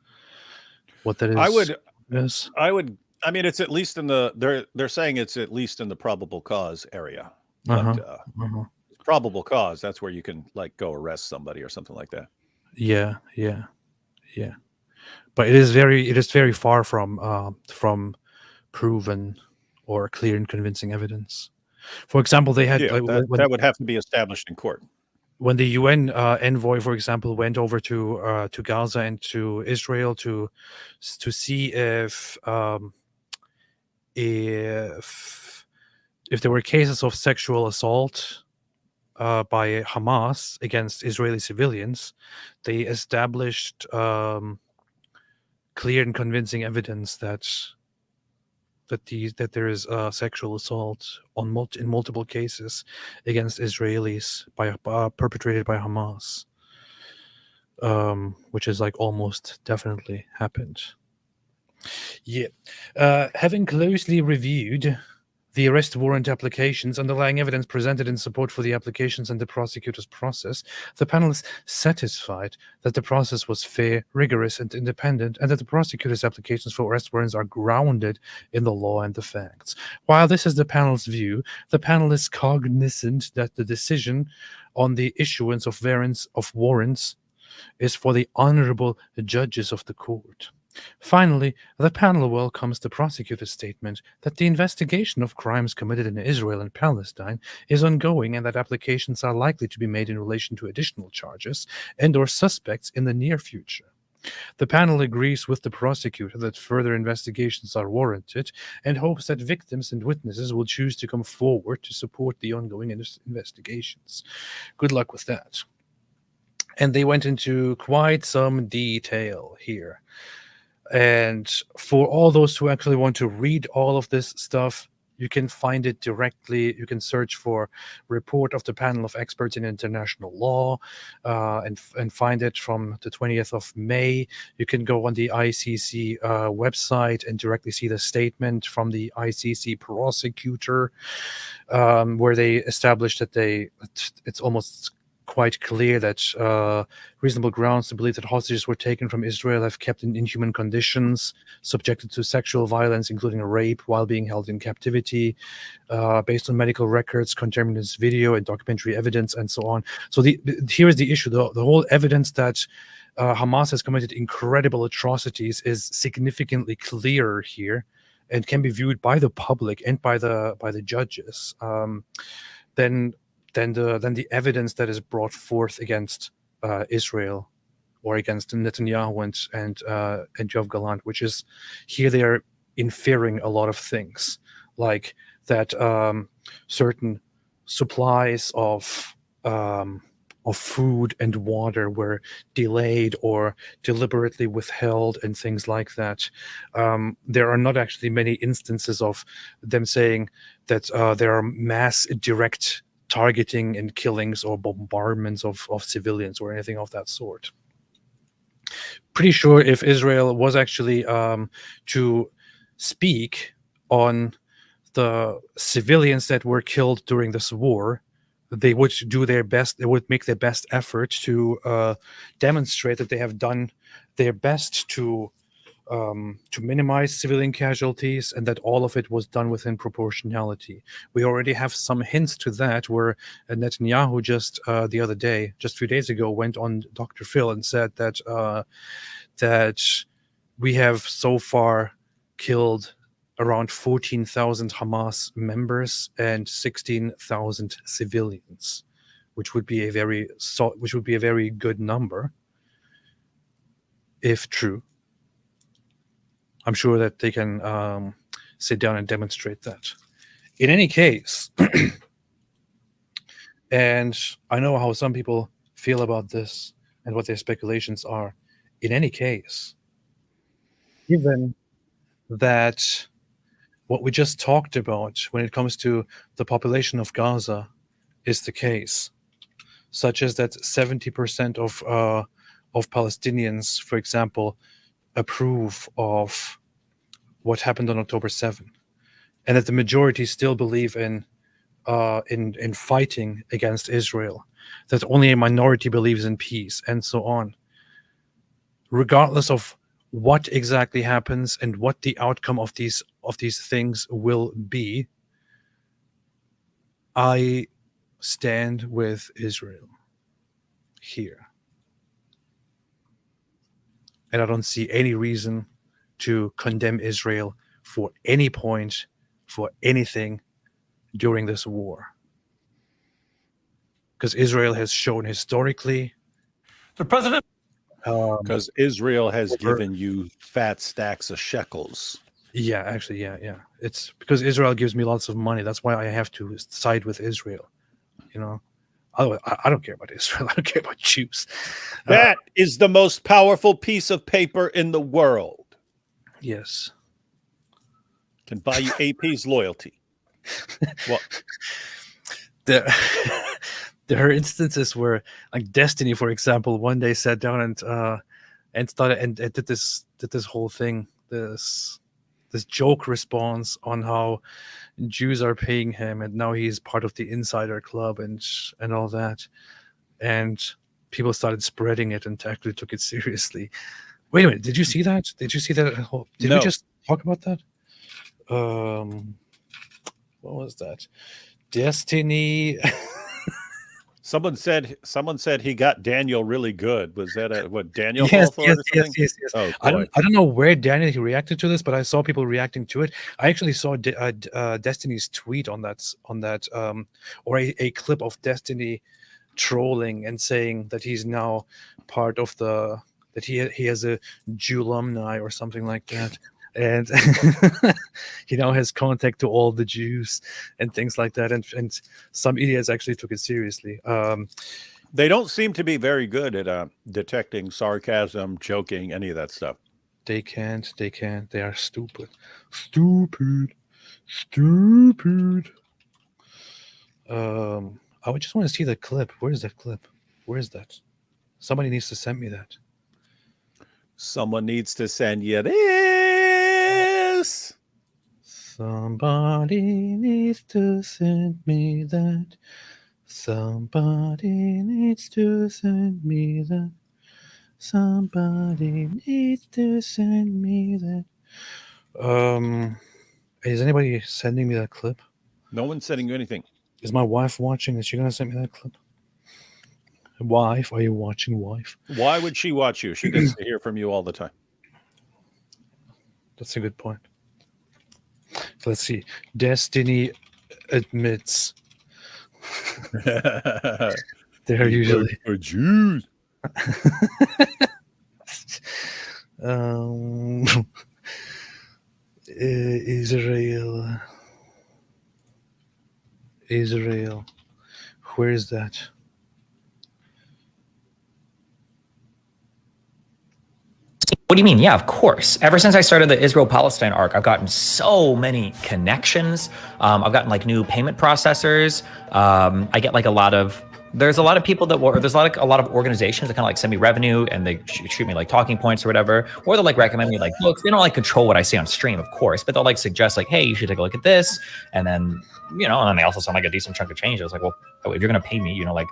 What that is? I would. I mean, it's at least in the. They're saying it's at least in the probable cause area. But probable cause, that's where you can go arrest somebody or something like that. Yeah. But it is very far from proven or clear and convincing evidence. For example, they had that would have to be established in court. When the UN envoy, for example, went over to Gaza and to Israel to see if there were cases of sexual assault by Hamas against Israeli civilians, they established clear and convincing evidence that there is sexual assault in multiple cases against Israelis perpetrated by Hamas, which is almost definitely happened. Yeah, having closely reviewed the arrest warrant applications, underlying evidence presented in support for the applications and the prosecutor's process, the panel is satisfied that the process was fair, rigorous, and independent, and that the prosecutor's applications for arrest warrants are grounded in the law and the facts. While this is the panel's view, the panel is cognizant that the decision on the issuance of warrants is for the honorable judges of the court. Finally, the panel welcomes the prosecutor's statement that the investigation of crimes committed in Israel and Palestine is ongoing and that applications are likely to be made in relation to additional charges and/or suspects in the near future. The panel agrees with the prosecutor that further investigations are warranted and hopes that victims and witnesses will choose to come forward to support the ongoing investigations. Good luck with that. And they went into quite some detail here. And for all those who actually want to read all of this stuff, you can find it directly. You can search for report of the panel of experts in international law and find it from the 20th of May. You can go on the ICC website and directly see the statement from the ICC prosecutor where they established that it's almost quite clear that reasonable grounds to believe that hostages were taken from Israel have kept in inhuman conditions, subjected to sexual violence, including rape, while being held in captivity, based on medical records, contemporaneous video and documentary evidence, and so on. So here is the issue. The whole evidence that Hamas has committed incredible atrocities is significantly clearer here and can be viewed by the public and by the judges than the evidence that is brought forth against Israel or against Netanyahu and Yoav Gallant, which is here they are inferring a lot of things, like that certain supplies of food and water were delayed or deliberately withheld and things like that. There are not actually many instances of them saying that there are mass direct targeting and killings or bombardments of civilians or anything of that sort. Pretty sure if Israel was actually to speak on the civilians that were killed during this war, they would do their best. They would make their best effort to demonstrate that they have done their best to minimize civilian casualties and that all of it was done within proportionality. We already have some hints to that where Netanyahu just the other day, just a few days ago, went on Dr. Phil and said that we have so far killed around 14,000 Hamas members and 16,000 civilians, which would be a very good number if true. I'm sure that they can sit down and demonstrate that. In any case, and I know how some people feel about this and what their speculations are. In any case, given that what we just talked about when it comes to the population of Gaza is the case, such as that 70% of Palestinians, for example, approve of what happened on October 7th, and that the majority still believe in fighting against Israel, that only a minority believes in peace, and so on. Regardless of what exactly happens and what the outcome of these things will be, I stand with Israel here. And I don't see any reason to condemn Israel for any point, for anything during this war. Because Israel has shown historically. The president. Because Israel has given you fat stacks of shekels. Yeah, actually, yeah. It's because Israel gives me lots of money. That's why I have to side with Israel. You know, otherwise, I don't care about Israel. I don't care about Jews. That is the most powerful piece of paper in the world. Yes. Can buy you AP's loyalty. Well, there are instances where, like Destiny, for example, one day sat down and started and did this whole thing, this joke response on how Jews are paying him, and now he's part of the insider club and all that, and people started spreading it and actually took it seriously. Wait a minute, did you see that? Did we just talk about that? What was that? Destiny. Someone said he got Daniel really good. Was that what Daniel? Yes. Oh, I don't know where Daniel reacted to this, but I saw people reacting to it. I actually saw Destiny's tweet on that, or a clip of Destiny trolling and saying that he's now part of that he has a Jew alumni or something like that. And he now has contact to all the Jews and things like that, and some idiots actually took it seriously. They don't seem to be very good at detecting sarcasm, joking, any of that stuff. They can't. They are stupid. I would just want to see the clip. Where is that clip? Where is that? Somebody needs to send me that. Someone needs to send you this. Somebody needs to send me that. Somebody needs to send me that. Somebody needs to send me that. Is anybody sending me that clip? No one's sending you anything. Is my wife watching? Is she gonna send me that clip? Wife, are you watching, wife? Why would she watch you? She gets to hear from you all the time. That's a good point. So let's see. Destiny admits they're usually for Jews. Israel. Where is that? What do you mean? Yeah, of course. Ever since I started the Israel-Palestine arc, I've gotten so many connections. I've gotten like new payment processors. I get like there's a lot of people there's a lot of organizations that kind of like send me revenue and they shoot me like talking points or whatever, or they'll like recommend me like books. They don't like control what I see on stream, of course, but they'll like suggest like, hey, you should take a look at this. And then, and then they also sound like a decent chunk of change. I was like, well, if you're going to pay me, like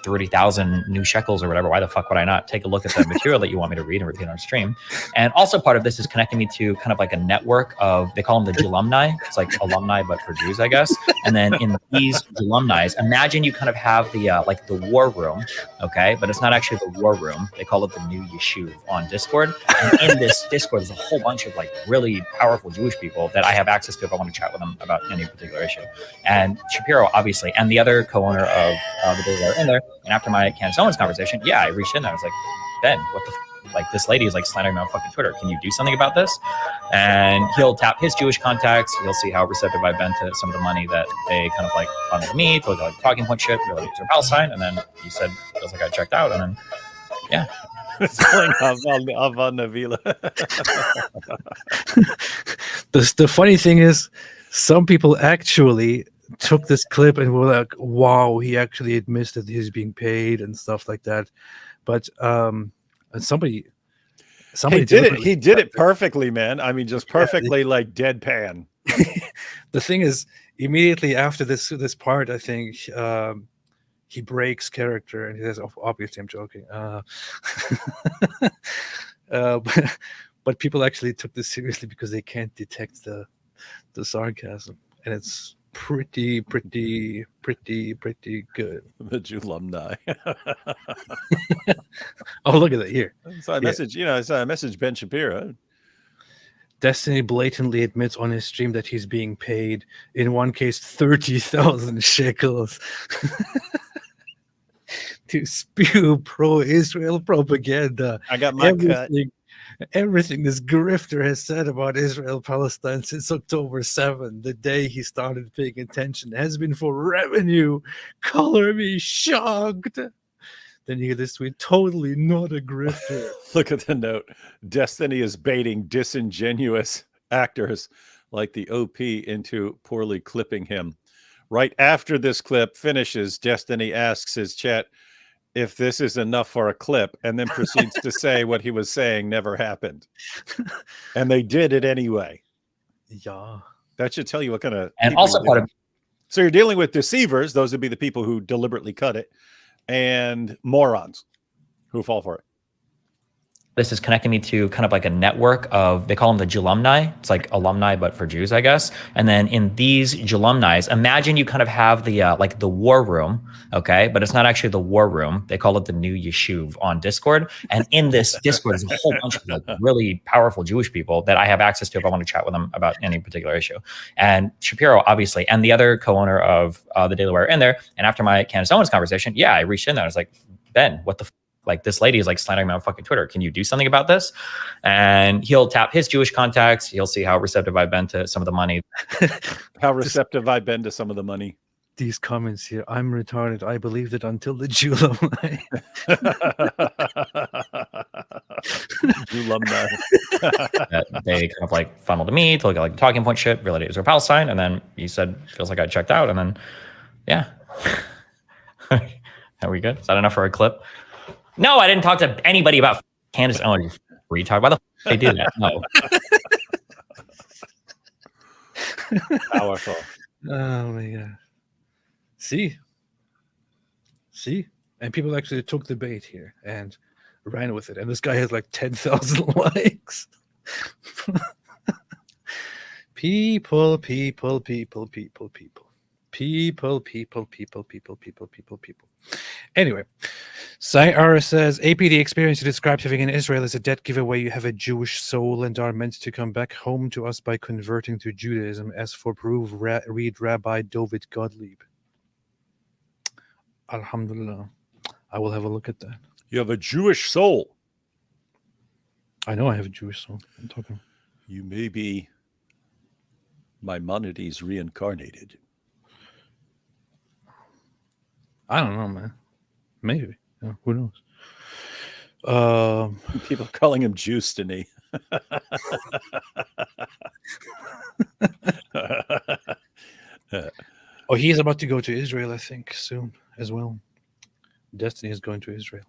30,000 new shekels or whatever, why the fuck would I not take a look at the material that you want me to read and repeat on stream? And also part of this is connecting me to kind of like a network of, they call them the alumni. It's like alumni, but for Jews, I guess. And then in these alumni, imagine you kind of have the like the war room, okay? But it's not actually the war room. They call it the new Yeshuv on Discord. And in this Discord, there's a whole bunch of like really powerful Jewish people that I have access to if I want to chat with them about any particular issue. And Shapiro, obviously, and the other co-owner of the Daily are in there. And after my Candace Owens conversation, I reached in there. I was like, Ben, what the like this lady is like slandering me on fucking Twitter. Can you do something about this? And he'll tap his Jewish contacts. He'll see how receptive I've been to some of the money that they kind of like funded me to like talking point shit related to Palestine. And then he said, feels like I checked out. And then, It's playing Hava Navila. The funny thing is, some people actually took this clip and were like, wow, he actually admits that he's being paid and stuff like that. But somebody he did it. He did it perfectly, man. I mean, just perfectly, like deadpan. The thing is, immediately after this part, I think he breaks character and he says, oh, obviously I'm joking. But people actually took this seriously because they can't detect the sarcasm, and it's pretty good. The Jew alumni. Oh, look at that here. So I message, I saw a message Ben Shapiro. Destiny blatantly admits on his stream that he's being paid, in one case 30,000 shekels, to spew pro-Israel propaganda. I got my cut. Everything this grifter has said about Israel-Palestine since October 7, the day he started paying attention, has been for revenue. Color me shocked. Then you get this tweet, totally not a grifter. Look at the note. Destiny is baiting disingenuous actors like the OP into poorly clipping him. Right after this clip finishes, Destiny asks his chat if this is enough for a clip, and then proceeds to say what he was saying never happened. And they did it anyway. Yeah. That should tell you what kind of... And also part of... So you're dealing with deceivers. Those would be the people who deliberately cut it. And morons who fall for it. This is connecting me to kind of like a network of, they call them the Julumni. It's like alumni, but for Jews, I guess. And then in these Julumnis, imagine you kind of have the like the war room, okay? But it's not actually the war room. They call it the new Yeshuv on Discord. And in this Discord is a whole bunch of like really powerful Jewish people that I have access to if I want to chat with them about any particular issue. And Shapiro, obviously, and the other co-owner of the Daily Wire in there. And after my Candace Owens conversation, yeah, I reached in there. I was like, Ben, what the like, this lady is like slandering me on fucking Twitter. Can you do something about this? And he'll tap his Jewish contacts. He'll see how receptive I've been to some of the money. How receptive I've been to some of the money. These comments here, I'm retarded. I believed it until the Jew alumni. Jew alumni. They kind of like funneled me to look at like talking point shit related to Israel Palestine. And then he said, feels like I checked out. And then, yeah. Are we good? Is that enough for a clip? No, I didn't talk to anybody about Candace Owens. Retard. Why the f they do that? No. Powerful. Oh my god. See? And people actually took the bait here and ran with it. And this guy has like 10,000 likes. People. Anyway, Sayara says, AP, the experience you described having in Israel is a dead giveaway. You have a Jewish soul and are meant to come back home to us by converting to Judaism. As for proof, read Rabbi David Gottlieb. Alhamdulillah. I will have a look at that. You have a Jewish soul. I know I have a Jewish soul. I'm talking. You may be Maimonides reincarnated. I don't know, man. Maybe. Yeah, who knows? People are calling him Justiny. Oh, he's about to go to Israel, I think, soon as well. Destiny is going to Israel.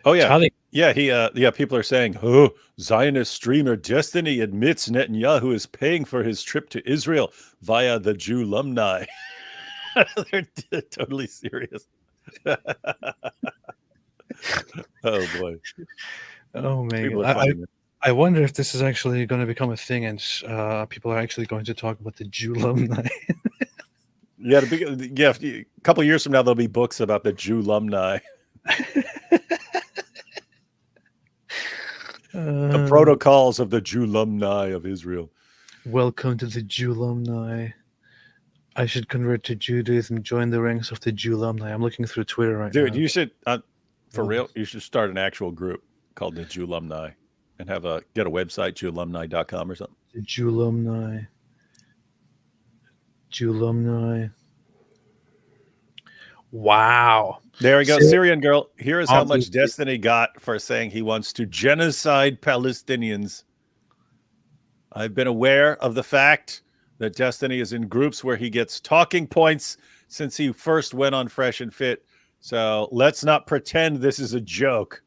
Oh yeah, yeah. People are saying, "Oh, Zionist streamer Destiny admits Netanyahu is paying for his trip to Israel via the Jew alumni." They're totally serious. Oh boy. Oh man. I wonder if this is actually going to become a thing, and people are actually going to talk about the Jew alumni. Yeah, a couple of years from now, there'll be books about the Jew alumni. The protocols of the Jew alumni of Israel. Welcome to the Jew alumni. I should convert to Judaism, join the ranks of the Jew alumni. I'm looking through Twitter right now. Dude, you should, for real, you should start an actual group called the Jew alumni and get a website, jewalumni.com or something. The Jew alumni. Jew alumni. Wow. There we go. Syrian girl. Here is how much Obviously. Destiny got for saying he wants to genocide Palestinians. I've been aware of the fact that Destiny is in groups where he gets talking points since he first went on Fresh and Fit. So let's not pretend this is a joke.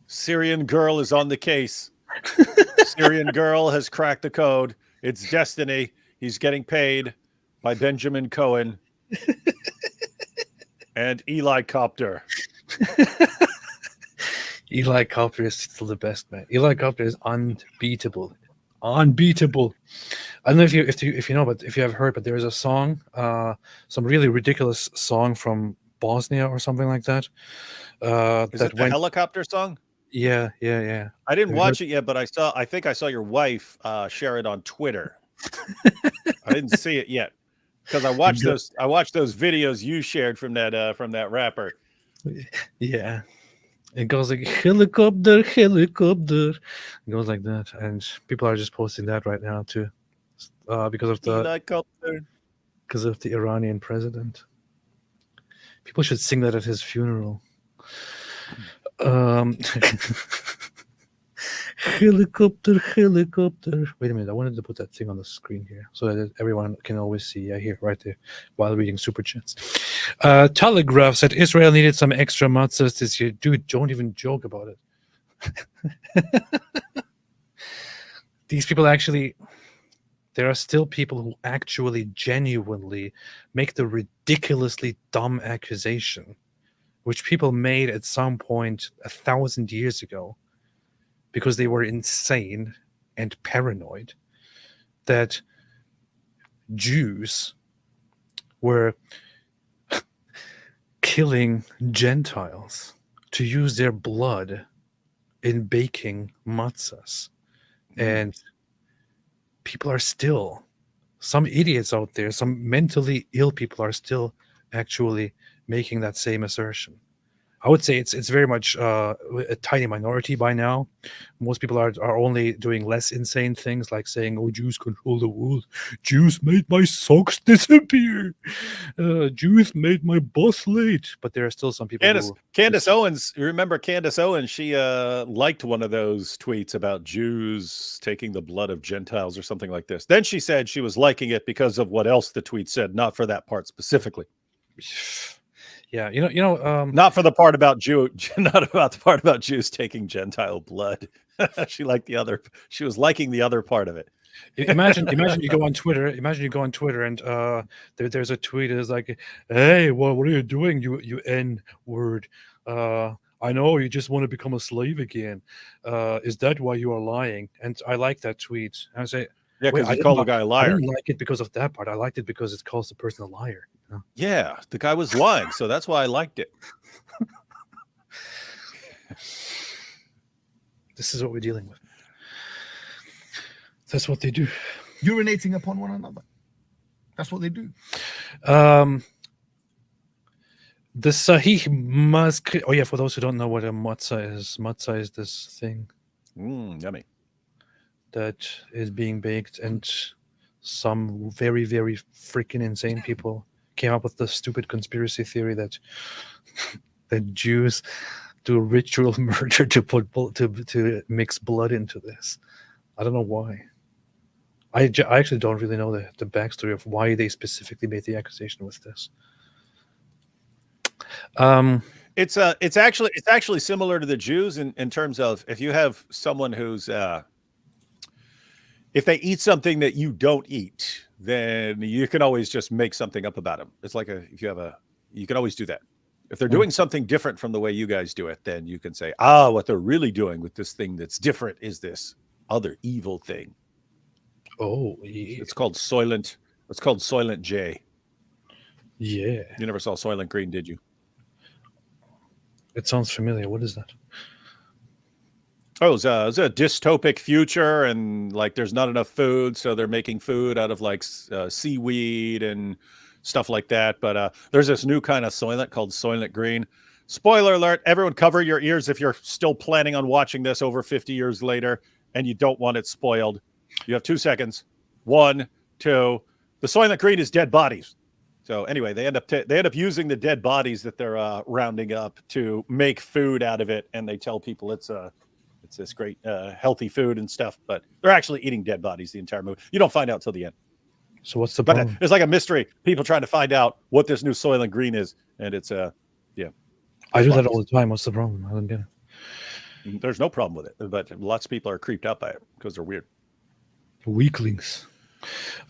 Syrian girl is on the case. Syrian girl has cracked the code. It's Destiny. He's getting paid by Benjamin Cohen and Eli Copter. Eli Copter is still the best, man. Eli Copter is unbeatable. Unbeatable. I don't know if you know, but if you have heard, but there is a song, some really ridiculous song from Bosnia or something like that. Is it the helicopter song? Yeah. I didn't watch it yet, but I think I saw your wife share it on Twitter. I didn't see it yet because I watched those videos you shared from that rapper. Yeah. It goes like helicopter. It goes like that, and people are just posting that right now too, because of the Iranian president. People should sing that at his funeral. Helicopter. Wait a minute, I wanted to put that thing on the screen here so that everyone can always see. Yeah, here, right there, while reading super chats. Telegraph said Israel needed some extra matzahs this year. Dude, don't even joke about it. These people actually, there are still people who actually genuinely make the ridiculously dumb accusation, which people made at some point 1,000 years ago, because they were insane and paranoid, that Jews were killing Gentiles to use their blood in baking matzahs. And people are still, some idiots out there, some mentally ill people are still actually making that same assertion. I would say it's very much a tiny minority by now. Most people are only doing less insane things, like saying, "Oh, Jews control the world. Jews made my socks disappear. Jews made my bus late." But there are still some people. Candace Owens, you remember Candace Owens? She liked one of those tweets about Jews taking the blood of Gentiles or something like this. Then she said she was liking it because of what else the tweet said, not for that part specifically. Yeah, you know, not for the part about not about the part about Jews taking Gentile blood. She liked the other. She was liking the other part of it. Imagine you go on Twitter. And there's a tweet that's like, "Hey, what are you doing? You N word. I know you just want to become a slave again. Is that why you are lying?" And I like that tweet. And I say, yeah, because you call the guy a liar. I didn't like it because of that part. I liked it because it calls the person a liar. You know? Yeah, the guy was lying, so that's why I liked it. This is what we're dealing with. That's what they do. Urinating upon one another. That's what they do. The Sahih Mask. Oh yeah, for those who don't know what a matzah is this thing. Yummy. That is being baked, and some very, very freaking insane people came up with the stupid conspiracy theory that Jews do ritual murder to mix blood into this. I don't know why. I actually don't really know the backstory of why they specifically made the accusation with this. It's actually similar to the Jews in terms of if you have someone who's if they eat something that you don't eat, then you can always just make something up about them. It's like you can always do that. If they're doing something different from the way you guys do it, then you can say, what they're really doing with this thing that's different is this other evil thing. Oh, yeah. It's called Soylent. It's called Soylent J. Yeah. You never saw Soylent Green, did you? It sounds familiar. What is that? Oh, it's a dystopic future, and like there's not enough food, so they're making food out of like seaweed and stuff like that. But there's this new kind of Soylent called Soylent Green. Spoiler alert, everyone cover your ears if you're still planning on watching this over 50 years later and you don't want it spoiled. You have 2 seconds. 1, 2. The Soylent Green is dead bodies. So anyway, they end up using the dead bodies that they're rounding up to make food out of it, and they tell people it's this great healthy food and stuff, but they're actually eating dead bodies the entire movie. You don't find out till the end. So what's the But problem? it's like a mystery. People trying to find out what this new Soylent Green is, and it's yeah. I do that all the time. What's the problem? I don't get it. There's no problem with it, but lots of people are creeped out by it because they're weird. Weaklings.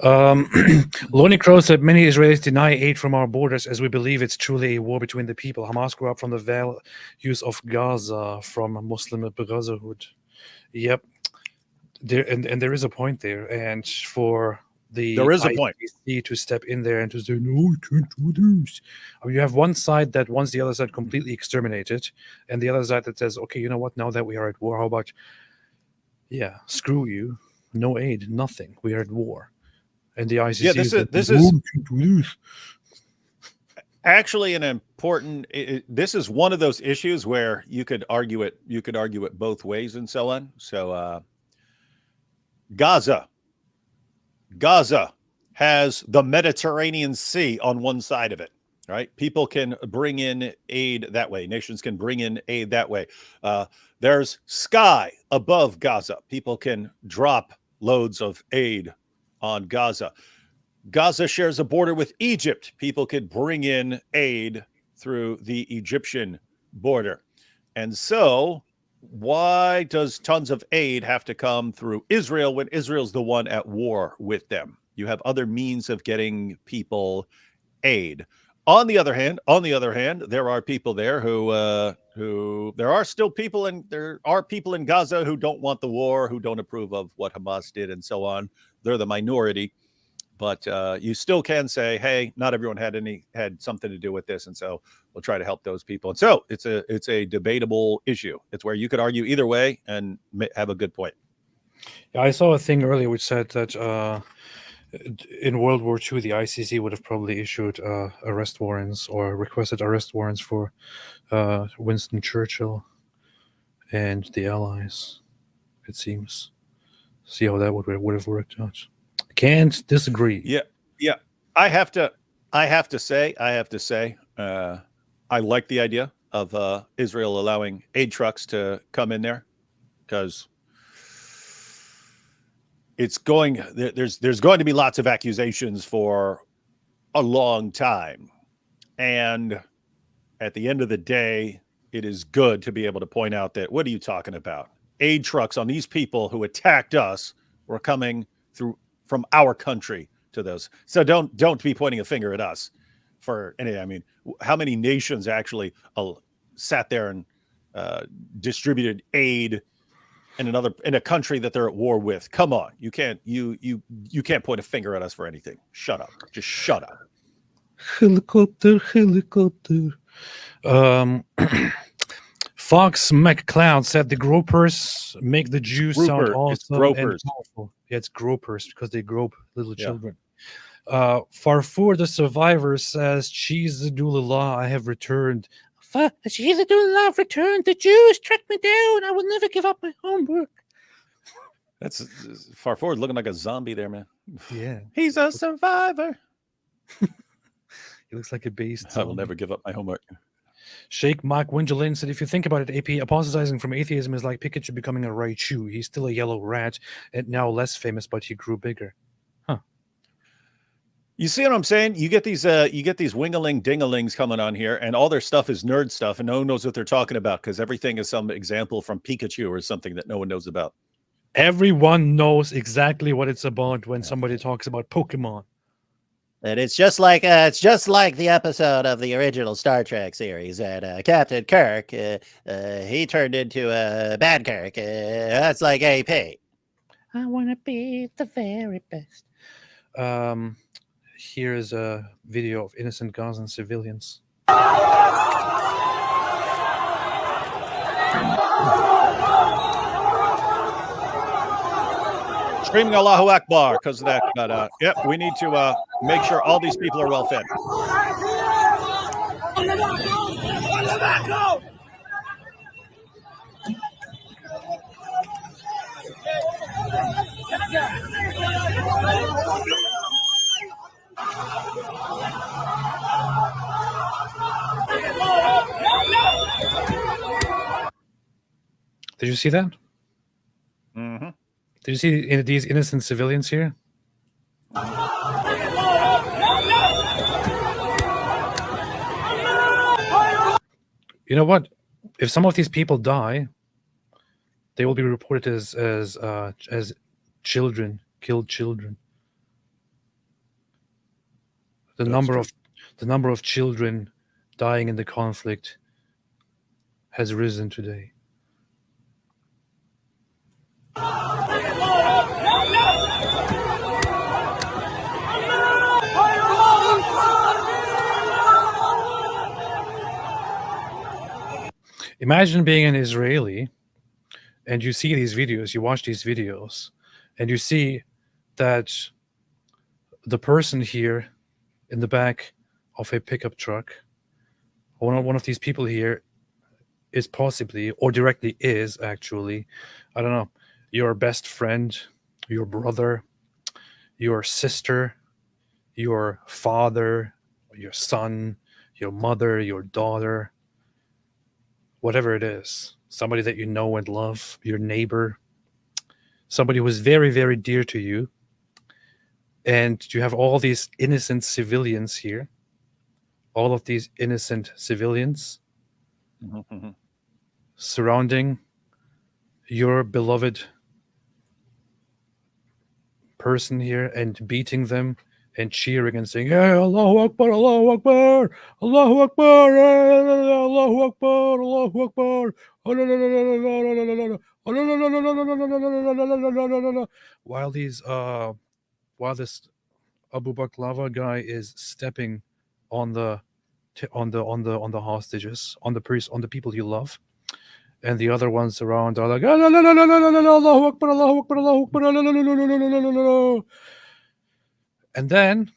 Lonnie Crow said many Israelis deny aid from our borders as we believe it's truly a war between the people. Hamas grew up from the values of Gaza, from a Muslim brotherhood. Yep. And there is a point there. And for the ICC to step in there and to say, no, you can't do this. I mean, you have one side that wants the other side completely exterminated, and the other side that says, okay, you know what, now that we are at war, how about, screw you, no aid, nothing, we are at war. And the ICC this is actually an important, this is one of those issues where you could argue it both ways and so on. So Gaza has the Mediterranean Sea on one side of it, right? People can bring in aid that way. Nations can bring in aid that way. There's sky above Gaza. People can drop loads of aid on Gaza. Gaza shares a border with Egypt. People could bring in aid through the Egyptian border. And so why does tons of aid have to come through Israel when Israel's the one at war with them? You have other means of getting people aid. On the other hand, there are people there who there are people in Gaza who don't want the war, who don't approve of what Hamas did and so on. They're the minority, but you still can say, hey, not everyone had something to do with this, and so we'll try to help those people. And so it's a debatable issue. It's where you could argue either way and have a good point. Yeah, I saw a thing earlier which said that in World War II, the ICC would have probably issued arrest warrants or requested arrest warrants for Winston Churchill and the Allies, it seems. See how that would have worked out. Can't disagree. Yeah. I have to say, I like the idea of Israel allowing aid trucks to come in there, because there's going to be lots of accusations for a long time. And at the end of the day, it is good to be able to point out that, what are you talking about? Aid trucks on these people who attacked us were coming through from our country to those. So don't be pointing a finger at us for any. I mean, how many nations actually sat there and distributed aid in a country that they're at war with? Come on, you can't point a finger at us for anything. Shut up. Just shut up. Helicopter. Fox McCloud said the gropers make the Jews sound awesome and powerful. Yeah, it's gropers because they grope little children. Farfour the survivor says, "Cheese Adulullah, I have returned. Cheese Adulullah, I've returned. The Jews tracked me down. I will never give up my homework." That's Farfour looking like a zombie there, man. Yeah, he's a survivor. He looks like a beast. I will never give up my homework. Sheikh Mark Wingelin said, if you think about it, AP, apostatizing from atheism is like Pikachu becoming a Raichu. He's still a yellow rat and now less famous, but he grew bigger. Huh. You see what I'm saying? You get these wingaling dingalings coming on here, and all their stuff is nerd stuff, and no one knows what they're talking about because everything is some example from Pikachu or something that no one knows about. Everyone knows exactly what it's about when somebody talks about Pokemon. And it's just like the episode of the original Star Trek series that Captain Kirk he turned into a bad Kirk. That's like AP. I want to be the very best. Here's a video of innocent Gazan civilians. Screaming Allahu Akbar because of that. But yep, we need to make sure all these people are well fed. Did you see that? Mm-hmm. Did you see these innocent civilians here? You know what? If some of these people die, they will be reported as children, killed children. The number of children dying in the conflict has risen today. Imagine being an Israeli and you see these videos, you watch these videos, and you see that the person here in the back of a pickup truck, one of these people here is possibly, or directly is actually, I don't know, your best friend, your brother, your sister, your father, your son, your mother, your daughter, whatever it is, somebody that you know and love, your neighbor, somebody who is very, very dear to you. And you have all these innocent civilians here, all of these innocent civilians surrounding your beloved person here and beating them and cheering and saying, "Hey, Allahu Akbar, Allahu Akbar, Allahu Akbar, Allahu Akbar, Allahu Akbar." While this Abu Baklava guy is stepping on the hostages, on the people you love, and the other ones around are like, Allahu Akbar, Allahu Akbar, Allahu Akbar. And then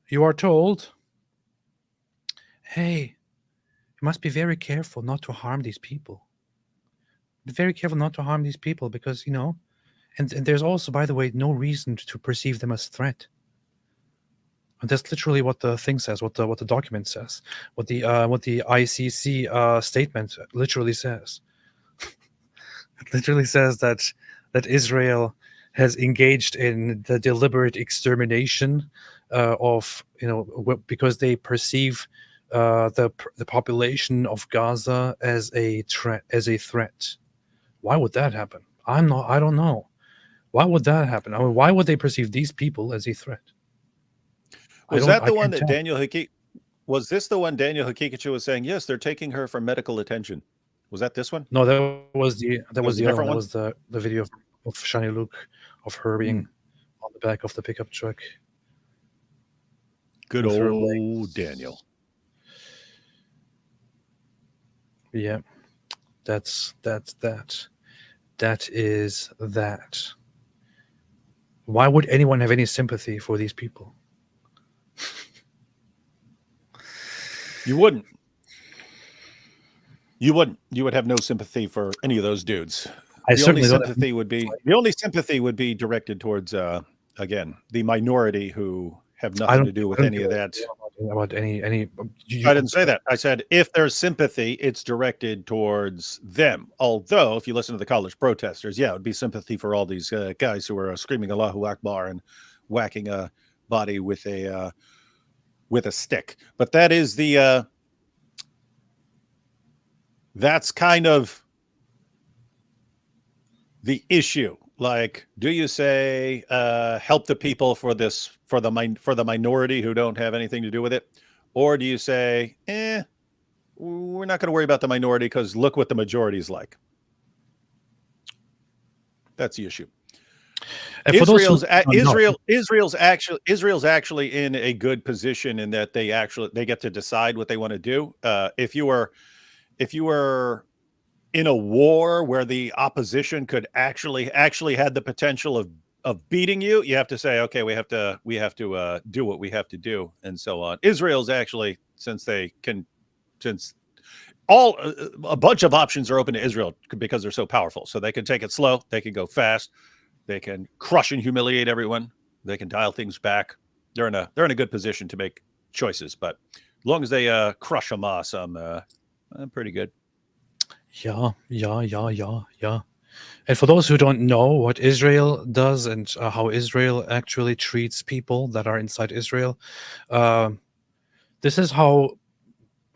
you are told, hey, you must be very careful not to harm these people. Be very careful not to harm these people because, and there's also, by the way, no reason to perceive them as threat. And that's literally what the thing says, what the document says, what the ICC statement literally says. It literally says that Israel has engaged in the deliberate extermination of because they perceive the population of Gaza as a threat. Why would that happen? I don't know. Why would that happen? I mean, why would they perceive these people as a threat? Was that the one that Daniel Hakik? Was this the one Daniel Hakikic was saying? Yes, they're taking her for medical attention. Was that this one? No, that was the other one. That was the video of Shani Luke of her being on the back of the pickup truck. Good old Daniel. Yeah, that's that. That is that. Why would anyone have any sympathy for these people? You wouldn't. You would have no sympathy for any of those dudes. The only sympathy would be directed towards again, the minority who have nothing to do with any of that. About any I didn't say that. I said if there's sympathy, it's directed towards them. Although, if you listen to the college protesters, yeah, it would be sympathy for all these guys who are screaming Allahu Akbar and whacking a body with a stick. But that is that's kind of the issue. Like, do you say help the people for the minority who don't have anything to do with it, or do you say, we're not going to worry about the minority because look what the majority is like? That's the issue. Israel's actually in a good position in that they get to decide what they want to do. If you were in a war where the opposition could actually had the potential of beating you, you have to say, okay, we have to do what we have to do, and so on. Israel's actually, since a bunch of options are open to Israel because they're so powerful. So they can take it slow, they can go fast, they can crush and humiliate everyone, they can dial things back. They're in a good position to make choices. But as long as they crush Hamas, I'm pretty good. Yeah. And for those who don't know what Israel does and how Israel actually treats people that are inside Israel, this is how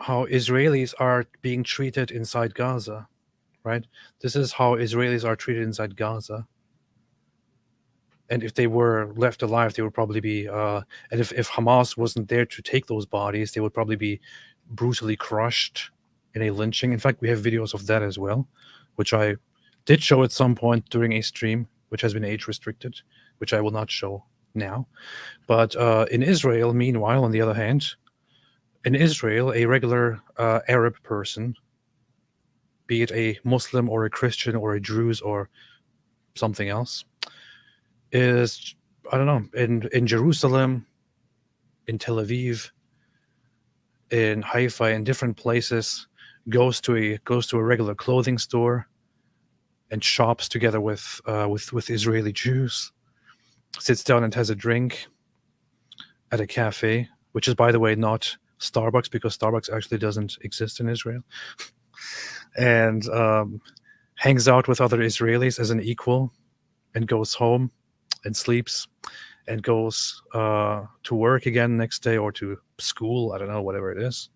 Israelis are being treated inside Gaza, right? This is how Israelis are treated inside Gaza. And if they were left alive, they would probably be, and if Hamas wasn't there to take those bodies, they would probably be brutally crushed in a lynching. In fact, we have videos of that as well, which I did show at some point during a stream, which has been age restricted, which I will not show now. But in Israel, meanwhile, on the other hand, in Israel, a regular Arab person, be it a Muslim or a Christian or a Druze or something else, is, I don't know, in Jerusalem, in Tel Aviv, in Haifa, in different places, goes to a regular clothing store and shops together with Israeli Jews, sits down and has a drink at a cafe, which is, by the way, not Starbucks, because Starbucks actually doesn't exist in Israel, and hangs out with other Israelis as an equal, and goes home and sleeps and goes to work again next day, or to school, I don't know, whatever it is.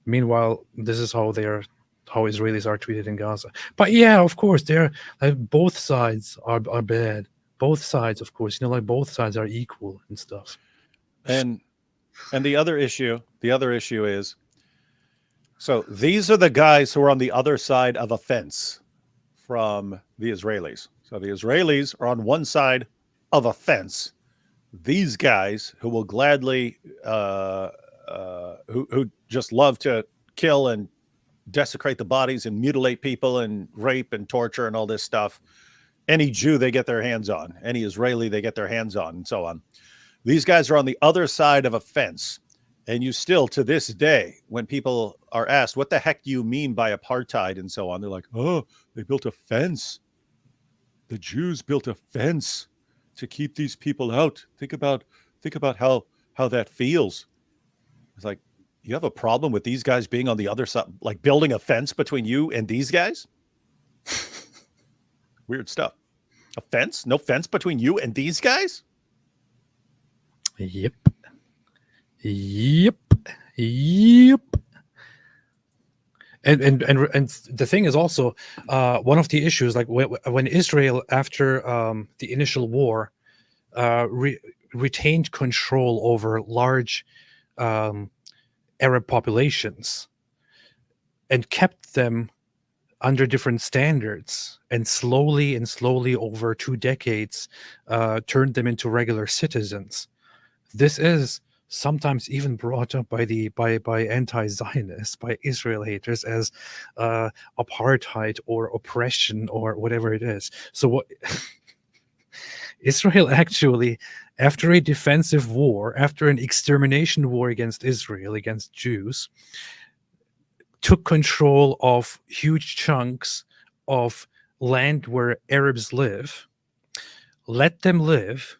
Meanwhile, this is how Israelis are treated in Gaza. But yeah, of course, both sides are bad. Both sides, of course, like both sides are equal and stuff. And the other issue is, so these are the guys who are on the other side of a fence from the Israelis. So the Israelis are on one side of a fence. These guys who will gladly, who just love to kill and desecrate the bodies and mutilate people and rape and torture and all this stuff. Any Jew they get their hands on, any Israeli they get their hands on, and so on. These guys are on the other side of a fence. And you still, to this day, when people are asked, what the heck do you mean by apartheid and so on? They're like, oh, they built a fence. The Jews built a fence to keep these people out. Think about how that feels. It's like, you have a problem with these guys being on the other side, like building a fence between you and these guys? Weird stuff. A fence? No fence between you and these guys? Yep. And the thing is also, one of the issues, like when Israel, after the initial war, retained control over large Arab populations and kept them under different standards, and slowly over 2 decades turned them into regular citizens. This is sometimes even brought up by anti-Zionists, by Israel haters, as apartheid or oppression or whatever it is. So what Israel actually, after a defensive war, after an extermination war against Israel, against Jews, took control of huge chunks of land where Arabs live, let them live,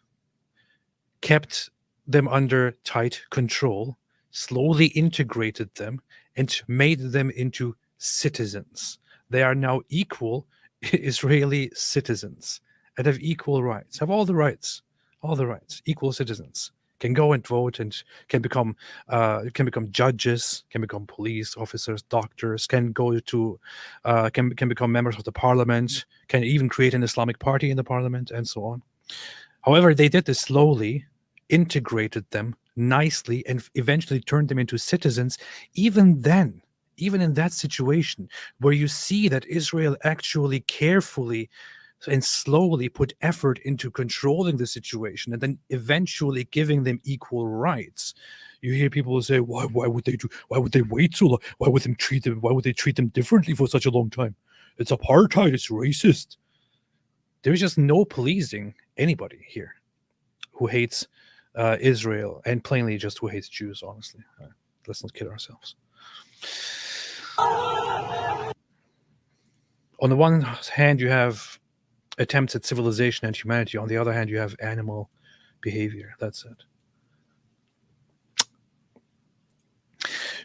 kept them under tight control, slowly integrated them, and made them into citizens. They are now equal Israeli citizens and have equal rights, have all the rights, equal citizens, can go and vote and can become judges, can become police officers, doctors, can go to can become members of the parliament, can even create an Islamic party in the parliament, and so on. However, they did this slowly, integrated them nicely, and eventually turned them into citizens. Even then, even in that situation where you see that Israel actually carefully and slowly put effort into controlling the situation and then eventually giving them equal rights, you hear people say, why would they wait so long? Why would they treat them differently for such a long time? It's apartheid, it's racist. There's just no pleasing anybody here who hates Israel, and plainly just who hates Jews, honestly. Let's not kid ourselves. On the one hand, you have attempts at civilization and humanity. On the other hand, you have animal behavior. That's it.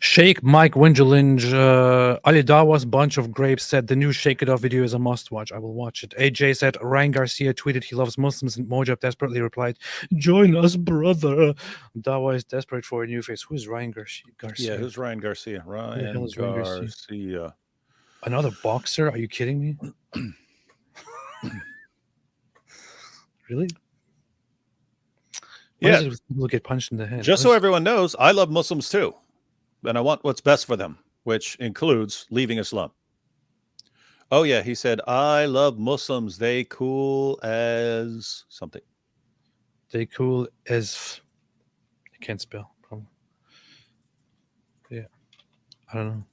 Sheikh Mike Wingelinge, Ali Dawa's Bunch of Grapes said the new Shake It Off video is a must watch. I will watch it. AJ said Ryan Garcia tweeted he loves Muslims, and Mojab desperately replied, "Join us, brother." Dawa is desperate for a new face. Who's Ryan Garcia? Yeah, who's Ryan Garcia? Ryan Garcia. Another boxer? Are you kidding me? Really? What is it with people who get punched in the head? Just so everyone knows, I love Muslims too. And I want what's best for them, which includes leaving Islam. Oh, yeah. He said, I love Muslims. They cool as something. They cool as... I can't spell. Probably. Yeah. I don't know.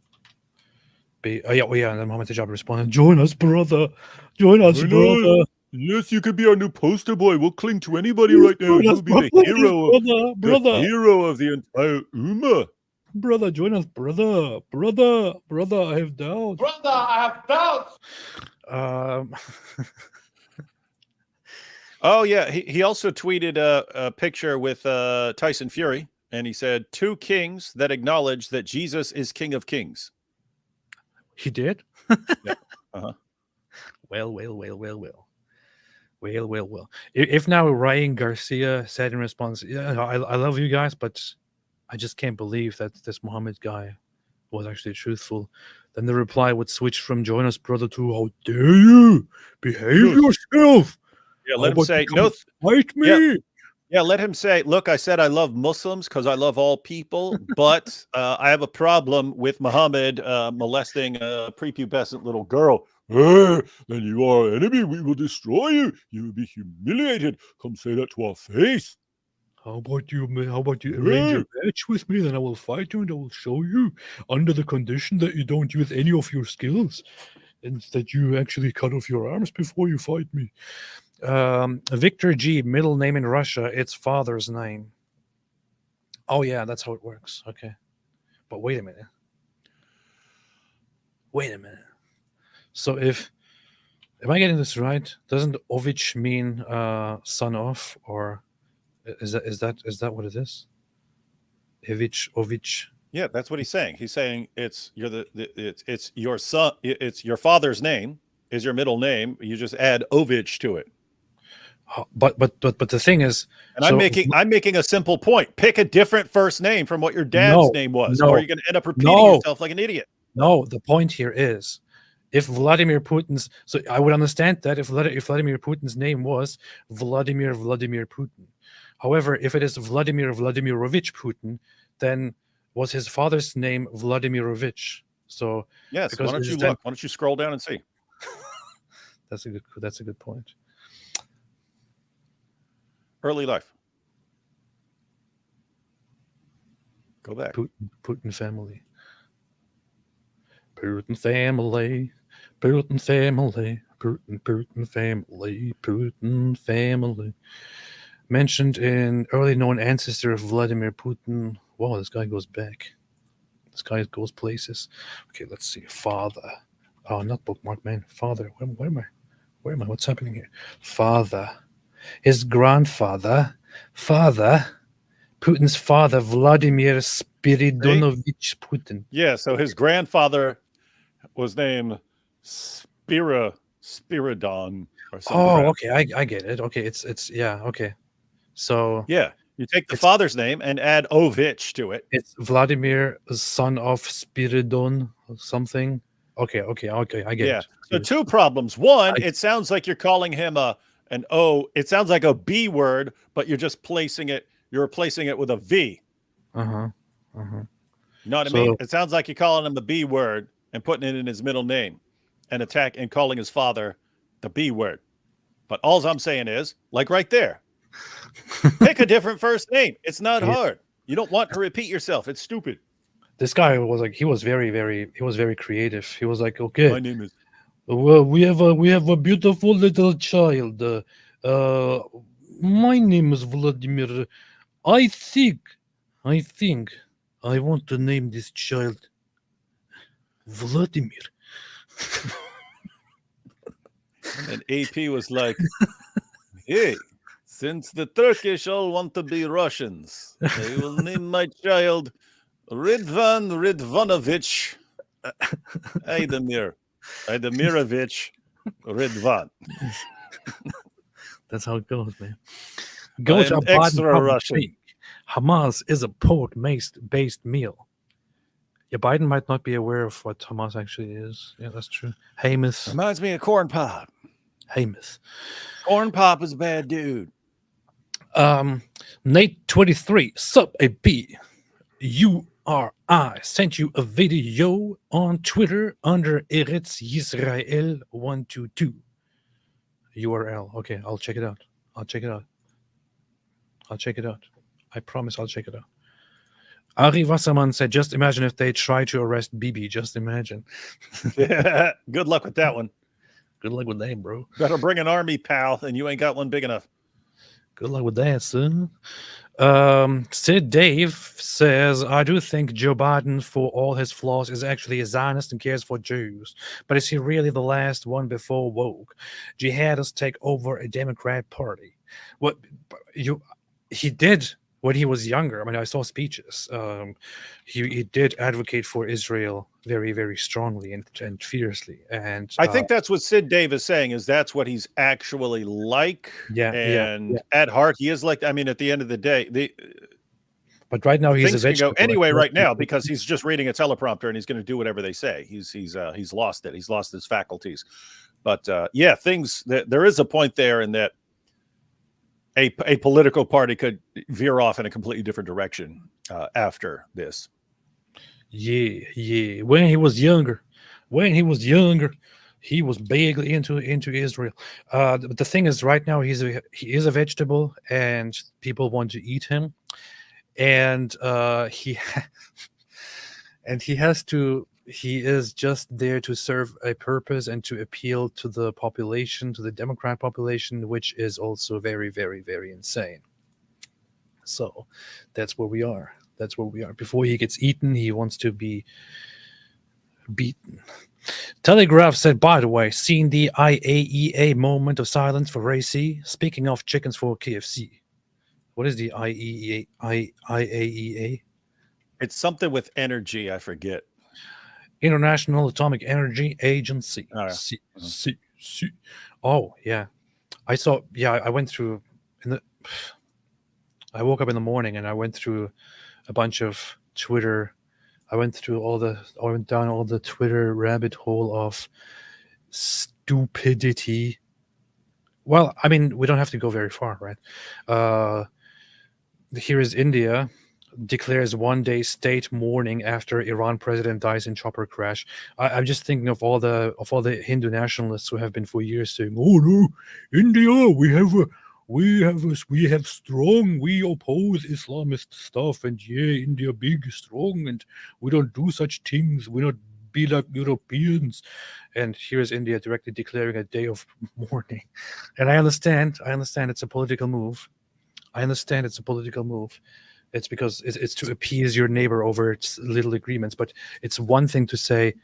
Yeah. And then Muhammad Hijab responded, "Join us, brother. Join us, brother. Yes, you could be our new poster boy. We'll cling to anybody right now. You'll be the hero, the hero of the entire Ummah. Brother, join us, brother. Brother, I have doubts. Brother, I have doubts. Oh, yeah. He also tweeted a picture with Tyson Fury, and he said, 2 kings that acknowledge that Jesus is King of Kings. He did? Yeah. Uh-huh. Well. If now Ryan Garcia said in response, "Yeah, I love you guys, but I just can't believe that this Muhammad guy was actually truthful," then the reply would switch from "Join us, brother" to "How dare you behave yourself?" Yeah, let him say, "No, fight me." Yeah, let him say, "Look, I said I love Muslims because I love all people, but I have a problem with Muhammad molesting a prepubescent little girl." Then you are our enemy. We will destroy you. You will be humiliated. Come say that to our face. How about you arrange a match with me? Then I will fight you and I will show you, under the condition that you don't use any of your skills and that you actually cut off your arms before you fight me. Victor G, middle name in Russia, it's father's name. Oh yeah, that's how it works. Okay. But wait a minute. So am I getting this right? Doesn't Ovich mean son of, or is that what it is? Ovich. Yeah, that's what he's saying. He's saying it's your son. It's your father's name is your middle name. You just add Ovich to it. But the thing is, and I'm making a simple point. Pick a different first name from what your dad's name was, or you're going to end up repeating yourself like an idiot. No, the point here is, if Vladimir Putin's, so I would understand that if Vladimir Putin's name was Vladimir Putin. However, if it is Vladimir Vladimirovich Putin, then was his father's name Vladimirovich? So yes, why don't you look? Why don't you scroll down and see? That's a good point. Early life. Go back. Putin family. Putin family. Putin family. Putin family. Putin family. Mentioned in early known ancestor of Vladimir Putin. Wow, this guy goes back. This guy goes places. Okay, let's see. Father. Oh, not bookmark, man. Father. Where am I? What's happening here? Father. His grandfather. Putin's father, Vladimir Spiridonovich Putin. Yeah, so his grandfather was named Spiridon or something. Oh, okay, I get it. Okay, it's yeah, okay. So yeah, you take the father's name and add Ovich to it. It's Vladimir, son of Spiridon or something. Okay, I get it. So 2 problems. One, it sounds like you're calling him an O. It sounds like a B word, but you're just you're replacing it with a V. You know what I mean? It sounds like you're calling him the B word and putting it in his middle name and calling his father the B word. But all I'm saying is, like right there, pick a different first name. It's not hard. You don't want to repeat yourself. It's stupid. This guy was like, he was very creative. He was like, okay, my name is. Well, we have a beautiful little child. My name is Vladimir. I think I want to name this child Vladimir. And AP was like, hey, since the Turkish all want to be Russians, I will name my child Ridvan Ridvanovich Aydemirovich Ridvan. That's how it goes, man. I Goat am are extra Biden Russian. fake. Hamas is a pork-based meal. Yeah, Biden might not be aware of what Hamas actually is. Yeah, that's true. Hamas. Reminds me of Corn Pop. Hamas. Corn Pop is a bad dude. Nate23, sub AB. URI sent you a video on Twitter under Eretz Yisrael 122. URL. Okay, I'll check it out. I promise I'll check it out. Ari Wasserman said, just imagine if they try to arrest Bibi. Just imagine. Good luck with that one. Good luck with that, bro. Better bring an army, pal, and you ain't got one big enough. Good luck with that, son. Sid Dave says, I do think Joe Biden, for all his flaws, is actually a Zionist and cares for Jews. But is he really the last one before woke? Jihadists take over a Democrat party. He did when he was younger. I mean, I saw speeches. He did advocate for Israel very, very strongly and fiercely. And I think that's what Sid Dave is saying, is that's what he's actually like. Yeah. At heart, he is like, I mean, at the end of the day, but right now he's things a can go vegetable. anyway right now because he's just reading a teleprompter and he's going to do whatever they say. He's lost it. He's lost his faculties. But there is a point there in that a political party could veer off in a completely different direction after this. Yeah. When he was younger, he was big into Israel. But the thing is, right now he is a vegetable, and people want to eat him, and he is just there to serve a purpose and to appeal to the population, to the Democrat population, which is also very, very, very insane. So that's where we are. Before he gets eaten, he wants to be beaten. Telegraph said, by the way, seen the IAEA moment of silence for Ray C? Speaking of chickens for KFC. What is the IAEA? It's something with energy. I forget. International Atomic Energy Agency. Oh, yeah. Oh, yeah. I went through I woke up in the morning and I went through a bunch of Twitter. I went down all the Twitter rabbit hole of stupidity. Well, I mean, we don't have to go very far, right? Here is India declares one-day state mourning after Iran president dies in chopper crash. I'm just thinking of all the Hindu nationalists who have been for years saying, "Oh no, India, we oppose Islamist stuff, and yeah, India big, strong, and we don't do such things. We don't be like Europeans." And here is India directly declaring a day of mourning. And I understand it's a political move. It's because it's to appease your neighbor over its little agreements. But it's one thing to say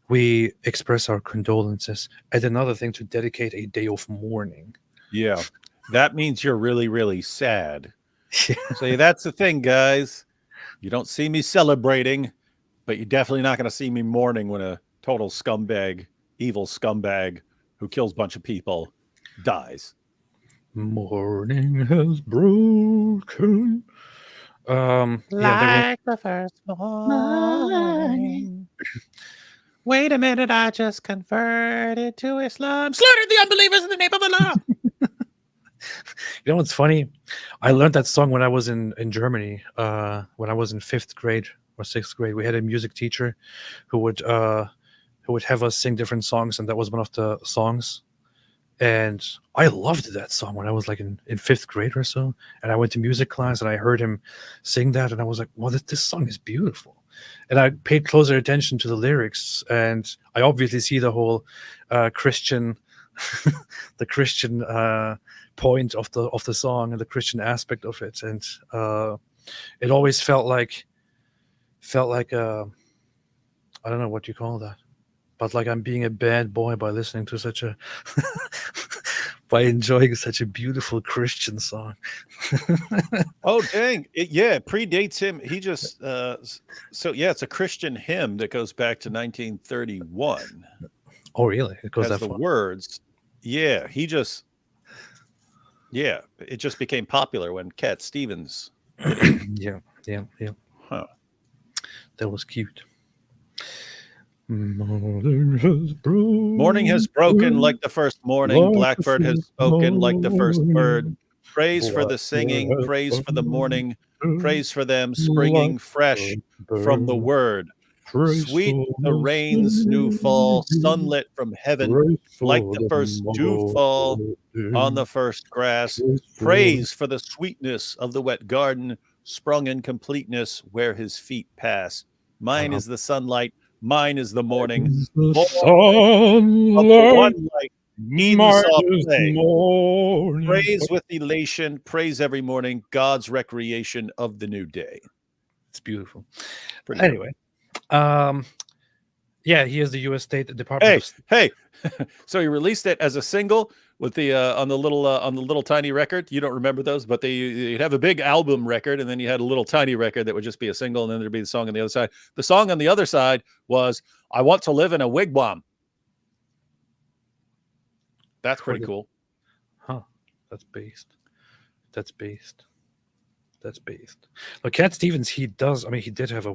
we express our condolences, and another thing to dedicate a day of mourning. Yeah, that means you're really, really sad. So that's the thing, guys. You don't see me celebrating, but you're definitely not going to see me mourning when a total scumbag, evil scumbag who kills a bunch of people dies. Morning has broken. Like the first morning. Wait a minute, I just converted to Islam. Slaughter the unbelievers in the name of Allah. You know what's funny? I learned that song when I was in Germany. When I was in 5th grade or 6th grade, we had a music teacher who would have us sing different songs, and that was one of the songs. And I loved that song when I was like in 5th grade or so. And I went to music class and I heard him sing that, and I was like, "Well, this song is beautiful." And I paid closer attention to the lyrics, and I obviously see the whole Christian, the Christian point of the song and the Christian aspect of it, and it always felt like I don't know what you call that, but like I'm being a bad boy by listening to such a by enjoying such a beautiful Christian song. Oh, dang. It predates him. He just, it's a Christian hymn that goes back to 1931. Oh, really? It goes Has that the far. words. Yeah, it just became popular when Cat Stevens did it. Yeah. Huh. That was cute. Morning has broken like the first morning. Blackbird has spoken like the first bird. Praise for the singing, praise for the morning, praise for them springing fresh from the word. Sweet the rain's new fall, sunlit from heaven, like the first dewfall on the first grass. Praise for the sweetness of the wet garden, sprung in completeness where his feet pass. Mine is the sunlight, mine is the morning. One light, Eden saw play. Praise with elation, praise every morning, God's recreation of the new day. It's beautiful. Anyway. He is the U.S. State Department. Hey! So he released it as a single with the on the little tiny record. You don't remember those, but you'd have a big album record, and then you had a little tiny record that would just be a single, and then there'd be the song on the other side. The song on the other side was "I Want to Live in a Wigwam." That's pretty cool. Huh? That's based. Look, Cat Stevens, he did have a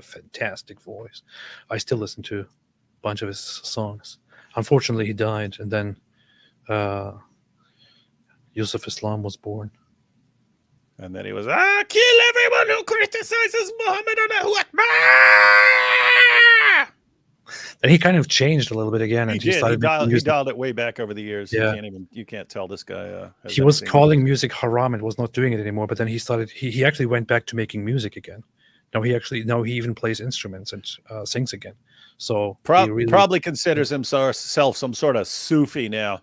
fantastic voice. I still listen to a bunch of his songs. Unfortunately, he died, and then Yusuf Islam was born. And then he was, kill everyone who criticizes Muhammad Akbar! And he kind of changed a little bit again, and He started. He dialed it way back over the years. Yeah. You can't tell this guy. He was calling music haram and was not doing it anymore. But then he started. He actually went back to making music again. Now he even plays instruments and sings again. So he probably considers himself some sort of Sufi now,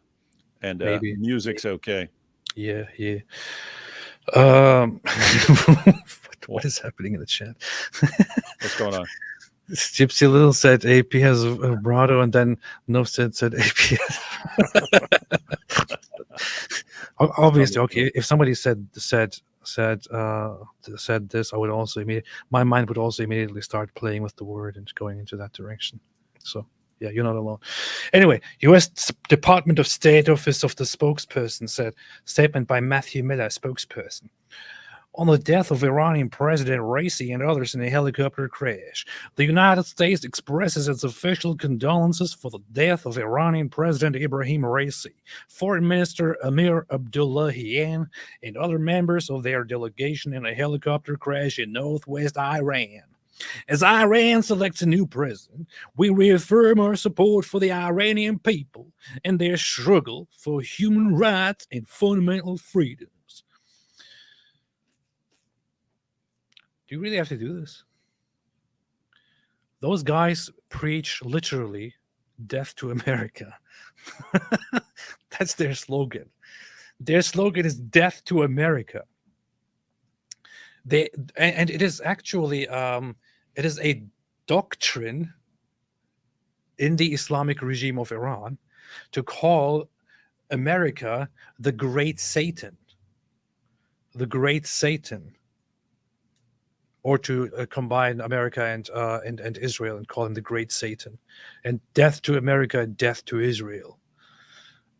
and music's okay. Yeah. What is happening in the chat? What's going on? Gypsy Little said AP has a vibrato, and then No said AP. Obviously, okay. If somebody said this, I would also my mind would also immediately start playing with the word and going into that direction. So yeah, you're not alone. Anyway, U.S. Department of State Office of the Spokesperson said, statement by Matthew Miller, spokesperson. On the death of Iranian President Raisi and others in a helicopter crash, the United States expresses its official condolences for the death of Iranian President Ibrahim Raisi, Foreign Minister Amir Abdullahian, and other members of their delegation in a helicopter crash in northwest Iran. As Iran selects a new president, we reaffirm our support for the Iranian people and their struggle for human rights and fundamental freedoms. Do you really have to do this? Those guys preach literally death to America. That's their slogan. Their slogan is death to America. And it is actually it is a doctrine in the Islamic regime of Iran to call America the Great Satan. The Great Satan. Or to combine America and Israel and call him the Great Satan, and death to America and death to Israel.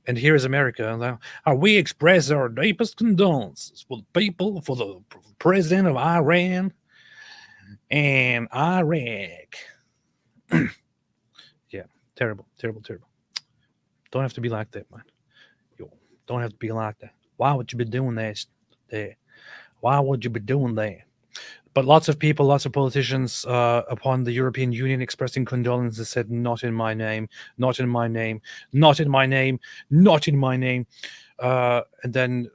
And here is America. We express our deepest condolences for the people, for the president of Iran and Iraq. Yeah, terrible. Don't have to be like that, man. Don't have to be like that. Why would you be doing that? Why would you be doing that? But lots of people, lots of politicians upon the European Union expressing condolences said, not in my name, not in my name, not in my name, not in my name. And then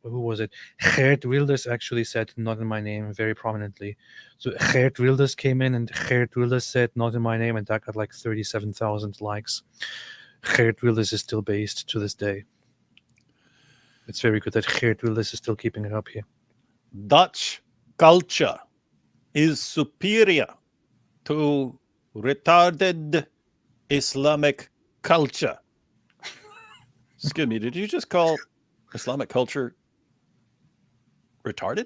who was it? Geert Wilders actually said, not in my name, very prominently. So Geert Wilders came in and Geert Wilders said, not in my name, and that got like 37,000 likes. Geert Wilders is still based to this day. It's very good that Geert Wilders is still keeping it up here. Dutch culture is superior to retarded Islamic culture. Excuse me, did you just call Islamic culture retarded?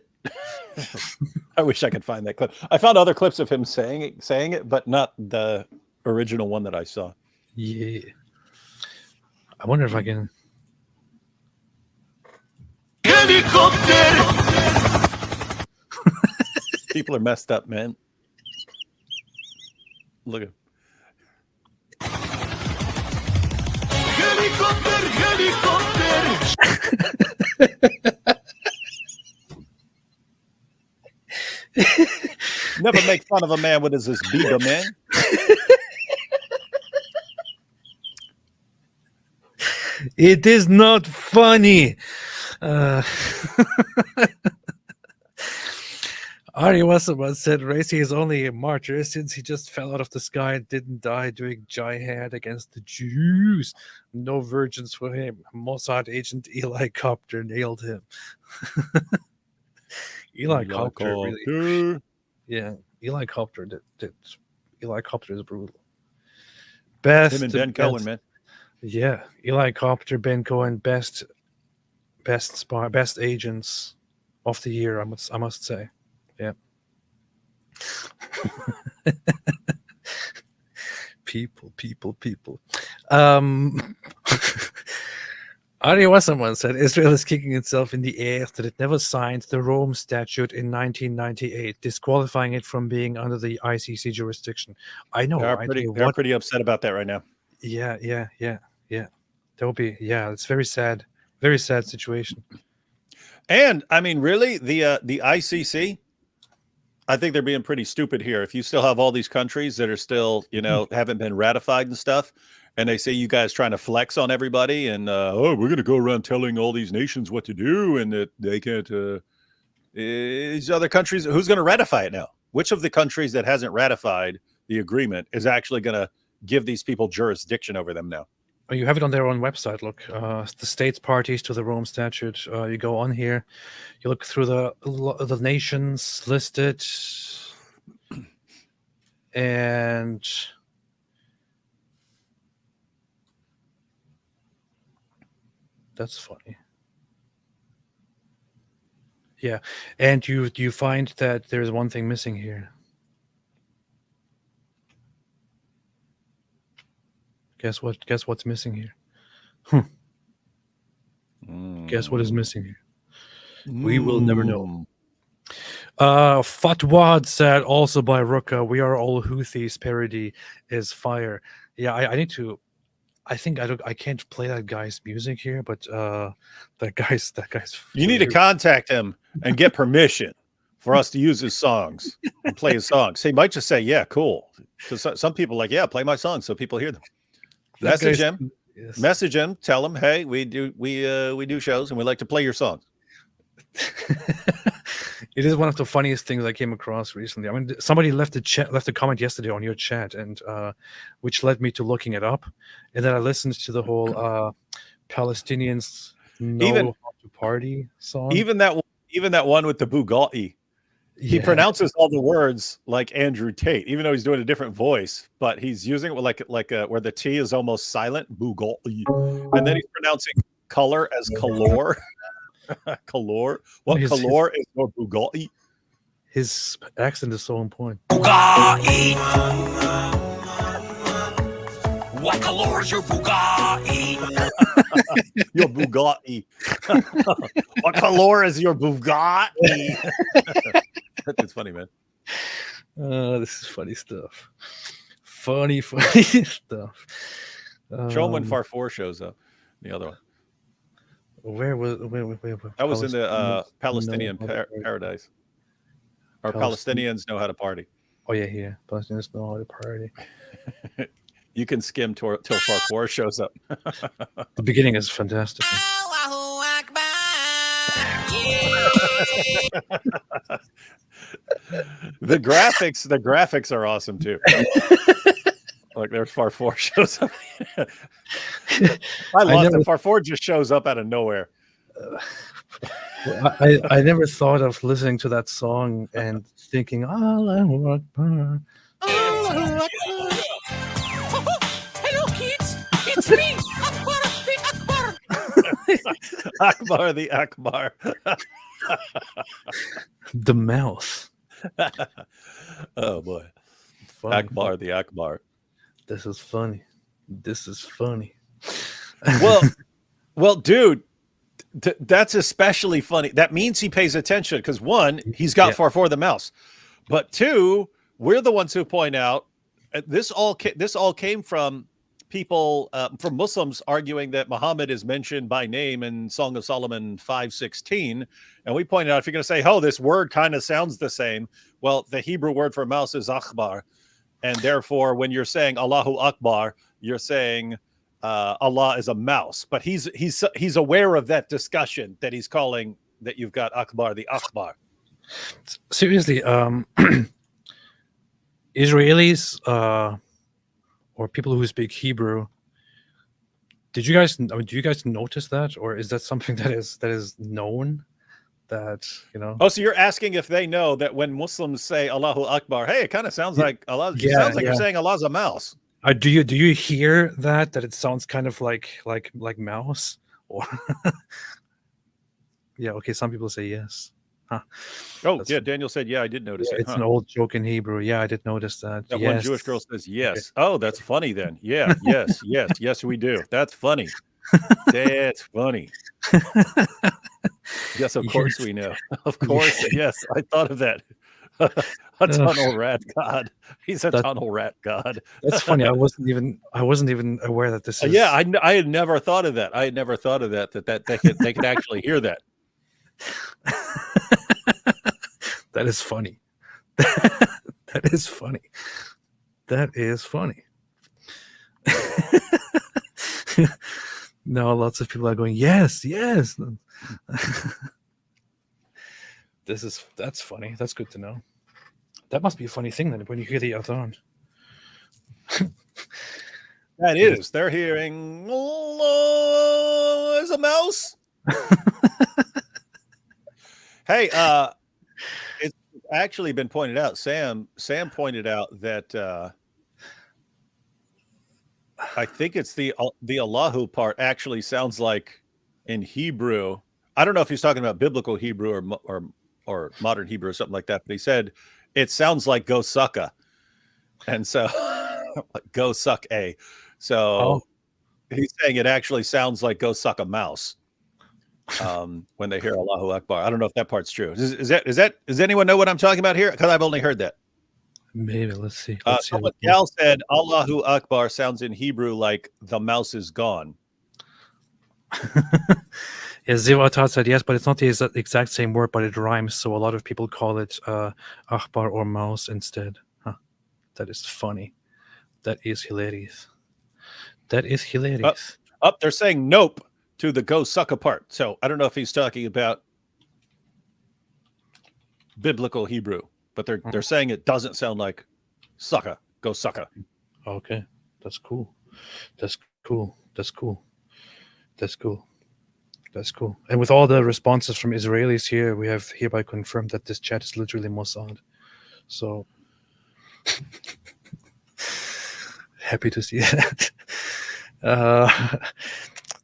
I wish I could find that clip. I found other clips of him saying it, but not the original one that I saw. Yeah. I wonder if I can. Helicopter. People are messed up, man. Look at him. Never make fun of a man with his Bieber, man. It is not funny. Ari Wasserman said Raisi is only a martyr since he just fell out of the sky and didn't die doing jihad against the Jews. No virgins for him. Mossad agent Eli Copter nailed him. Eli Copter really. Yeah, Eli Copter did. Eli Copter is brutal. Him and Ben Cohen, man. Yeah, Eli Copter, Ben Cohen, best agents of the year. I must say. Yeah. people. Ari Wasserman said Israel is kicking itself in the ass that it never signed the Rome Statute in 1998, disqualifying it from being under the ICC jurisdiction. I know. They're pretty upset about that right now. Yeah. There'll be. Yeah, it's very sad situation. And I mean, really, the ICC. I think they're being pretty stupid here. If you still have all these countries that are still, haven't been ratified and stuff, and they say you guys trying to flex on everybody, and we're going to go around telling all these nations what to do, and that they can't. These other countries, who's going to ratify it now? Which of the countries that hasn't ratified the agreement is actually going to give these people jurisdiction over them now? Oh, you have it on their own website. Look, the states parties to the Rome Statute. You go on here, you look through the nations listed, and that's funny. Yeah, and you find that there's one thing missing here. Guess what? Guess what's missing here? Guess what is missing here? We will never know. Fatwad said also by Ruka, "We are all Houthis." Parody is fire. Yeah, I need to. I think I can't play that guy's music here, but that guy's. You need to contact him and get permission for us to use his songs and play his songs. He might just say, "Yeah, cool." Because some people are like, "Yeah, play my songs," so people hear them. Message him. Yes. Message him. Tell him, "Hey, we do shows and we like to play your songs." It is one of the funniest things I came across recently. I mean, somebody left a comment yesterday on your chat, and which led me to looking it up, and then I listened to the whole Palestinians know how to party song. Even that one with the Bugatti. He pronounces all the words like Andrew Tate, even though he's doing a different voice, but he's using it like where the T is almost silent, Bugatti, and then he's pronouncing color as color. Color. What color is your Bugatti? His accent is so on point. Bugatti. What color is your Bugatti? Your Bugatti. What color is your Bugatti? That's funny, man. This is funny stuff. Funny stuff. Show him when Farfour shows up. The other one. Where? That was in the Palestinian paradise. Or Palestinians know how to party. Oh yeah. Palestinians know how to party. You can skim till Farfour shows up. The beginning is fantastic. The graphics are awesome too. Like there's Farfour shows up. I love that Farfour just shows up out of nowhere. I never thought of listening to that song and thinking, Allahu Akbar. Hello, kids. Akbar the Akbar. The mouth. Oh boy. Funny. Akbar the Akbar. This is funny. This is funny. Well, dude, that's especially funny. That means he pays attention because one, he's got for the mouse, but two, we're the ones who point out this all came from people from Muslims arguing that Muhammad is mentioned by name in Song of Solomon 5:16, and we pointed out if you're going to say, "Oh, this word kind of sounds the same," well, the Hebrew word for mouse is Akbar, and therefore, when you're saying Allahu Akbar, you're saying Allah is a mouse. But he's aware of that discussion that he's calling that you've got Akbar the Akbar. Seriously, Israelis or people who speak Hebrew, do you guys notice that, or is that something that is known? That, you know. Oh, so you're asking if they know that when Muslims say Allahu Akbar, hey, it kind of sounds like Allah. It sounds like you're saying Allah's a mouse. Do you hear that it sounds kind of like mouse? Or yeah, okay. Some people say yes. Huh. Oh, yeah. Daniel said, yeah, I did notice it. It's an old joke in Hebrew. Yeah, I did notice that. That one Jewish girl says yes. Okay. Oh, that's funny then. Yeah, yes, we do. That's funny. That's funny. Yes, of course we know. Of course, yes. I thought of that. A tunnel rat god. He's a tunnel rat god. That's funny. I wasn't even aware that this is. Yeah, I had never thought of that. I had never thought of that they could actually hear that. That is funny. That is funny. That is funny. No, lots of people are going, yes. That's funny. That's good to know. That must be a funny thing then when you hear the adhan. That is. They're hearing Allah is a mouse. Hey, it's actually been pointed out. Sam pointed out that I think it's the Allahu part actually sounds like in Hebrew. I don't know if he's talking about biblical Hebrew or modern Hebrew or something like that, but he said it sounds like go sucka. And so go suck a. So he's saying it actually sounds like go suck a mouse. When they hear Allahu Akbar. I don't know if that part's true. Does anyone know what I'm talking about here? Because I've only heard that. Maybe let's see. Gal said Allahu Akbar sounds in Hebrew like the mouse is gone. Yes, Zivatar said yes, but it's not the exact same word, but it rhymes. So a lot of people call it Akbar or mouse instead. Huh. That is funny. That is hilarious. That is hilarious. They're saying nope to the go sucka part. So I don't know if he's talking about biblical Hebrew, but they're saying it doesn't sound like sucka, go sucka. Okay, that's cool. That's cool. That's cool. That's cool. That's cool. And with all the responses from Israelis here, we have hereby confirmed that this chat is literally Mossad. So happy to see that.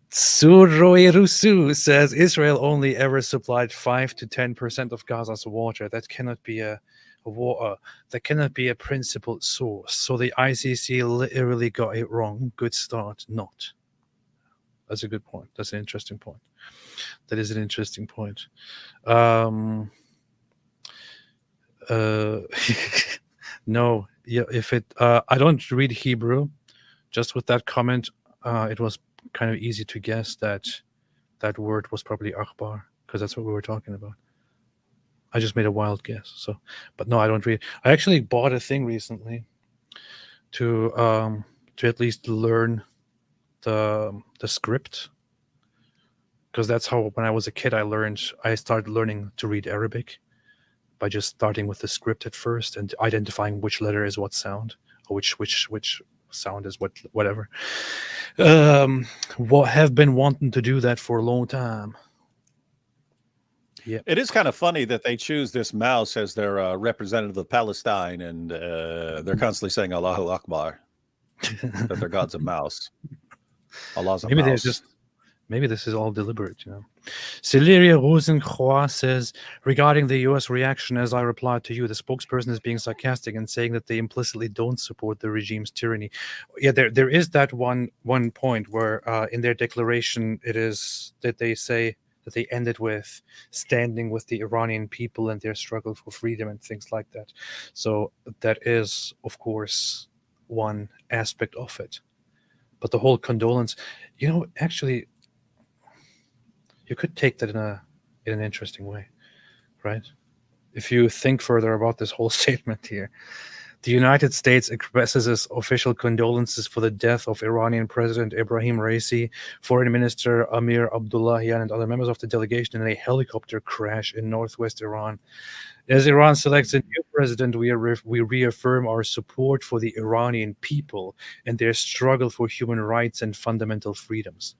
Suroirusu says Israel only ever supplied 5 to 10% of Gaza's water. That cannot be a principled source. So the ICC literally got it wrong. Good start. Not. That's a good point. That's an interesting point. That is an interesting point. No. Yeah. If it. I don't read Hebrew. Just with that comment, it was kind of easy to guess that word was probably Akbar, because that's what we were talking about. I just made a wild guess. So, but no, I don't read. I actually bought a thing recently to at least learn the script, because that's how when I was a kid I started learning to read Arabic by just starting with the script at first and identifying which letter is what sound, or which sound is whatever. What have been wanting to do that for a long time. Yeah, it is kind of funny that they choose this mouse as their representative of Palestine, and they're constantly saying Allahu Akbar, that their God's a mouse. Allah's a mouse. Maybe this is all deliberate, you know. Celeria Rosencroix says, regarding the U.S. reaction, as I replied to you, the spokesperson is being sarcastic and saying that they implicitly don't support the regime's tyranny. Yeah, there is that one point where in their declaration it is that they say that they ended with standing with the Iranian people and their struggle for freedom and things like that. So that is, of course, one aspect of it. But the whole condolence, you know, actually, you could take that in an interesting way, right? If you think further about this whole statement here, the United States expresses its official condolences for the death of Iranian President Ibrahim Raisi, Foreign Minister Amir Abdullahian, and other members of the delegation in a helicopter crash in northwest Iran. As Iran selects a new president, we reaffirm our support for the Iranian people and their struggle for human rights and fundamental freedoms.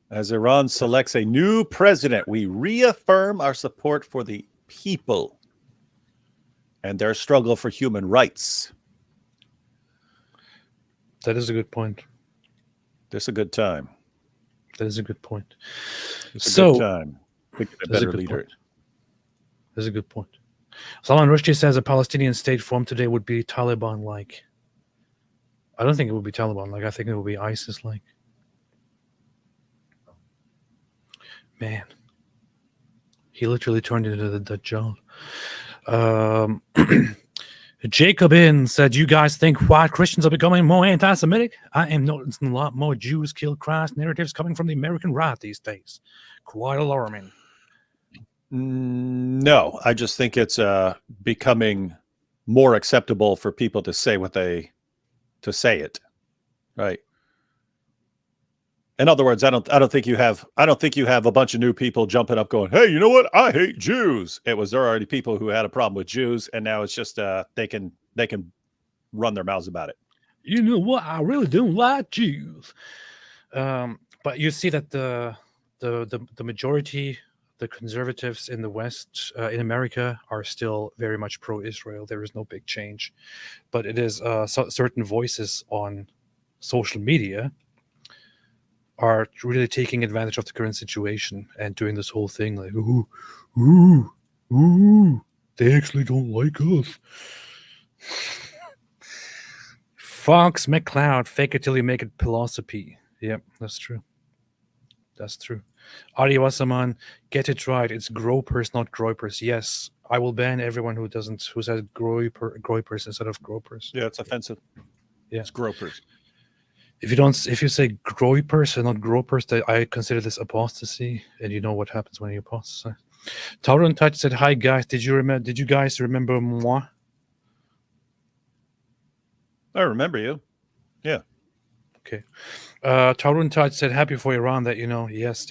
As Iran selects a new president, we reaffirm our support for the people and their struggle for human rights. That is a good point. This is a good time. That is a good point. It's a good time. Pick a better leader. That's a good point. Salman Rushdie says a Palestinian state formed today would be Taliban-like. I don't think it would be Taliban-like. I think it would be ISIS-like. Man, he literally turned into the Dajjal. Jacobin said, you guys think white Christians are becoming more anti-Semitic? I am noticing a lot more Jews killed Christ narratives coming from the American right these days. Quite alarming. No, I just think it's becoming more acceptable for people to say it, right? In other words, I don't think you have a bunch of new people jumping up going, hey, you know what? I hate Jews. There are already people who had a problem with Jews, and now it's just they can run their mouths about it. You know what? I really don't like Jews. But you see that the majority, the conservatives in the West, in America, are still very much pro-Israel. There is no big change, but it is certain voices on social media are really taking advantage of the current situation and doing this whole thing like, they actually don't like us. Fox McCloud, fake it till you make it philosophy. Yep, that's true. That's true. Ari Wasserman, get it right. It's gropers, not groypers. Yes, I will ban everyone who says groypers instead of gropers. Yeah, it's offensive. Yeah, it's gropers. If you say groypers and not gropers, I consider this apostasy, and you know what happens when you apostatize. Tauron Touch said, "Hi guys, did you guys remember moi?" I remember you. Yeah. Okay. Tauron Touch said, "Happy for Iran that you know." Yes.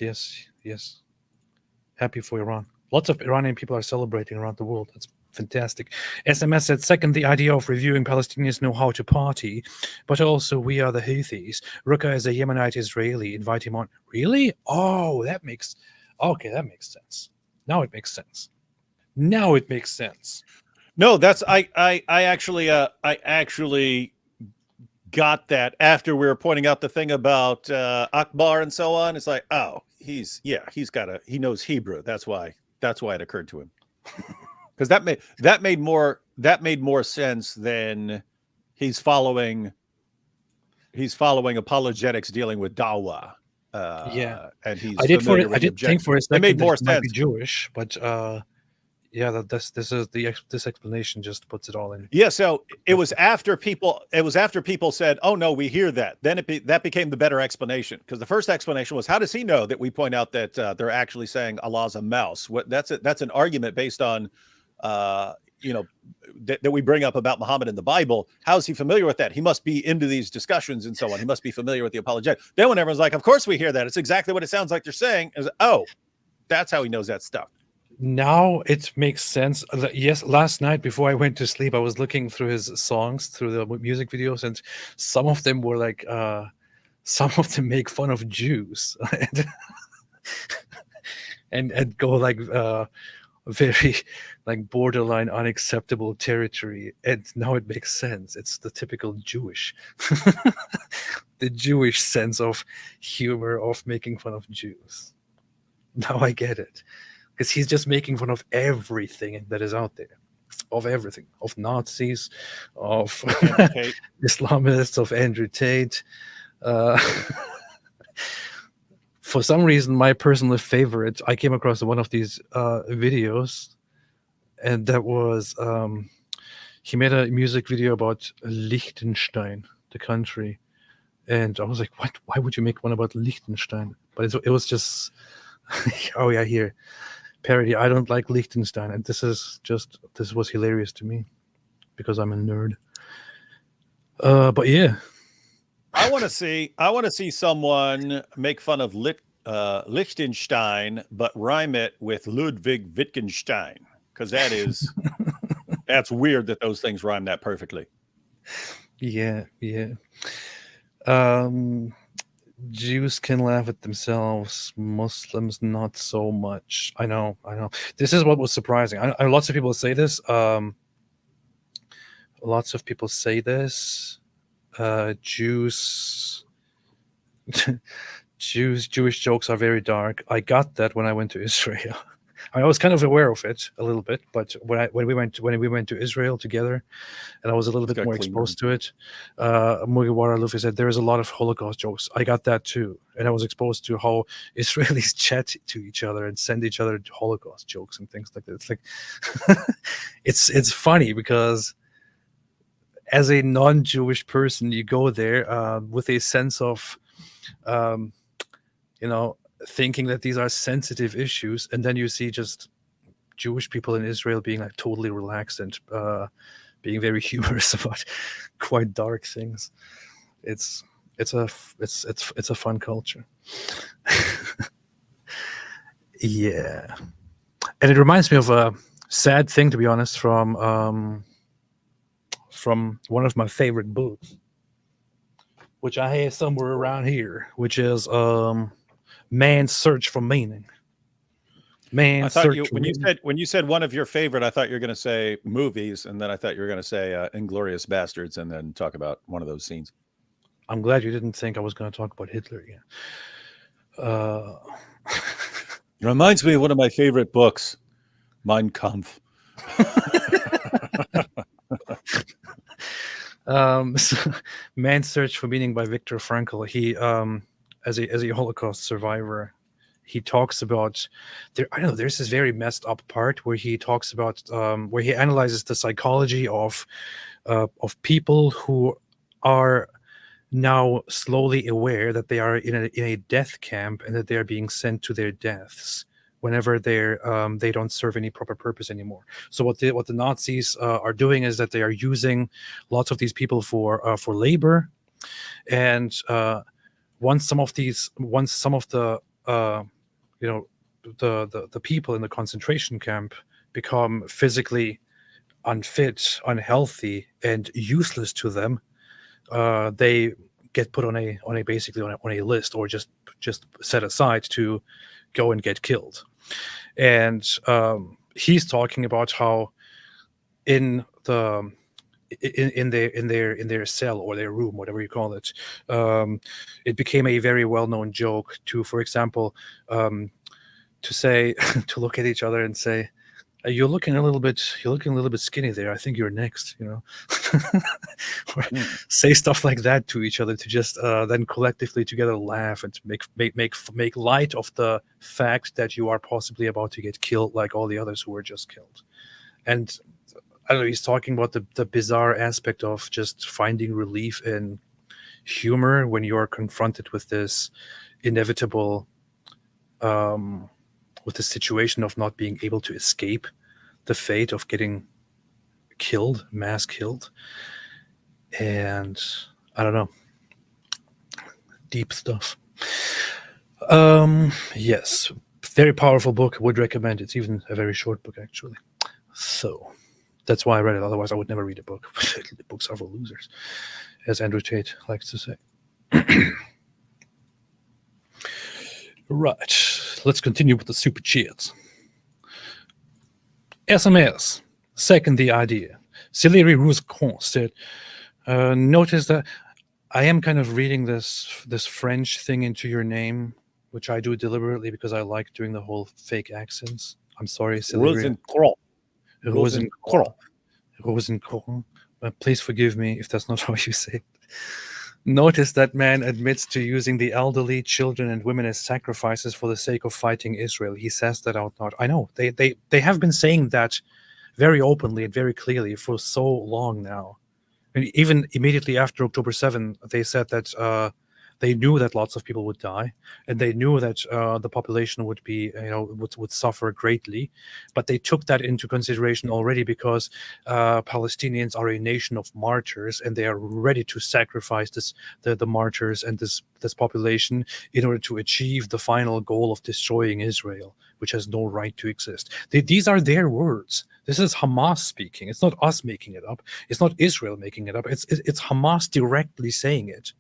Happy for Iran. Lots of Iranian people are celebrating around the world. That's fantastic. SMS said, second, the idea of reviewing Palestinians know how to party, but also we are the Houthis. Ruka is a Yemenite Israeli. Invite him on. Really? Oh, that makes sense. Now it makes sense. No, that's I actually got that after we were pointing out the thing about Akbar and so on. It's like, oh, he knows Hebrew. That's why it occurred to him. Because that made more sense than he's following apologetics dealing with dawah. And he's I did think for a second it made more that it might be sense. Jewish, but yeah, this explanation just puts it all in. Yeah, so it was after people said, "Oh no, we hear that." Then that became the better explanation, because the first explanation was, "How does he know that we point out that they're actually saying Allah's a mouse?" That's an argument based on that we bring up about Muhammad in the Bible. How is he familiar with that? He must be into these discussions and so on. He must be familiar with the apologetic. Then when everyone's like, "Of course we hear that. It's exactly what it sounds like they're saying," is, oh, that's how he knows that stuff. Now it makes sense. Yes, last night before I went to sleep, I was looking through his songs, through the music videos, and some of them were like, some of them make fun of Jews and go like very like borderline unacceptable territory. And now it makes sense. It's the typical Jewish. the Jewish sense of humor of making fun of Jews. Now I get it, because he's just making fun of everything that is out there, of everything, of Nazis, of Islamists, of Andrew Tate. For some reason, my personal favorite, I came across one of these videos, and that was he made a music video about Liechtenstein, the country, and I was like, what? Why would you make one about Liechtenstein? But it was just, oh yeah, here, parody. I don't like Liechtenstein, and this was hilarious to me because I'm a nerd. But yeah. I want to see someone make fun of Liechtenstein, but rhyme it with Ludwig Wittgenstein, because that's weird that those things rhyme that perfectly. Yeah. Jews can laugh at themselves. Muslims not so much. I know. This is what was surprising. Lots of people say this. Jewish jokes are very dark. I got that when I went to Israel. I was kind of aware of it a little bit, but when we went to Israel together, and I was a little bit more exposed to it, Mugiwara Luffy said there is a lot of Holocaust jokes. I got that too, and I was exposed to how Israelis chat to each other and send each other Holocaust jokes and things like that. It's like it's funny because as a non-Jewish person, you go there with a sense of, thinking that these are sensitive issues, and then you see just Jewish people in Israel being like totally relaxed and being very humorous about quite dark things. It's a fun culture. Yeah, and it reminds me of a sad thing, to be honest, from one of my favorite books, which I have somewhere around here, which is Man's Search for Meaning. When you said one of your favorite, I thought you were going to say movies, and then I thought you were going to say Inglourious Bastards, and then talk about one of those scenes. I'm glad you didn't think I was going to talk about Hitler again. It reminds me of one of my favorite books, Mein Kampf. Man's Search for Meaning by Viktor Frankl. He as a Holocaust survivor, he talks about there's this very messed up part where he talks about where he analyzes the psychology of people who are now slowly aware that they are in a death camp and that they are being sent to their deaths whenever they don't serve any proper purpose anymore. So what the Nazis are doing is that they are using lots of these people for labor, and once some of the people in the concentration camp become physically unfit, unhealthy, and useless to them, they get put on a list, or just set aside to go and get killed. And he's talking about how in their cell or their room, whatever you call it, it became a very well-known joke to, for example, to look at each other and say, you're looking a little bit skinny there. I think you're next, or say stuff like that to each other to just then collectively together laugh and make light of the fact that you are possibly about to get killed like all the others who were just killed. And I don't know, he's talking about the bizarre aspect of just finding relief in humor when you're confronted with this inevitable with the situation of not being able to escape the fate of getting mass killed. And I don't know, deep stuff. Yes, very powerful book. Would recommend. It's even a very short book, actually. So that's why I read it. Otherwise, I would never read a book. The books are for losers, as Andrew Tate likes to say. Right. Let's continue with the super chats. SMS. Second the idea. Celery Ruscon said, notice that I am kind of reading this French thing into your name, which I do deliberately because I like doing the whole fake accents. I'm sorry, Sylvia. Rosenkrog. Please forgive me if that's not how you say it. Notice that man admits to using the elderly, children, and women as sacrifices for the sake of fighting Israel. He says that out loud. I know they have been saying that very openly and very clearly for so long now. And even immediately after October 7, they said that they knew that lots of people would die, and they knew that the population would be, would suffer greatly. But they took that into consideration already because Palestinians are a nation of martyrs, and they are ready to sacrifice the martyrs and this population in order to achieve the final goal of destroying Israel, which has no right to exist. These are their words. This is Hamas speaking. It's not us making it up. It's not Israel making it up. It's Hamas directly saying it.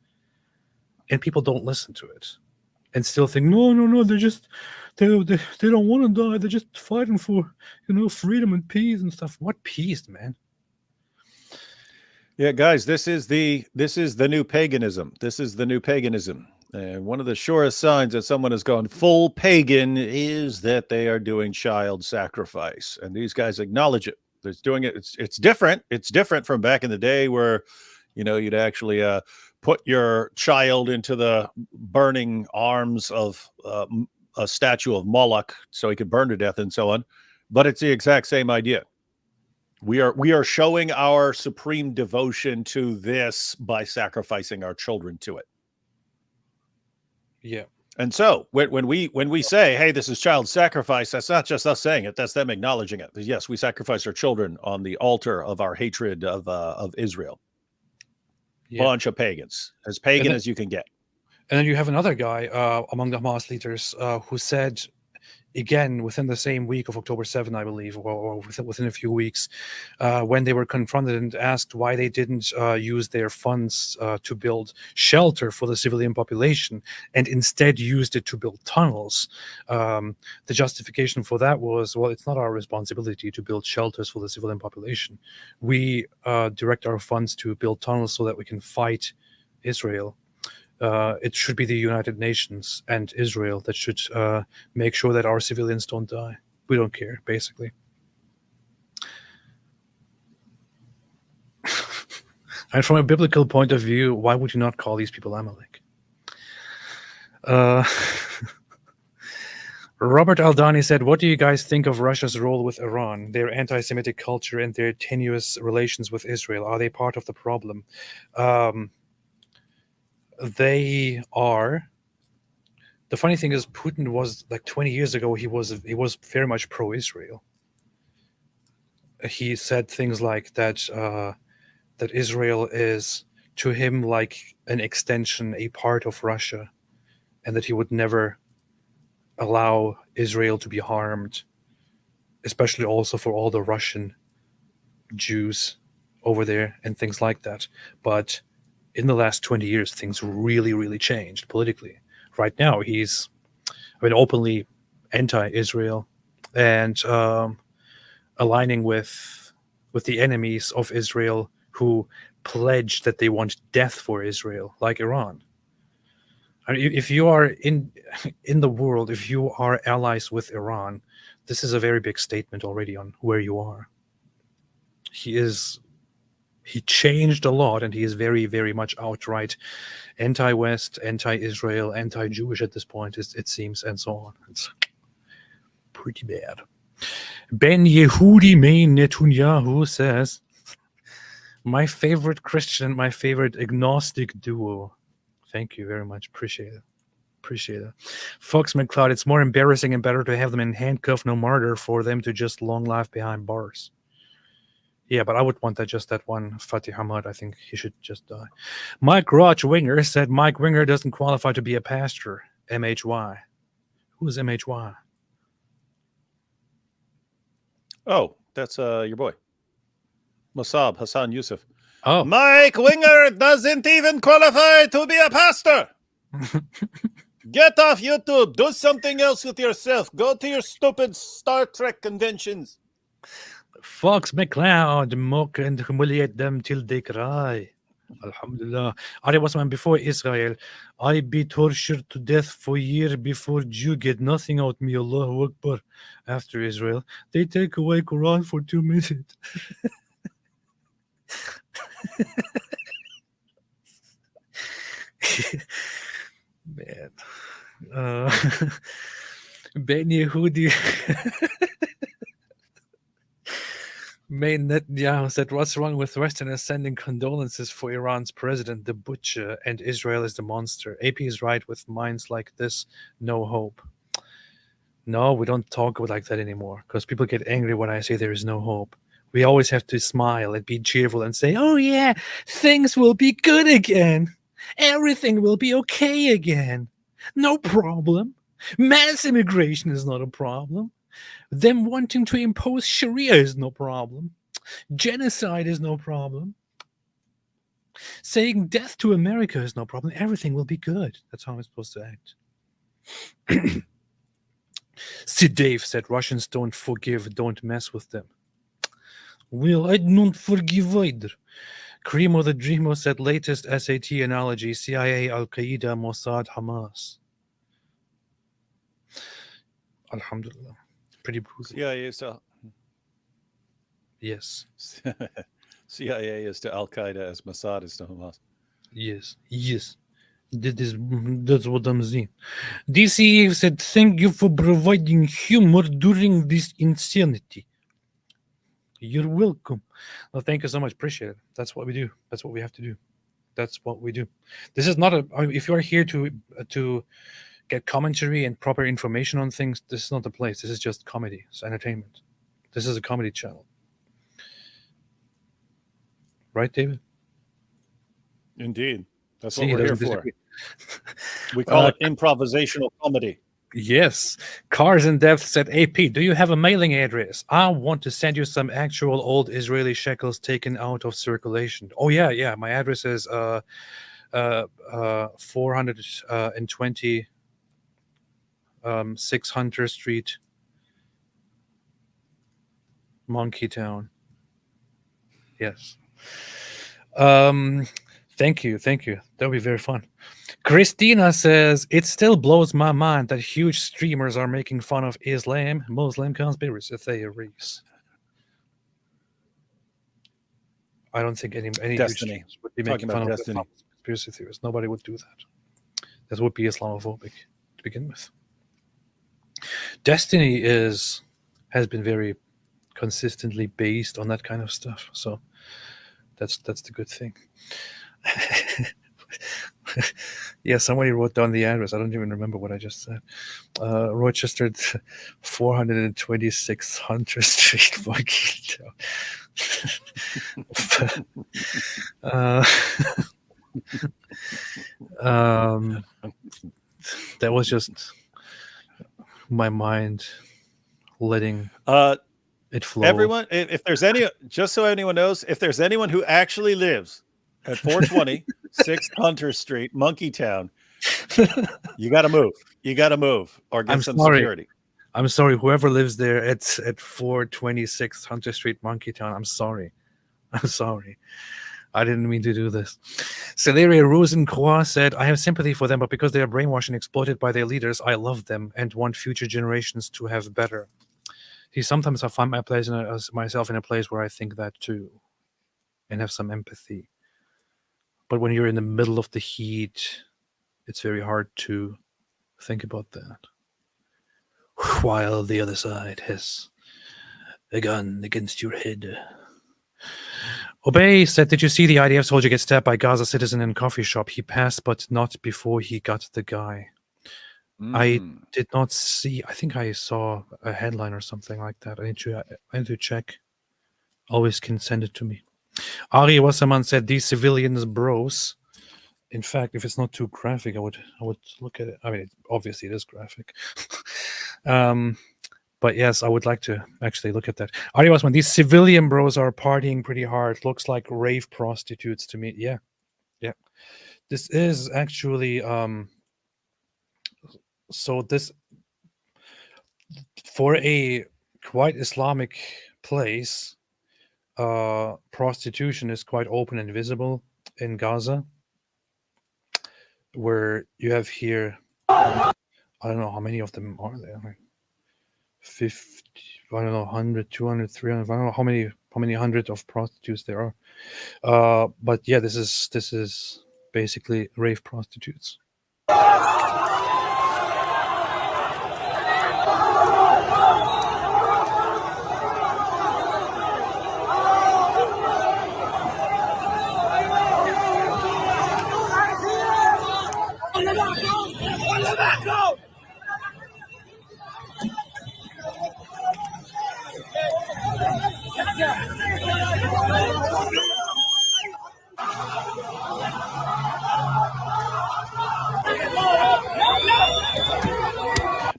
And people don't listen to it and still think, no, they don't want to die. They're just fighting for, freedom and peace and stuff. What peace, man? Yeah, guys, this is the new paganism. This is the new paganism. And one of the surest signs that someone has gone full pagan is that they are doing child sacrifice. And these guys acknowledge it. They're doing it. It's different. It's different from back in the day where, you'd actually put your child into the burning arms of a statue of Moloch so he could burn to death and so on. But it's the exact same idea. We are showing our supreme devotion to this by sacrificing our children to it. Yeah. And so when we say, hey, this is child sacrifice, that's not just us saying it, that's them acknowledging it. Yes, we sacrifice our children on the altar of our hatred of Israel. Yeah. Bunch of pagans, as pagan as you can get. And then you have another guy among the Hamas leaders who said, again, within the same week of October 7, I believe, or within a few weeks, when they were confronted and asked why they didn't use their funds to build shelter for the civilian population and instead used it to build tunnels. The justification for that was, well, it's not our responsibility to build shelters for the civilian population. We direct our funds to build tunnels so that we can fight Israel. It should be the United Nations and Israel that should make sure that our civilians don't die. We don't care, basically. And from a biblical point of view, why would you not call these people Amalek? Robert Aldani said, what do you guys think of Russia's role with Iran, their anti-Semitic culture and their tenuous relations with Israel? Are they part of the problem? They are. The funny thing is, Putin was like 20 years ago. He was very much pro-Israel. He said things like that that Israel is to him like an extension, a part of Russia, and that he would never allow Israel to be harmed, especially also for all the Russian Jews over there and things like that. But in the last 20 years, things really, really changed politically. Right now, he's openly anti-Israel and aligning with the enemies of Israel who pledged that they want death for Israel, like Iran. I mean, if you are in the world, if you are allies with Iran, this is a very big statement already on where you are. He changed a lot, and he is very, very much outright anti-West, anti-Israel, anti-Jewish at this point, it seems, and so on. It's pretty bad. Ben Yehudi Main Netanyahu says, my favorite Christian, my favorite agnostic duo. Thank you very much. Appreciate it. Fox McCloud, it's more embarrassing and better to have them in handcuff, no murder, for them to just long life behind bars. Yeah, but I would want just that one Fatih Hamad. I think he should just die. Mike Roach Winger said Mike Winger doesn't qualify to be a pastor. MHY. Who is MHY? Oh, that's your boy. Mossab Hassan Yusuf. Oh. Mike Winger doesn't even qualify to be a pastor. Get off YouTube. Do something else with yourself. Go to your stupid Star Trek conventions. Fox McCloud, mock and humiliate them till they cry. Alhamdulillah. Ari Wasman, before Israel, I be tortured to death for a year before Jew get nothing out me, Allahu Akbar. After Israel, they take away Quran for 2 minutes. Man. Ben Yehudi. May Netanyahu said, what's wrong with Westerners sending condolences for Iran's president, the butcher, and Israel is the monster? AP is right, with minds like this, no hope. No, we don't talk like that anymore, because people get angry when I say there is no hope. We always have to smile and be cheerful and say, oh yeah, things will be good again. Everything will be okay again. No problem. Mass immigration is not a problem. Them wanting to impose Sharia is no problem. Genocide is no problem. Saying death to America is no problem. Everything will be good. That's how I'm supposed to act. See, Dave said Russians don't forgive, don't mess with them. Well, I don't forgive either. Cremo the Dreamo said latest SAT analogy, CIA, Al-Qaeda, Mossad, Hamas. Alhamdulillah. Pretty brutal. CIA is to Yes. CIA is to Al-Qaeda as Mossad is to Hamas. Yes. That's what I'm saying. DC said, thank you for providing humor during this insanity. You're welcome. Well, thank you so much. Appreciate it. That's what we do. That's what we have to do. That's what we do. This is not if you are here to get commentary and proper information on things, this is not the place. This is just comedy. It's entertainment. This is a comedy channel. Right, David? Indeed. That's what we're here for. Disagree. We call it improvisational comedy. Yes. Cars in Depth said, AP, do you have a mailing address? I want to send you some actual old Israeli shekels taken out of circulation. Oh, yeah. My address is 420 600 Street, Monkey Town. Yes. Thank you. That'll be very fun. Christina says, it still blows my mind that huge streamers are making fun of Islam, Muslim conspiracy theories. I don't think any Destiny would be talking making fun about of Destiny. Conspiracy theories. Nobody would do that. That would be Islamophobic to begin with. Destiny has been very consistently based on that kind of stuff. So that's the good thing. Yeah, somebody wrote down the address. I don't even remember what I just said. Rochester, 426 Hunter Street, Monkey that was just my mind letting it flow. Everyone, if there's any, just so anyone knows, if there's anyone who actually lives at 420 6th Hunter Street, Monkey Town, you got to move. You got to move or get some security. I'm sorry, whoever lives there at 426 Hunter Street, Monkey Town. I'm sorry. I didn't mean to do this. Celeria Rosencroix said, I have sympathy for them, but because they are brainwashed and exploited by their leaders, I love them and want future generations to have better. See, sometimes I find myself in a place where I think that too and have some empathy. But when you're in the middle of the heat, it's very hard to think about that. While the other side has a gun against your head. Obey said, did you see the IDF soldier get stabbed by Gaza citizen in coffee shop? He passed, but not before he got the guy. I did not see. I think I saw a headline or something like that. I need to check. Always can send it to me. Ari Wasserman said, these civilians bros. In fact, if it's not too graphic, I would look at it. I mean, obviously it is graphic. But yes, I would like to actually look at that. Ari Wasserman, these civilian bros are partying pretty hard. Looks like rave prostitutes to me. Yeah. This is actually so this for a quite Islamic place, prostitution is quite open and visible. in Gaza, where you have here, I don't know how many of them are there, like 50, I don't know, 100, 200, 300, I don't know how many hundred of prostitutes there are. But yeah, this is basically rave prostitutes.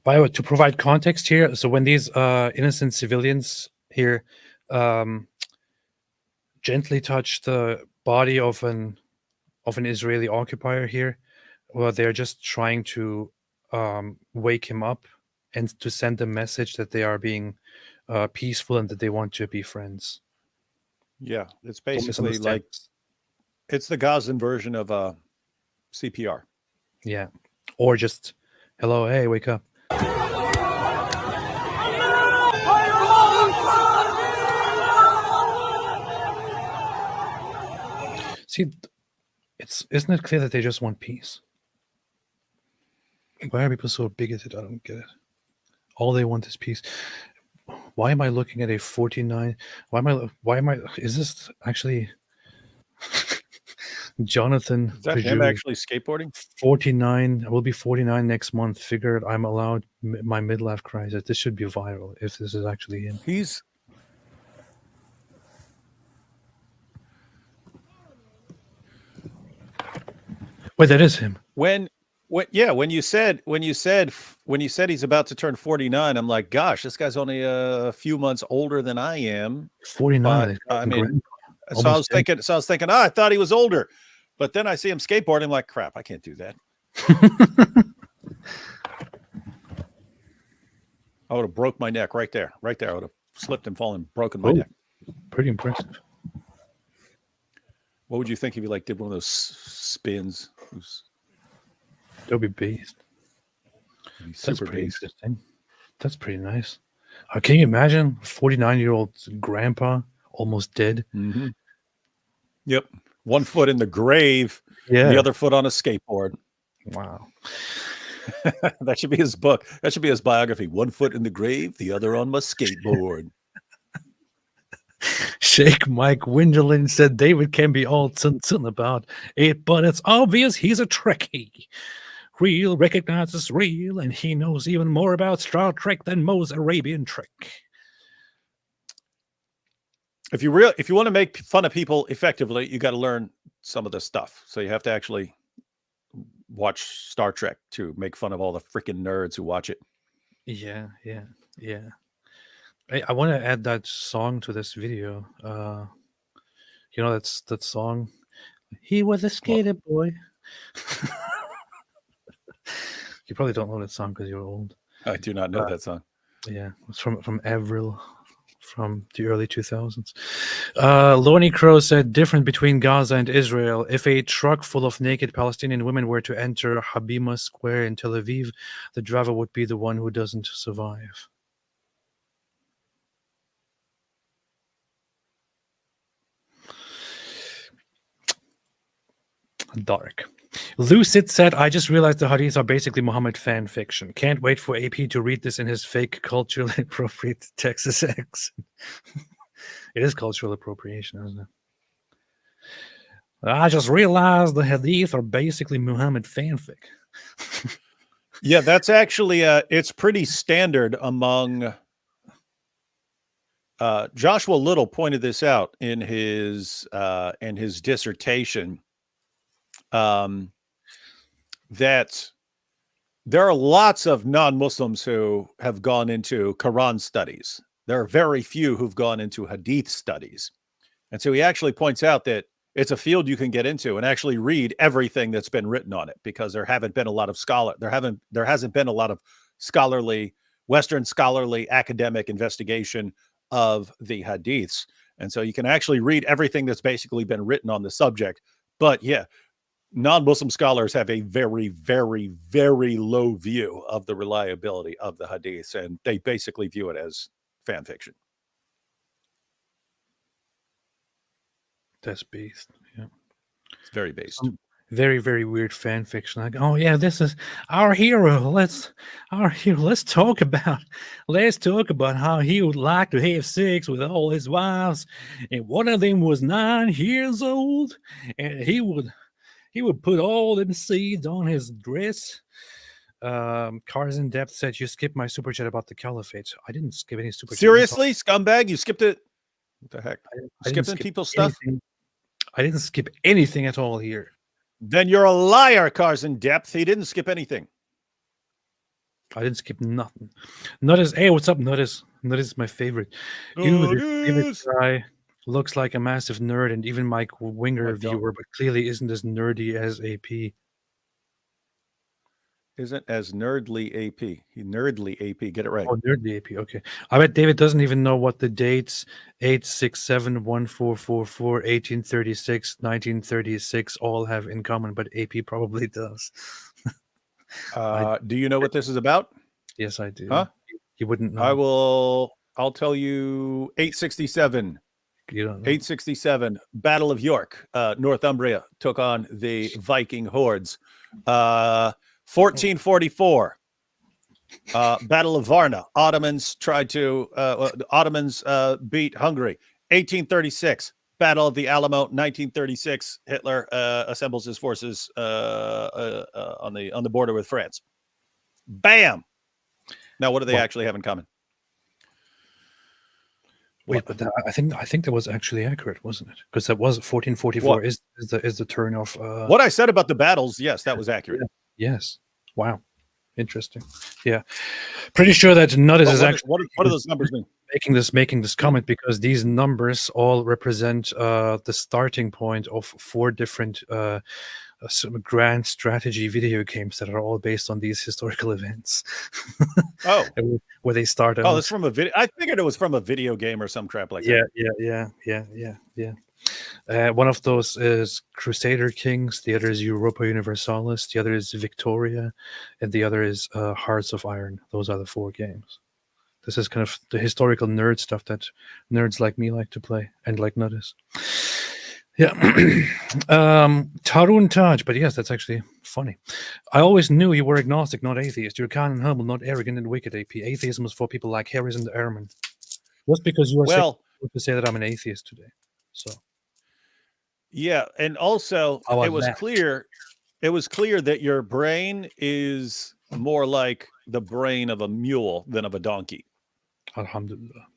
By the way, to provide context here, so when these innocent civilians here gently touch the body of an Israeli occupier here, well, they're just trying to wake him up and to send a message that they are being peaceful and that they want to be friends. Yeah, it's basically like it's the Gazan version of CPR. Yeah, or just hello, hey, wake up. See, isn't it clear that they just want peace? Why are people so bigoted? I don't get it. All they want is peace. Why am I looking at a 49? Why am I? Is this actually Jonathan? Is that him actually skateboarding? 49. I will be 49 next month. Figured I'm allowed my midlife crisis. This should be viral if this is actually him. He's. Wait, that is him. When you said he's about to turn 49, I'm like, gosh, this guy's only a few months older than I am. 49. I mean, so I was thinking, I thought he was older, but then I see him skateboarding. I'm like, crap, I can't do that. I would have broke my neck right there. I would have slipped and fallen, broken my neck. Pretty impressive. What would you think if he did one of those spins? That'll be based. That's Super pretty based. interesting. That's pretty nice. Can you imagine 49-year-old grandpa almost dead? Mm-hmm. Yep. One foot in the grave, the other foot on a skateboard. Wow. That should be his book. That should be his biography. One foot in the grave, the other on my skateboard. Shake Mike Winderlin said David can be all tsun about it, but it's obvious he's a Trekkie. Real recognizes real, and he knows even more about Star Trek than most Arabian Trek. If you want to make fun of people effectively, you got to learn some of this stuff. So you have to actually watch Star Trek to make fun of all the freaking nerds who watch it. Yeah. I want to add that song to this video. That's that song. He was a skater boy. You probably don't know that song because you're old. I do not know that song. Yeah, it's from Avril, from the early 2000s. Lonnie Crow said, different between Gaza and Israel. If a truck full of naked Palestinian women were to enter Habima Square in Tel Aviv, the driver would be the one who doesn't survive. Dark. Lucid said, I just realized the hadiths are basically Muhammad fan fiction. Can't wait for AP to read this in his fake culturally appropriate Texas accent. It is cultural appropriation, isn't it? I just realized the hadith are basically Muhammad fanfic. Yeah, that's actually it's pretty standard among Joshua Little pointed this out in his dissertation. That there are lots of non-Muslims who have gone into Quran studies. There are very few who've gone into Hadith studies. And so he actually points out that it's a field you can get into and actually read everything that's been written on it, because there hasn't been a lot of scholarly, Western scholarly academic investigation of the Hadiths. And so you can actually read everything that's basically been written on the subject But yeah, non-Muslim scholars have a very, very, very low view of the reliability of the hadiths, and they basically view it as fan fiction. That's based. Yeah, it's very based. Very, very weird fan fiction. Like, oh yeah, this is our hero. Let's talk about how he would like to have sex with all his wives, and one of them was 9 years old, and he would put all them seeds on his dress. Cars in Depth said you skipped my super chat about the caliphate. I didn't skip any super chat. Seriously, scumbag, you skipped it. What the heck? I Skipping people's stuff. I didn't skip anything at all here. Then you're a liar, Cars in Depth. He didn't skip anything. I didn't skip nothing. Nutters, hey, what's up, Nutters? Nutters is my favorite. This guy looks like a massive nerd, and even Mike Winger viewer, but clearly isn't as nerdy as AP. Isn't as nerdly AP. Nerdly AP. Get it right. Oh, nerdly AP. Okay. I bet David doesn't even know what the dates 8671444, 1836, 1936 all have in common, but AP probably does. Do you know what this is about? Yes, I do. Huh? You wouldn't know. I'll tell you 867. You don't know. 867, Battle of York. Northumbria took on the Viking hordes. 1444, Battle of Varna. Ottomans beat Hungary. 1836, Battle of the Alamo. 1936, Hitler assembles his forces on the border with France. Bam. Now, what do they actually have in common? Wait, but I think that was actually accurate, wasn't it? Because that was 1444 is the turn of what I said about the battles. Yes, that was accurate. Yeah. Yes. Wow. Interesting. Yeah. Pretty sure that Nutters is actually what do those numbers mean? Making this comment because these numbers all represent the starting point of 4 different grand strategy video games that are all based on these historical events. Oh, where they start out. Oh, that's from a video. I figured it was from a video game or some crap like that. Yeah. One of those is Crusader Kings, the other is Europa Universalis, the other is Victoria, and the other is Hearts of Iron. Those are the 4 games. This is kind of the historical nerd stuff that nerds like me like to play, and like Nutters. Yeah. Tarun Taj, but yes, that's actually funny. I always knew you were agnostic, not atheist. You're kind and humble, not arrogant and wicked, AP. Atheism was for people like Harris and Ehrman. Just because you are to say that I'm an atheist today. So yeah, and also it was clear that your brain is more like the brain of a mule than of a donkey. Alhamdulillah.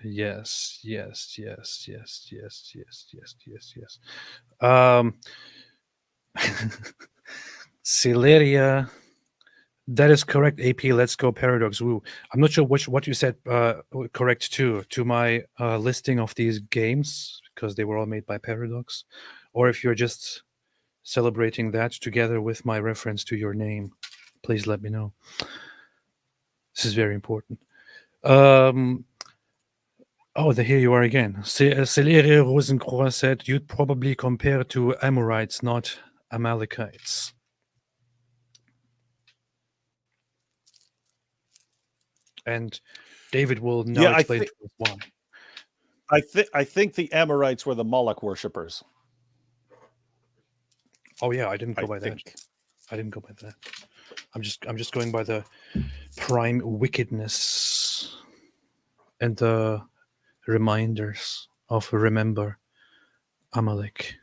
Yes. Celeria, that is correct. AP, let's go Paradox. Woo. I'm not sure what you said correct to my listing of these games because they were all made by Paradox, or if you're just celebrating that together with my reference to your name, please let me know. This is very important. Here you are again. Celeria Rosencroix said you'd probably compare to Amorites, not Amalekites. And David will now explain to us why. I think the Amorites were the Moloch worshippers. Oh yeah, I didn't go by that. I didn't go by that. I'm just going by the prime wickedness and the reminders of remember Amalek.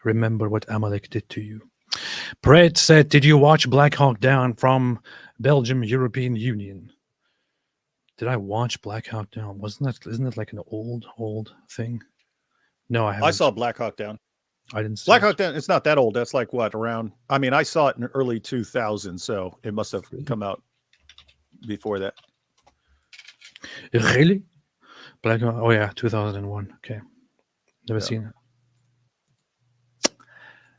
Remember what Amalek did to you. Brett said, did you watch Black Hawk Down from Belgium European Union? Did I watch Black Hawk Down? Isn't that like an old thing? No, I haven't. I saw Black Hawk Down. I didn't see Black Hawk Down. It's not that old. That's like what, around, I mean, I saw it in early 2000, so it must have come out before that. Really? Black Hawk, oh yeah, 2001. Okay. Never seen it.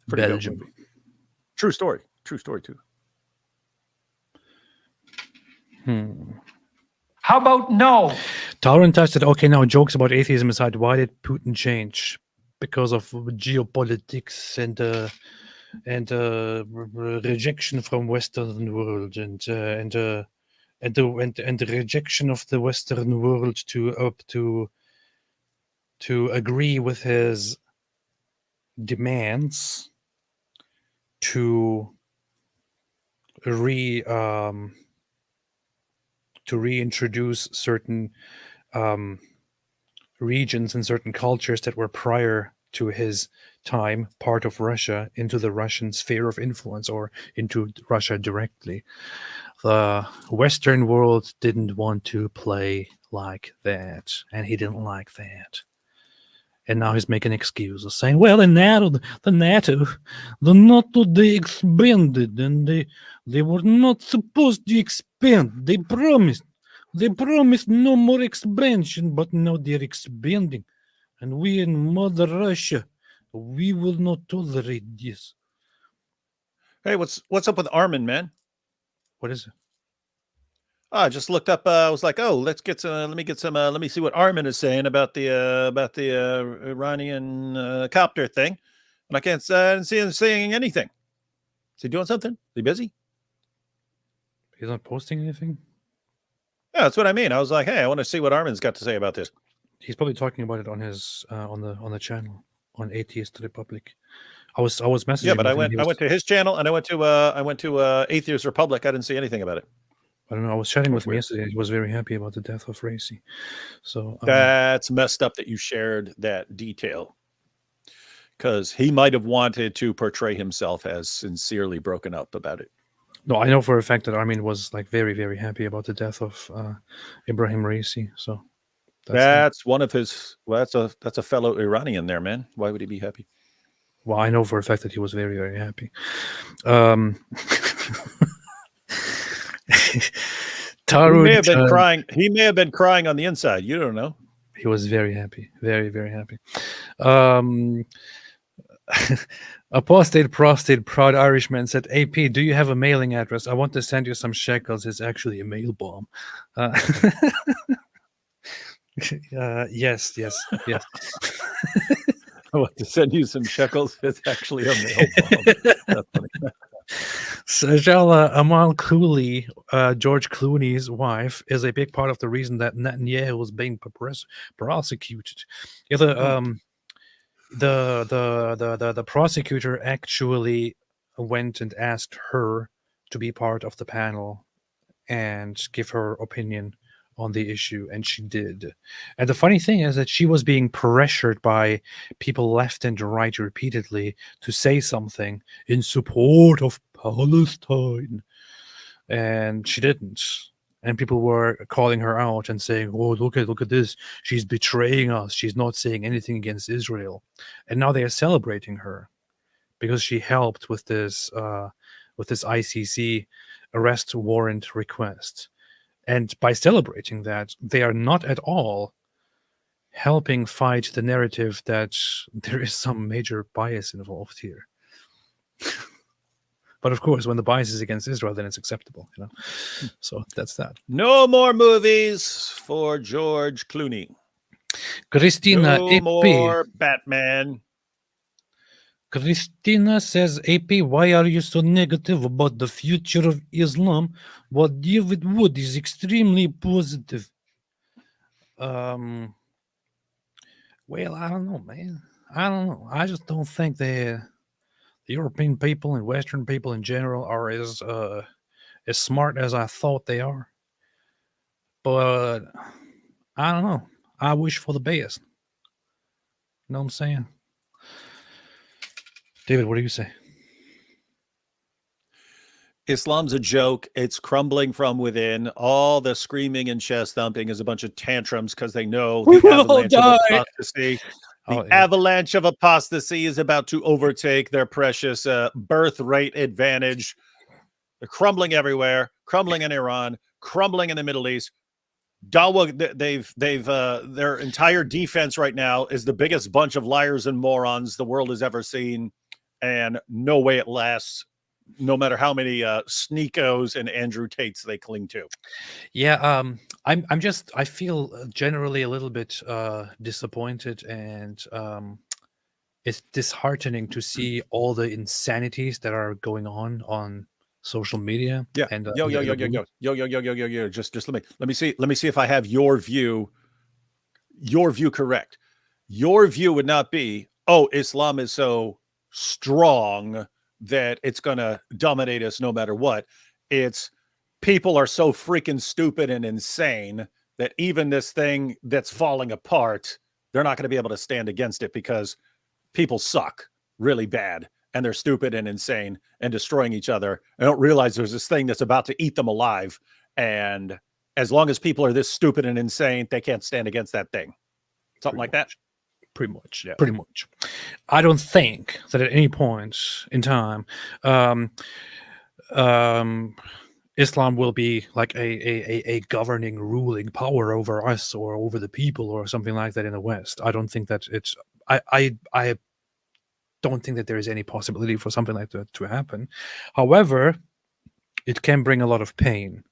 Pretty Belgium. True story too. How about no? Tauren said, okay, now jokes about atheism aside, why did Putin change? because of geopolitics and rejection from Western world and the rejection of the Western world to agree with his demands to reintroduce certain regions and certain cultures that were prior to his time part of Russia into the Russian sphere of influence or into Russia directly. The Western world didn't want to play like that, and he didn't like that. And now he's making excuses, saying, "Well, the NATO, they expanded, and they were not supposed to expand. They promised no more expansion, but now they're expanding, and we in Mother Russia, we will not tolerate this." Hey, what's up with Armin, man? What is it? I just looked up. I was like, "Oh, let me see what Armin is saying about the Iranian copter thing," and I didn't see him saying anything. Is he doing something? Is he busy? He's not posting anything. Yeah, that's what I mean. I was like, "Hey, I want to see what Armin's got to say about this." He's probably talking about it on his on the channel on Atheist Republic. I was messaging. Yeah, but I went to his channel and I went to Atheist Republic. I didn't see anything about it. I don't know. I was chatting with him yesterday. He was very happy about the death of Racy. So that's messed up that you shared that detail, because he might have wanted to portray himself as sincerely broken up about it. No, I know for a fact that Armin was like very, very happy about the death of Ibrahim Raisi. So that's one of his. Well, that's a fellow Iranian there, man. Why would he be happy? Well, I know for a fact that he was very, very happy. He may have been crying. He may have been crying on the inside. You don't know. He was very happy. Very, very happy. Apostate, prostate, proud Irishman said, "AP, do you have a mailing address? I want to send you some shekels. It's actually a mail bomb." Yes. I want to send you some shekels. It's actually a mail bomb. That's funny. Sajala Amal Cooley, George Clooney's wife, is a big part of the reason that Netanyahu was being prosecuted. Yeah, the prosecutor actually went and asked her to be part of the panel and give her opinion on the issue, and she did. And the funny thing is that she was being pressured by people left and right repeatedly to say something in support of Palestine, and she didn't. And people were calling her out and saying, "Oh, look at this. She's betraying us. She's not saying anything against Israel." And now they are celebrating her because she helped with this ICC arrest warrant request. And by celebrating that, they are not at all helping fight the narrative that there is some major bias involved here. But of course, when the bias is against Israel, then it's acceptable, you know. So that's that. No more movies for George Clooney. Christina, no AP. more Batman. Christina says, "AP, why are you so negative about the future of Islam? What David Wood is extremely positive." Well, I don't know, man. I don't know. I just don't think the European people and Western people in general are as smart as I thought they are. But I don't know. I wish for the best. You know what I'm saying? David, what do you say? Islam's a joke. It's crumbling from within. All the screaming and chest thumping is a bunch of tantrums because they know the avalanche of apostasy. Avalanche of apostasy is about to overtake their precious birthright advantage. They're crumbling everywhere, crumbling in Iran, crumbling in the Middle East. Their entire defense right now is the biggest bunch of liars and morons the world has ever seen, and no way it lasts, no matter how many Sneekos and Andrew Tates they cling to. Yeah, I feel generally a little bit disappointed and it's disheartening to see all the insanities that are going on social media. Yeah. And Yo. Just let me see if I have your view correct. Your view would not be, oh, Islam is so strong that it's going to dominate us no matter what. It's people are so freaking stupid and insane that even this thing that's falling apart, they're not going to be able to stand against it because people suck really bad and they're stupid and insane and destroying each other. I don't realize there's this thing that's about to eat them alive. And as long as people are this stupid and insane, they can't stand against that thing. Something like that. Pretty much. I don't think that at any point in time, Islam will be like a governing, ruling power over us or over the people or something like that in the West. I don't think that it's. I don't think that there is any possibility for something like that to happen. However, it can bring a lot of pain,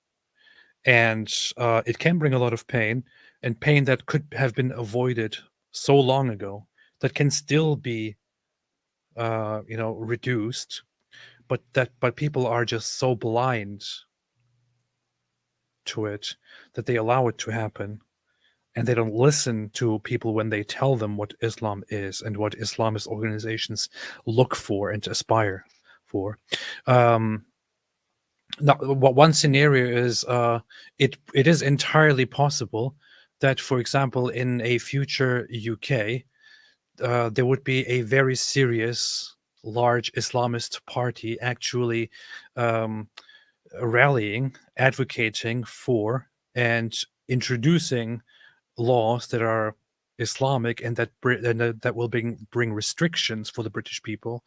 and pain that could have been avoided so long ago, that can still be reduced, but people are just so blind to it that they allow it to happen, and they don't listen to people when they tell them what Islam is and what Islamist organizations look for and aspire for. Now, one scenario is it is entirely possible that, for example, in a future UK, there would be a very serious, large Islamist party actually rallying, advocating for, and introducing laws that are Islamic and that will bring restrictions for the British people,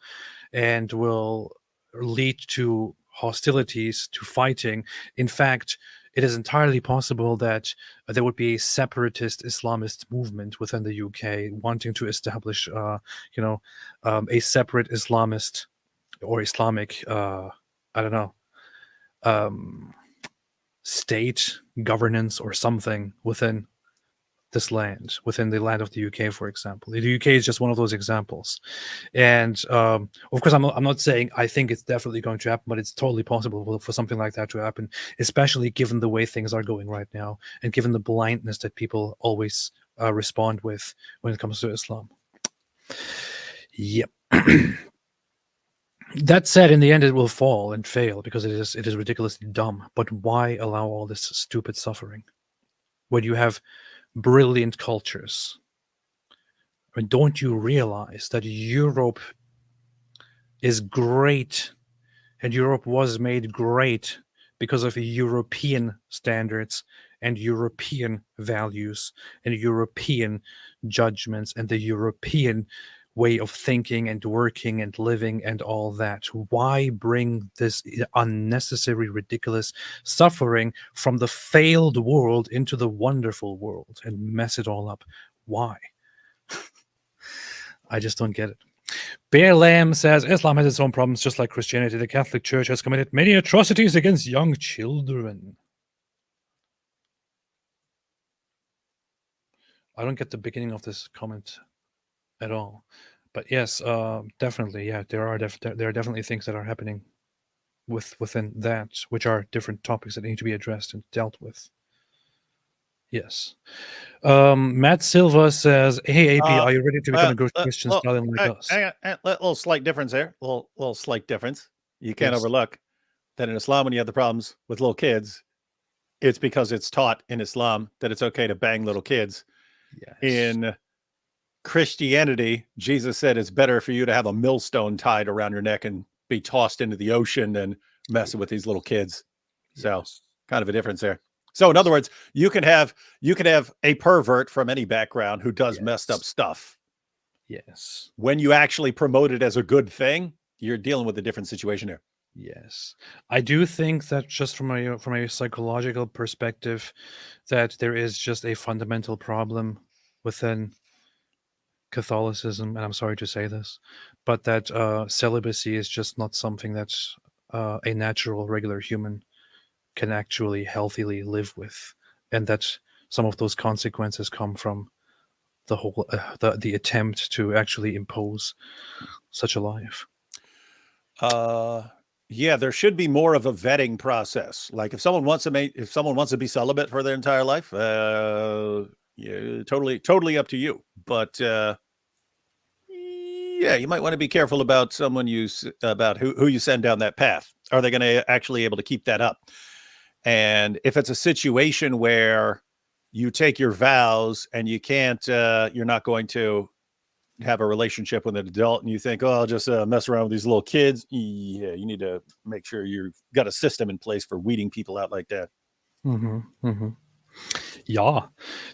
and will lead to hostilities, to fighting. In fact, it is entirely possible that there would be a separatist Islamist movement within the UK wanting to establish, a separate Islamist or Islamic, state governance or something within this land, within the land of the UK, for example. The UK is just one of those examples. And of course, I'm not saying I think it's definitely going to happen, but it's totally possible for something like that to happen, especially given the way things are going right now and given the blindness that people always respond with when it comes to Islam. Yep. That said, in the end, it will fall and fail because it is ridiculously dumb. But why allow all this stupid suffering when you have brilliant cultures? I mean, don't you realize that Europe is great, and Europe was made great because of European standards and European values and European judgments and the European way of thinking and working and living and all that? Why bring this unnecessary, ridiculous suffering from the failed world into the wonderful world and mess it all up? Why? I just don't get it. Bear Lamb says, Islam has its own problems just like Christianity. The Catholic Church has committed many atrocities against young children. I don't get the beginning of this comment at all. But yes, definitely, yeah, there are definitely things that are happening within that, which are different topics that need to be addressed and dealt with. Yes. Matt Silva says, "Hey AP, are you ready to become a good Christian Stalin like us?" Hang on, a little slight difference there. Little slight difference. You can't overlook that in Islam, when you have the problems with little kids, it's because it's taught in Islam that it's okay to bang little kids. Yes. In Christianity, Jesus said it's better for you to have a millstone tied around your neck and be tossed into the ocean than messing with these little kids. So kind of a difference there. So in other words, you can have a pervert from any background who does messed up stuff. Yes. When you actually promote it as a good thing, you're dealing with a different situation here. Yes, I do think that just from a psychological perspective, that there is just a fundamental problem within Catholicism, and I'm sorry to say this, but that celibacy is just not something that a natural, regular human can actually healthily live with, and that some of those consequences come from the whole the attempt to actually impose such a life. Yeah, there should be more of a vetting process. Like if someone wants to be celibate for their entire life, yeah, totally up to you. But yeah, you might want to be careful about someone about who you send down that path. Are they going to actually able to keep that up? And if it's a situation where you take your vows and you can't, you're not going to have a relationship with an adult, and you think, oh, I'll just mess around with these little kids. Yeah, you need to make sure you've got a system in place for weeding people out like that. Yeah.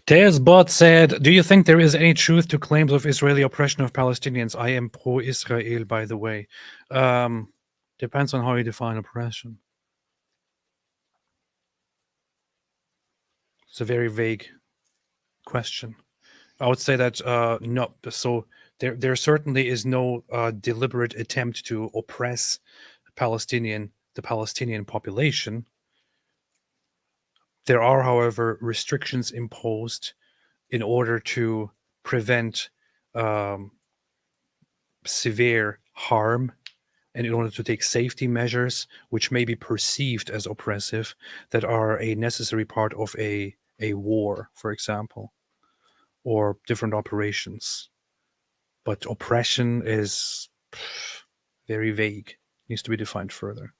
Tersbot said, do you think there is any truth to claims of Israeli oppression of Palestinians? I am pro-Israel, by the way. Depends on how you define oppression. It's a very vague question. I would say that no. So there certainly is no deliberate attempt to oppress the Palestinian population. There are, however, restrictions imposed in order to prevent severe harm and in order to take safety measures which may be perceived as oppressive, that are a necessary part of a war, for example, or different operations. But oppression is very vague, needs to be defined further.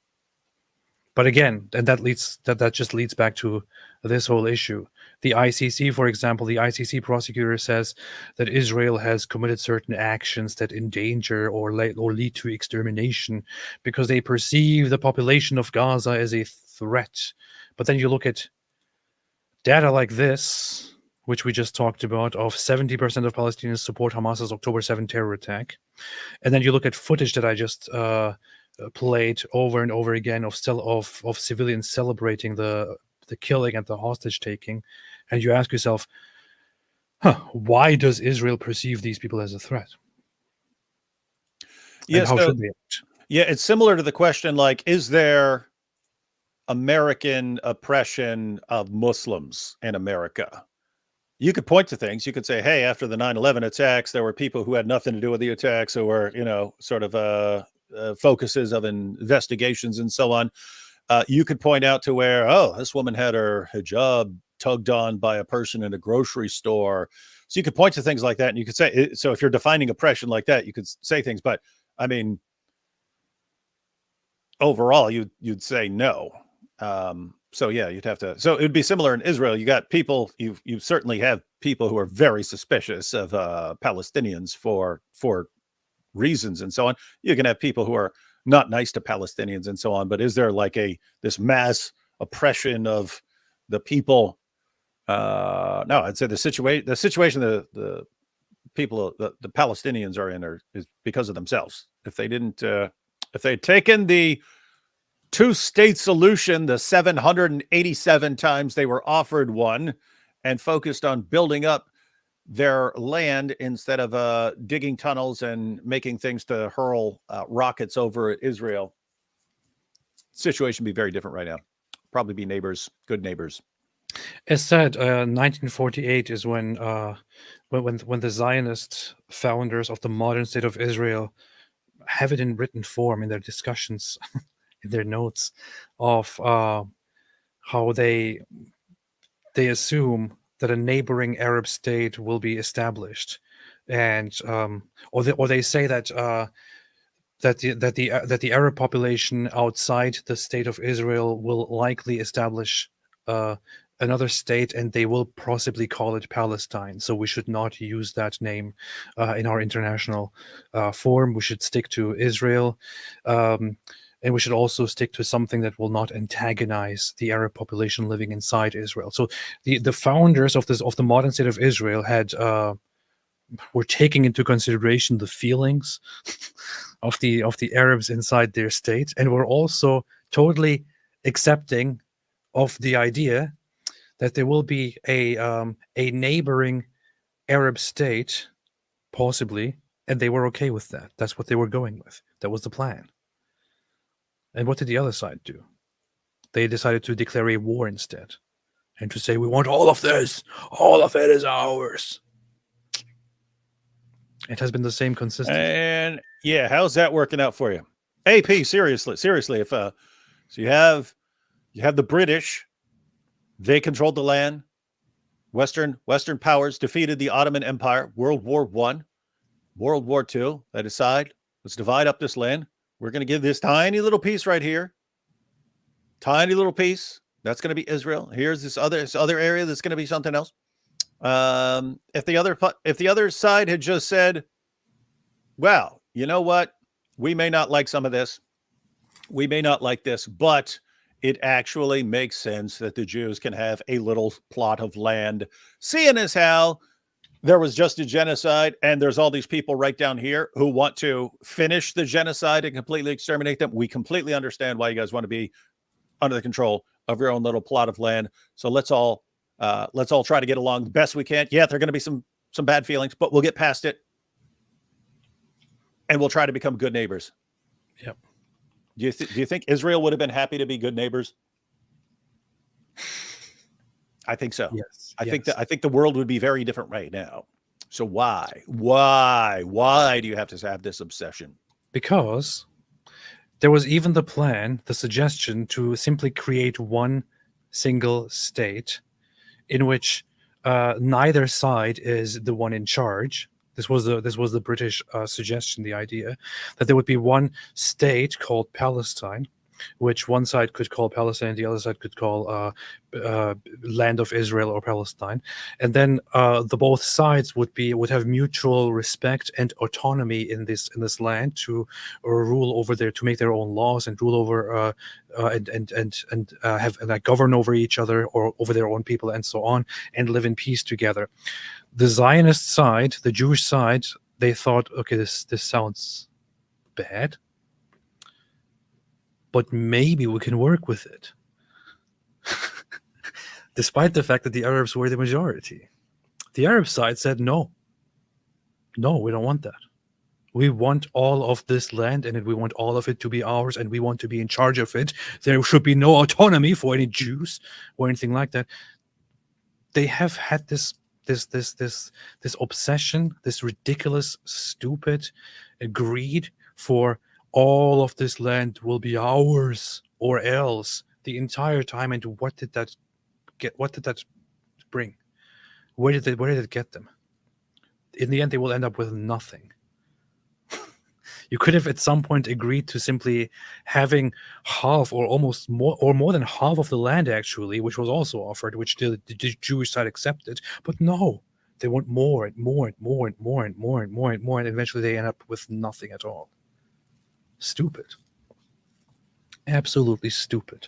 But again, and that just leads back to this whole issue. The ICC, for example, the ICC prosecutor says that Israel has committed certain actions that endanger or lead to extermination because they perceive the population of Gaza as a threat. But then you look at data like this, which we just talked about, of 70% of Palestinians support Hamas's October 7 terror attack. And then you look at footage that I just played over and over again of civilians celebrating the killing and the hostage taking, and you ask yourself, why does Israel perceive these people as a threat? Yes, and how should they act? Yeah, it's similar to the question, like, is there American oppression of Muslims in America? You could point to things. You could say, hey, after the 9/11 attacks, there were people who had nothing to do with the attacks, who were, sort of focuses of investigations and so on. You could point out to where, this woman had her hijab tugged on by a person in a grocery store. So you could point to things like that, and you could say, so if you're defining oppression like that, you could say things. But I mean, overall, you'd say no. So yeah, you'd have to. So it would be similar in Israel. You got people. You certainly have people who are very suspicious of Palestinians for reasons and so on. You can have people who are not nice to Palestinians and so on. But is there like this mass oppression of the people? No, I'd say the situation the people, the Palestinians are in is because of themselves. If they didn't, if they'd taken the two-state solution the 787 times they were offered one, and focused on building up their land instead of digging tunnels and making things to hurl rockets over at Israel, situation would be very different right now. Probably be neighbors, good neighbors. As said, 1948 is when the Zionist founders of the modern state of Israel have it in written form in their discussions, in their notes, of how they assume that a neighboring Arab state will be established, and or they say that the Arab population outside the state of Israel will likely establish another state, and they will possibly call it Palestine. So we should not use that name in our international form. We should stick to Israel. And we should also stick to something that will not antagonize the Arab population living inside Israel. So the founders of the modern state of Israel were taking into consideration the feelings of the Arabs inside their state, and were also totally accepting of the idea that there will be a neighboring Arab state, possibly, and they were okay with that. That's what they were going with. That was the plan. And what did the other side do? They decided to declare a war instead, and to say, we want all of this. All of it is ours. It has been the same consistently. And yeah, how's that working out for you? AP, seriously, if so you have the British, they controlled the land. Western powers defeated the Ottoman Empire, World War I, World War II. They decide, let's divide up this land. We're going to give this tiny little piece right here. Tiny little piece. That's going to be Israel. Here's this other area that's going to be something else. If the other side had just said, well, you know what? We may not like some of this. We may not like this, but it actually makes sense that the Jews can have a little plot of land, seeing as how there was just a genocide and there's all these people right down here who want to finish the genocide and completely exterminate them. We completely understand why you guys want to be under the control of your own little plot of land. So let's all try to get along the best we can. Yeah, there are going to be some bad feelings, but we'll get past it. And we'll try to become good neighbors. Yep. Do you think Israel would have been happy to be good neighbors? I think so. Yes. I think the world would be very different right now. So why do you have to have this obsession? Because there was even the suggestion to simply create one single state in which neither side is the one in charge. This was the British suggestion, the idea that there would be one state called Palestine, which one side could call Palestine, the other side could call Land of Israel or Palestine, and then the both sides would have mutual respect and autonomy in this land to rule over to make their own laws and rule over and govern over each other or over their own people and so on, and live in peace together. The Zionist side, the Jewish side, they thought, okay, this sounds bad, but maybe we can work with it. Despite the fact that the Arabs were the majority. The Arab side said, no, we don't want that. We want all of this land and we want all of it to be ours and we want to be in charge of it. There should be no autonomy for any Jews or anything like that. They have had this obsession, this ridiculous, stupid greed for all of this land will be ours or else the entire time. And what did that bring? Where did it get them? In the end, they will end up with nothing. You could have at some point agreed to simply having half or almost more than half of the land, actually, which was also offered, which the Jewish side accepted. But no, they want more and more and more and more and more and more and more, and eventually they end up with nothing at all. Stupid. Absolutely stupid.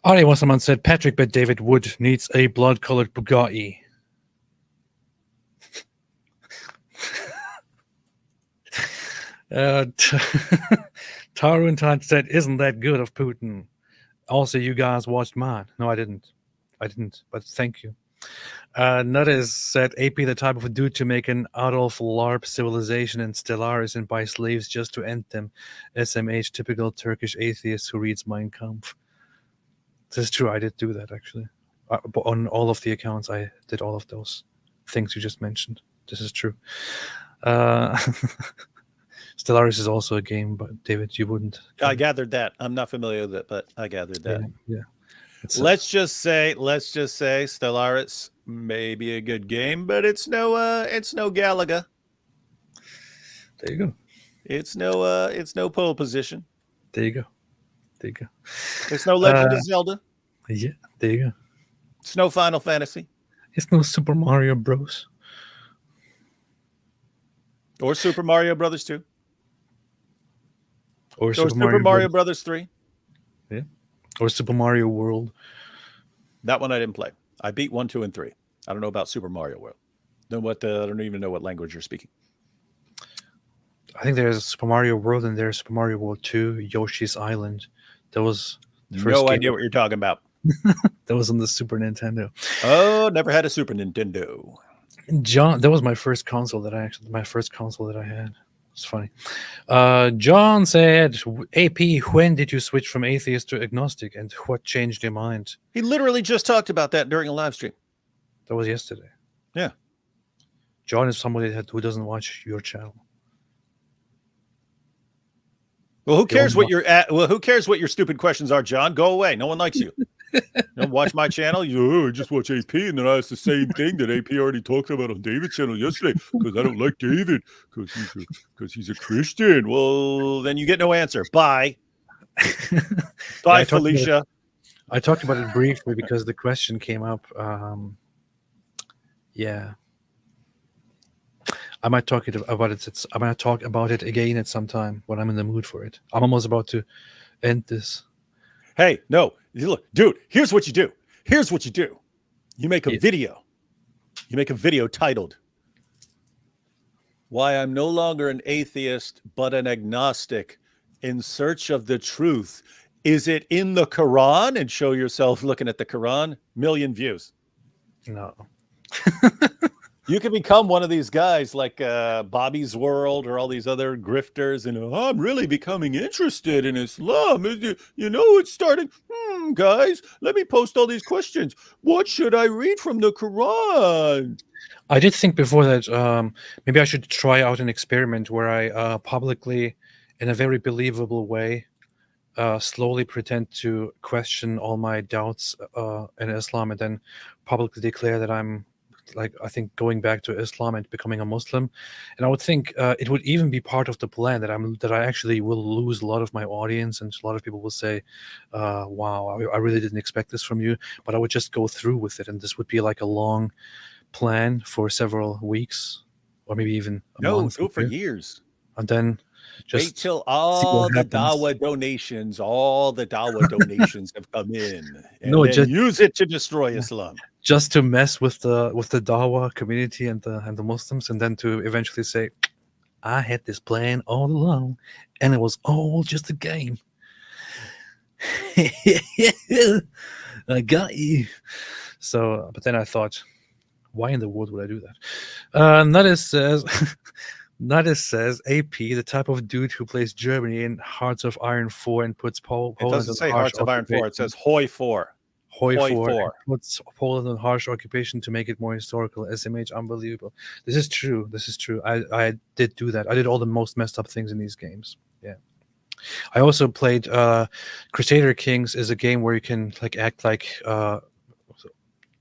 Ari Wasserman said, Patrick bet David Wood needs a blood-colored Bugatti. Tarun Todd said, isn't that good of Putin? Also, you guys watched mine. No, I didn't, but thank you. Nutters said, AP the type of a dude to make an Adolf LARP civilization in Stellaris and buy slaves just to end them. SMH, typical Turkish atheist who reads Mein Kampf. This is true, I did do that, actually. On all of the accounts, I did all of those things you just mentioned. This is true. Stellaris is also a game, but David, you wouldn't. I gathered that. I'm not familiar with it, but I gathered that. Yeah. Let's just say Stellaris may be a good game, but it's no Galaga. There you go. It's no pole position. There you go. It's no Legend of Zelda. Yeah, there you go. It's no Final Fantasy. It's no Super Mario Bros. Or Super Mario Brothers 2. Or Super Mario Brothers 3. Yeah. Or Super Mario World. That one I didn't play. I beat 1, 2, and 3. I don't know about Super Mario World. I don't even know what language you're speaking. I think there's Super Mario World and there's Super Mario World 2, Yoshi's Island. That was the first No game. idea what you're talking about. That was on the Super Nintendo. Oh, never had a Super Nintendo. John, that was my first console that I had. It's funny. John said, AP, when did you switch from atheist to agnostic and what changed your mind? He literally just talked about that during a live stream. That was yesterday. Yeah. John is somebody who doesn't watch your channel. Well, who cares what you're at? Well, who cares what your stupid questions are, John? Go away. No one likes you. Don't watch my channel. I just watch AP, and then I ask the same thing that AP already talked about on David's channel yesterday because I don't like David because he's a Christian. Well, then you get no answer. Bye. Bye, Felicia. I talked about it briefly because the question came up. Yeah. I might talk about it. I might talk about it again at some time when I'm in the mood for it. I'm almost about to end this. Hey, no, look, dude. Here's what you do. Here's what you do. You make a video. You make a video titled "Why I'm No Longer an Atheist but an Agnostic in Search of the Truth. Is it in the Quran?" And show yourself looking at the Quran. 1,000,000 views. No. You can become one of these guys like Bobby's World or all these other grifters, and I'm really becoming interested in Islam. It's starting. Guys, let me post all these questions. What should I read from the Quran? I did think before that maybe I should try out an experiment where I publicly, in a very believable way, slowly pretend to question all my doubts in Islam, and then publicly declare that I'm, I think, going back to Islam and becoming a Muslim. And I would think it would even be part of the plan that I actually will lose a lot of my audience, and a lot of people will say, wow, I really didn't expect this from you. But I would just go through with it, and this would be like a long plan for several weeks or maybe even a month. No, for years. And then just wait till all the Dawa donations have come in, and then use it to destroy Islam. Just to mess with the Dawa community and the Muslims, and then to eventually say, I had this plan all along, and it was all just a game. I got you. So, but then I thought, why in the world would I do that? Nada says, AP, the type of dude who plays Germany in Hearts of Iron 4 and puts Poland. It doesn't say Hearts of Iron 4. It says Hoi 4. Hoi 4 puts Poland on harsh occupation to make it more historical. SMH, unbelievable. This is true. I did do that. I did all the most messed up things in these games. Yeah. I also played Crusader Kings is a game where you can act like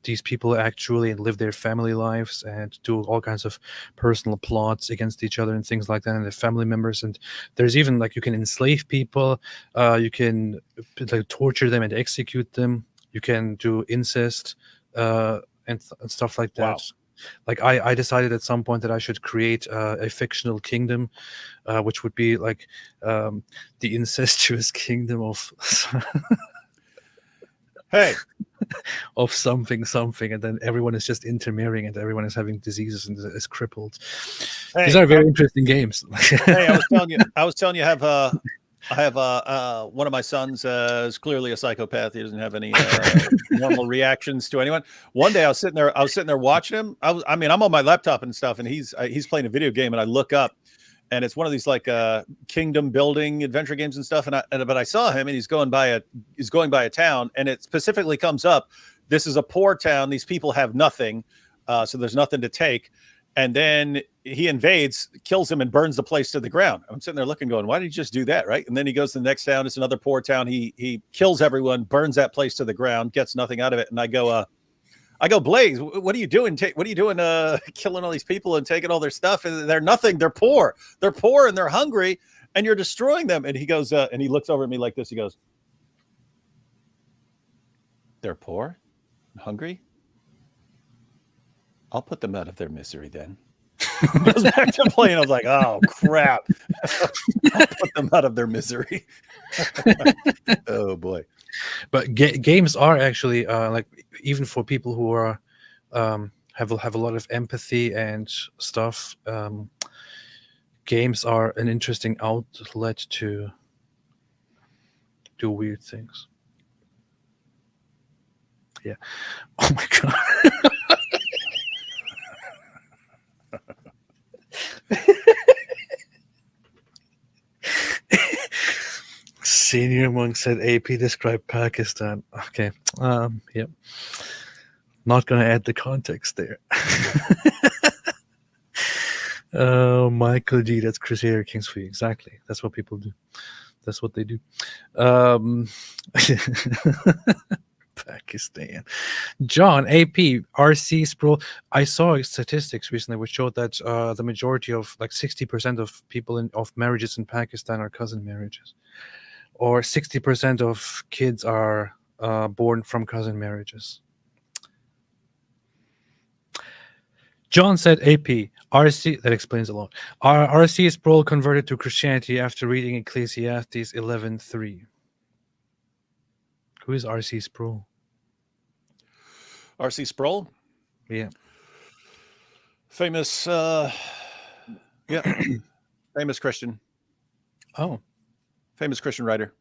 these people actually and live their family lives and do all kinds of personal plots against each other and things like that, and their family members. And there's even you can enslave people, you can torture them and execute them. You can do incest and stuff like that. Wow. I decided at some point that I should create a fictional kingdom, which would be the incestuous kingdom of of something, and then everyone is just intermarrying, and everyone is having diseases and is crippled. These are very interesting games. Hey, I was telling you, I have one of my sons is clearly a psychopath. He doesn't have any normal reactions to anyone. One day I was sitting there watching him. I'm on my laptop and stuff, and he's playing a video game, and I look up, and it's one of these kingdom building adventure games and stuff. But I saw him, and he's going by a town, and it specifically comes up, this is a poor town. These people have nothing, so there's nothing to take. And then he invades, kills him, and burns the place to the ground. I'm sitting there looking, going, why did he just do that, right? And then he goes to the next town. It's another poor town. He kills everyone, burns that place to the ground, gets nothing out of it. And I go, Blaze, what are you doing? What are you doing killing all these people and taking all their stuff? And they're nothing. They're poor. They're poor and they're hungry, and you're destroying them. And he goes, and he looks over at me like this. He goes, they're poor and hungry? I'll put them out of their misery then. Goes back to playing. I was like, oh, crap. I'll put them out of their misery. Oh, boy. But games are actually, even for people who are have a lot of empathy and stuff, games are an interesting outlet to do weird things. Yeah. Oh, my God. Senior Monk said AP described Pakistan. Okay. Yep. Not gonna add the context there. Michael G, that's Crusader Kings for you. Exactly. That's what people do. That's what they do. Pakistan. John, AP, RC Sproul. I saw statistics recently which showed that the majority of, like 60% of people of marriages in Pakistan are cousin marriages. Or 60% of kids are born from cousin marriages. John said AP, RC, that explains a lot. RC Sproul converted to Christianity after reading Ecclesiastes 11:3. Who is RC Sproul? RC Sproul? Yeah. Famous, famous Christian. Oh. Famous Christian writer.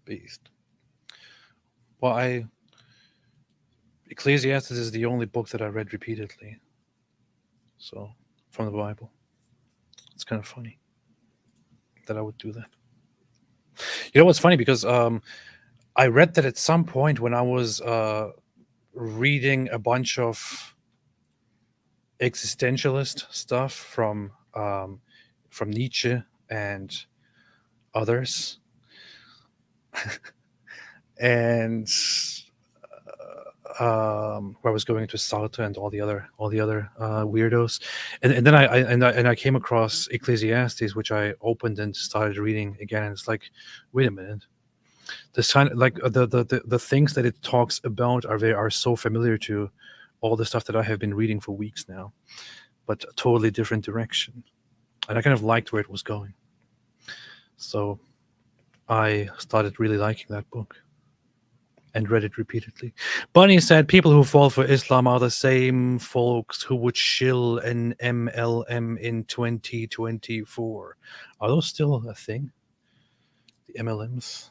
Beast. Well, Ecclesiastes is the only book that I read repeatedly. So, from the Bible. It's kind of funny that I would do that. You know what's funny? Because I read that at some point when I was reading a bunch of existentialist stuff from Nietzsche and others, and where I was going to Sartre and all the other weirdos, and then I came across Ecclesiastes, which I opened and started reading again, and it's like, wait a minute, this kind of like the things that it talks about are so familiar to all the stuff that I have been reading for weeks now, but a totally different direction, and I kind of liked where it was going, so I started really liking that book. And read it repeatedly. Bunny said people who fall for Islam are the same folks who would shill an MLM in 2024. Are those still a thing? The MLMs?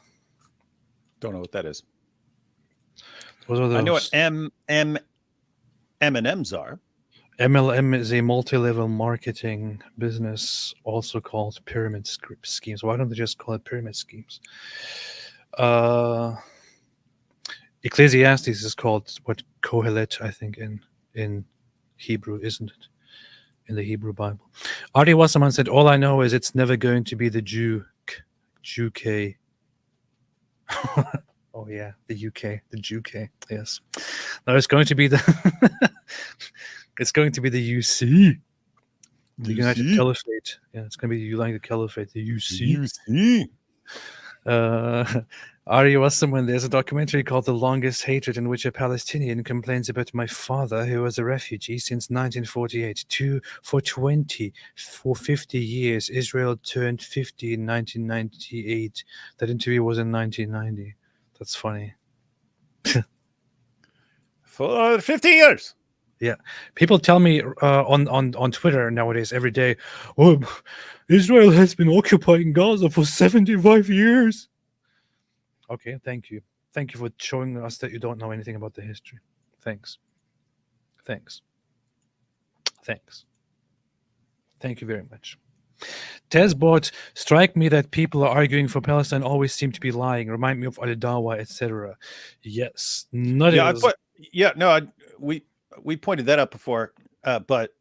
Don't know what that is. What are those? I know what M&Ms are. MLM is a multi-level marketing business, also called pyramid schemes. Why don't they just call it pyramid schemes? Ecclesiastes is called what, Kohelet, I think, in Hebrew, isn't it? In the Hebrew Bible. Artie Wasserman said, all I know is it's never going to be the Jew-K. Oh yeah, the UK, the Jew-K, yes. No, it's going to be the it's going to be the UC. The United Caliphate. Yeah, it's going to be the United Caliphate, the UC. Ari Wasserman, there's a documentary called The Longest Hatred in which a Palestinian complains about my father, who was a refugee since 1948. For 50 years. Israel turned 50 in 1998. That interview was in 1990. That's funny. For 50 years. Yeah. People tell me on Twitter nowadays every day, oh, Israel has been occupying Gaza for 75 years. Okay, thank you. Thank you for showing us that you don't know anything about the history. Thanks. Thanks. Thanks. Thank you very much. Tezbot, strike me that people arguing for Palestine always seem to be lying. Remind me of Al-Dawa, etc. Yes. We pointed that out before. But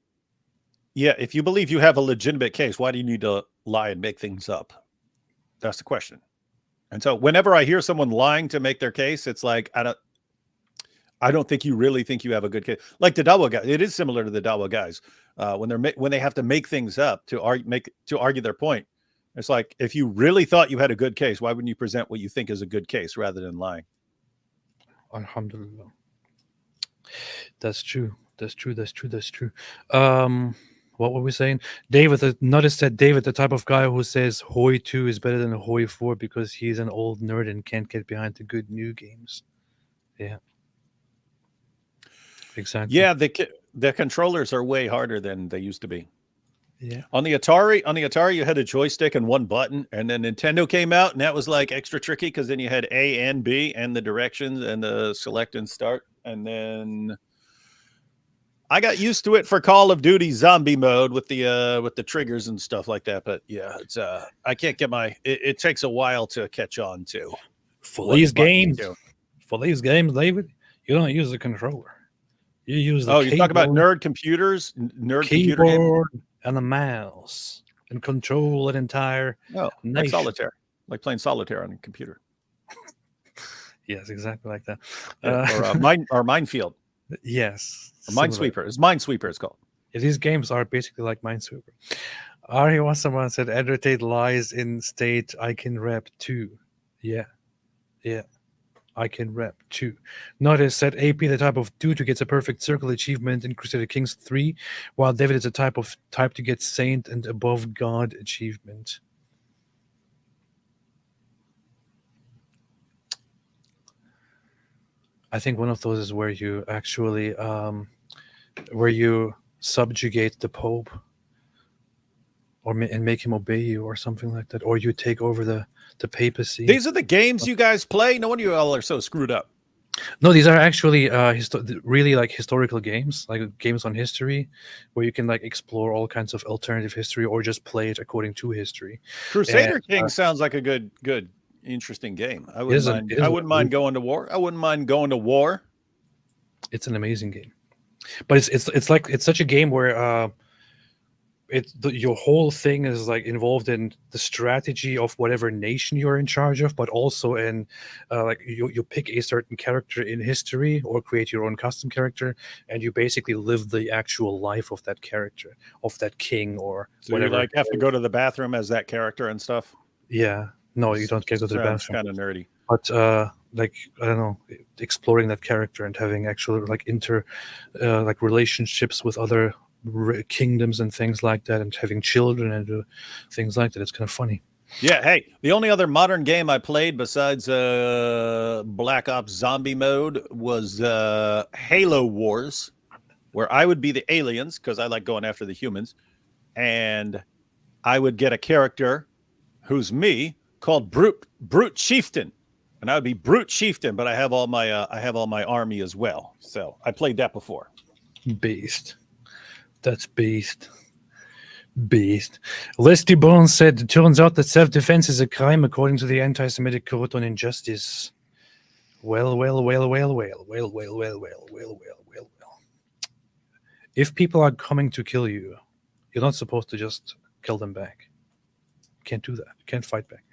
yeah, if you believe you have a legitimate case, why do you need to lie and make things up? That's the question. And so whenever I hear someone lying to make their case, it's like, I don't think you really think you have a good case. Like the Dawa guy, it is similar to the Dawa guys. When they have to make things up to argue their point. It's like, if you really thought you had a good case, why wouldn't you present what you think is a good case rather than lying? Alhamdulillah. That's true. That's true. What were we saying? David, notice that David, the type of guy who says Hoi 2 is better than Hoi 4 because he's an old nerd and can't get behind the good new games. Yeah. Exactly. Yeah, the controllers are way harder than they used to be. Yeah. On the Atari, you had a joystick and one button, and then Nintendo came out, and that was like extra tricky because then you had A and B and the directions and the select and start, and then I got used to it for Call of Duty zombie mode with the triggers and stuff like that. But yeah, it's I can't get it takes a while to catch on to. For these games, David, you don't use the controller. You use the you talk about nerd computers, computer games? and a mouse and control an entire like nation. solitaire, like playing solitaire on a computer. Yes, exactly like that. Or minefield. Yes. Or Minesweeper. It's Minesweeper, it's called. Yeah, these games are basically like Minesweeper. Ari Wasserman said, Andrew Tate lies in state, I can rap too. Yeah. I can rap too. Notice said AP the type of dude who gets a perfect circle achievement in Crusader Kings 3, while David is a type to get saint and above God achievement. I think one of those is where you actually where you subjugate the Pope and make him obey you or something like that, or you take over the papacy. These are the games you guys play? No wonder you all are so screwed up. No, these are actually really like historical games, like games on history, where you can like explore all kinds of alternative history or just play it according to history. Crusader King sounds like a good, interesting game. I wouldn't mind going to war. I wouldn't mind going to war. It's an amazing game, but it's such a game where your whole thing is like involved in the strategy of whatever nation you're in charge of, but also in like you pick a certain character in history or create your own custom character, and you basically live the actual life of that character, of that king or so whatever. You like have to go to the bathroom as that character and stuff. Yeah, no, you don't get to the bathroom. Kind of nerdy, but like I don't know, exploring that character and having actual like like relationships with other kingdoms and things like that, and having children and things like that. It's kind of funny. Yeah. Hey, the only other modern game I played besides Black Ops Zombie mode was Halo Wars, where I would be the aliens because I like going after the humans, and I would get a character who's me called Brute Chieftain, and I would be Brute Chieftain, but I have all my army as well. So I played that before. Beast. That's beast. Leslie Bones said, it turns out that self-defense is a crime according to the anti-Semitic code on injustice. Well. If people are coming to kill you, you're not supposed to just kill them back. You can't do that. You can't fight back.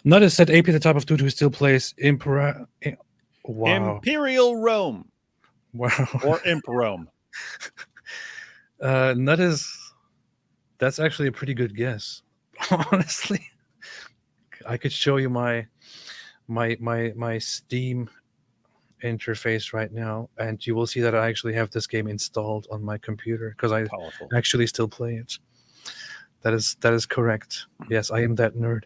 Notice that AP the type of dude who still plays Imperial Rome. Wow. Or Imperome. That's actually a pretty good guess. Honestly, I could show you my Steam interface right now, and you will see that I actually have this game installed on my computer because I actually still play it. That is correct. Yes, I am that nerd.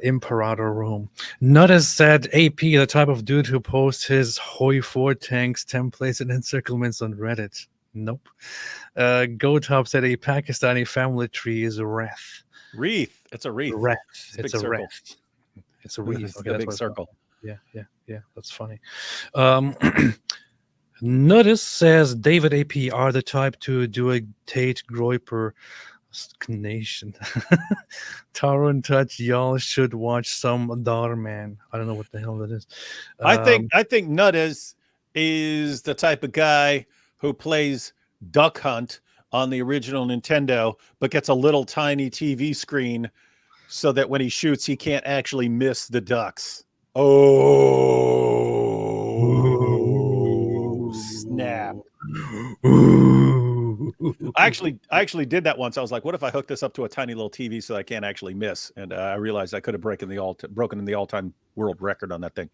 Imperator Rome. Not as said AP, the type of dude who posts his Hoi 4 tanks, templates, and encirclements on Reddit. Nope. GoTop said a Pakistani family tree is a wreath. Wreath. It's a wreath. It's a wreath. It's a wreath. Okay, a big circle. Yeah. That's funny. Notice says David AP are the type to do a Tate Groiper nation. Taro and Touch, y'all should watch some Darman. I don't know what the hell that is. I think Nutters is the type of guy who plays Duck Hunt on the original Nintendo, but gets a little tiny TV screen so that when he shoots, he can't actually miss the ducks. Oh, snap. I actually did that once. I was like, what if I hook this up to a tiny little TV so I can't actually miss? And I realized I could have broken in the all-time world record on that thing.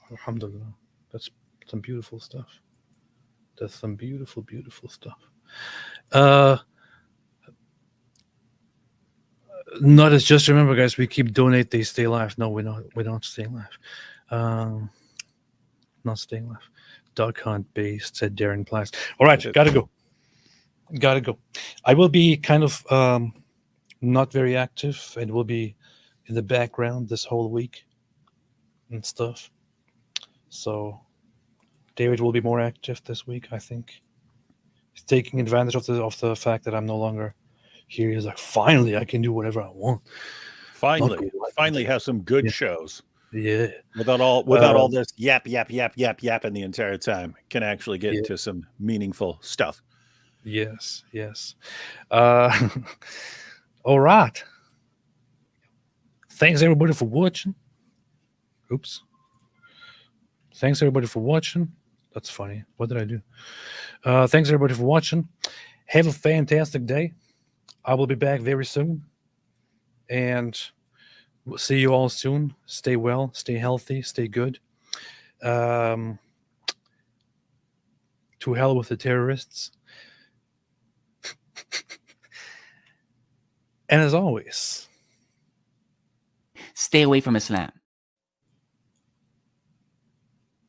Alhamdulillah. That's some beautiful stuff. That's some beautiful, beautiful stuff. Not as just remember, guys, we keep donate, they stay alive. No, we don't stay alive. Not staying alive. Duck Hunt based, said Darren Plass. All right, gotta go. I will be kind of not very active and will be in the background this whole week and stuff. So David will be more active this week, I think. He's taking advantage of the fact that I'm no longer here. He's like, finally, I can do whatever I want. Finally have some good shows. Yeah. Without all this yapping the entire time. Can actually get into some meaningful stuff. Yes, yes. All right. Thanks everybody for watching. Oops. Thanks everybody for watching. That's funny. What did I do? Thanks everybody for watching. Have a fantastic day. I will be back very soon. And we'll see you all soon. Stay well, stay healthy, stay good. To hell with the terrorists. And as always, stay away from Islam.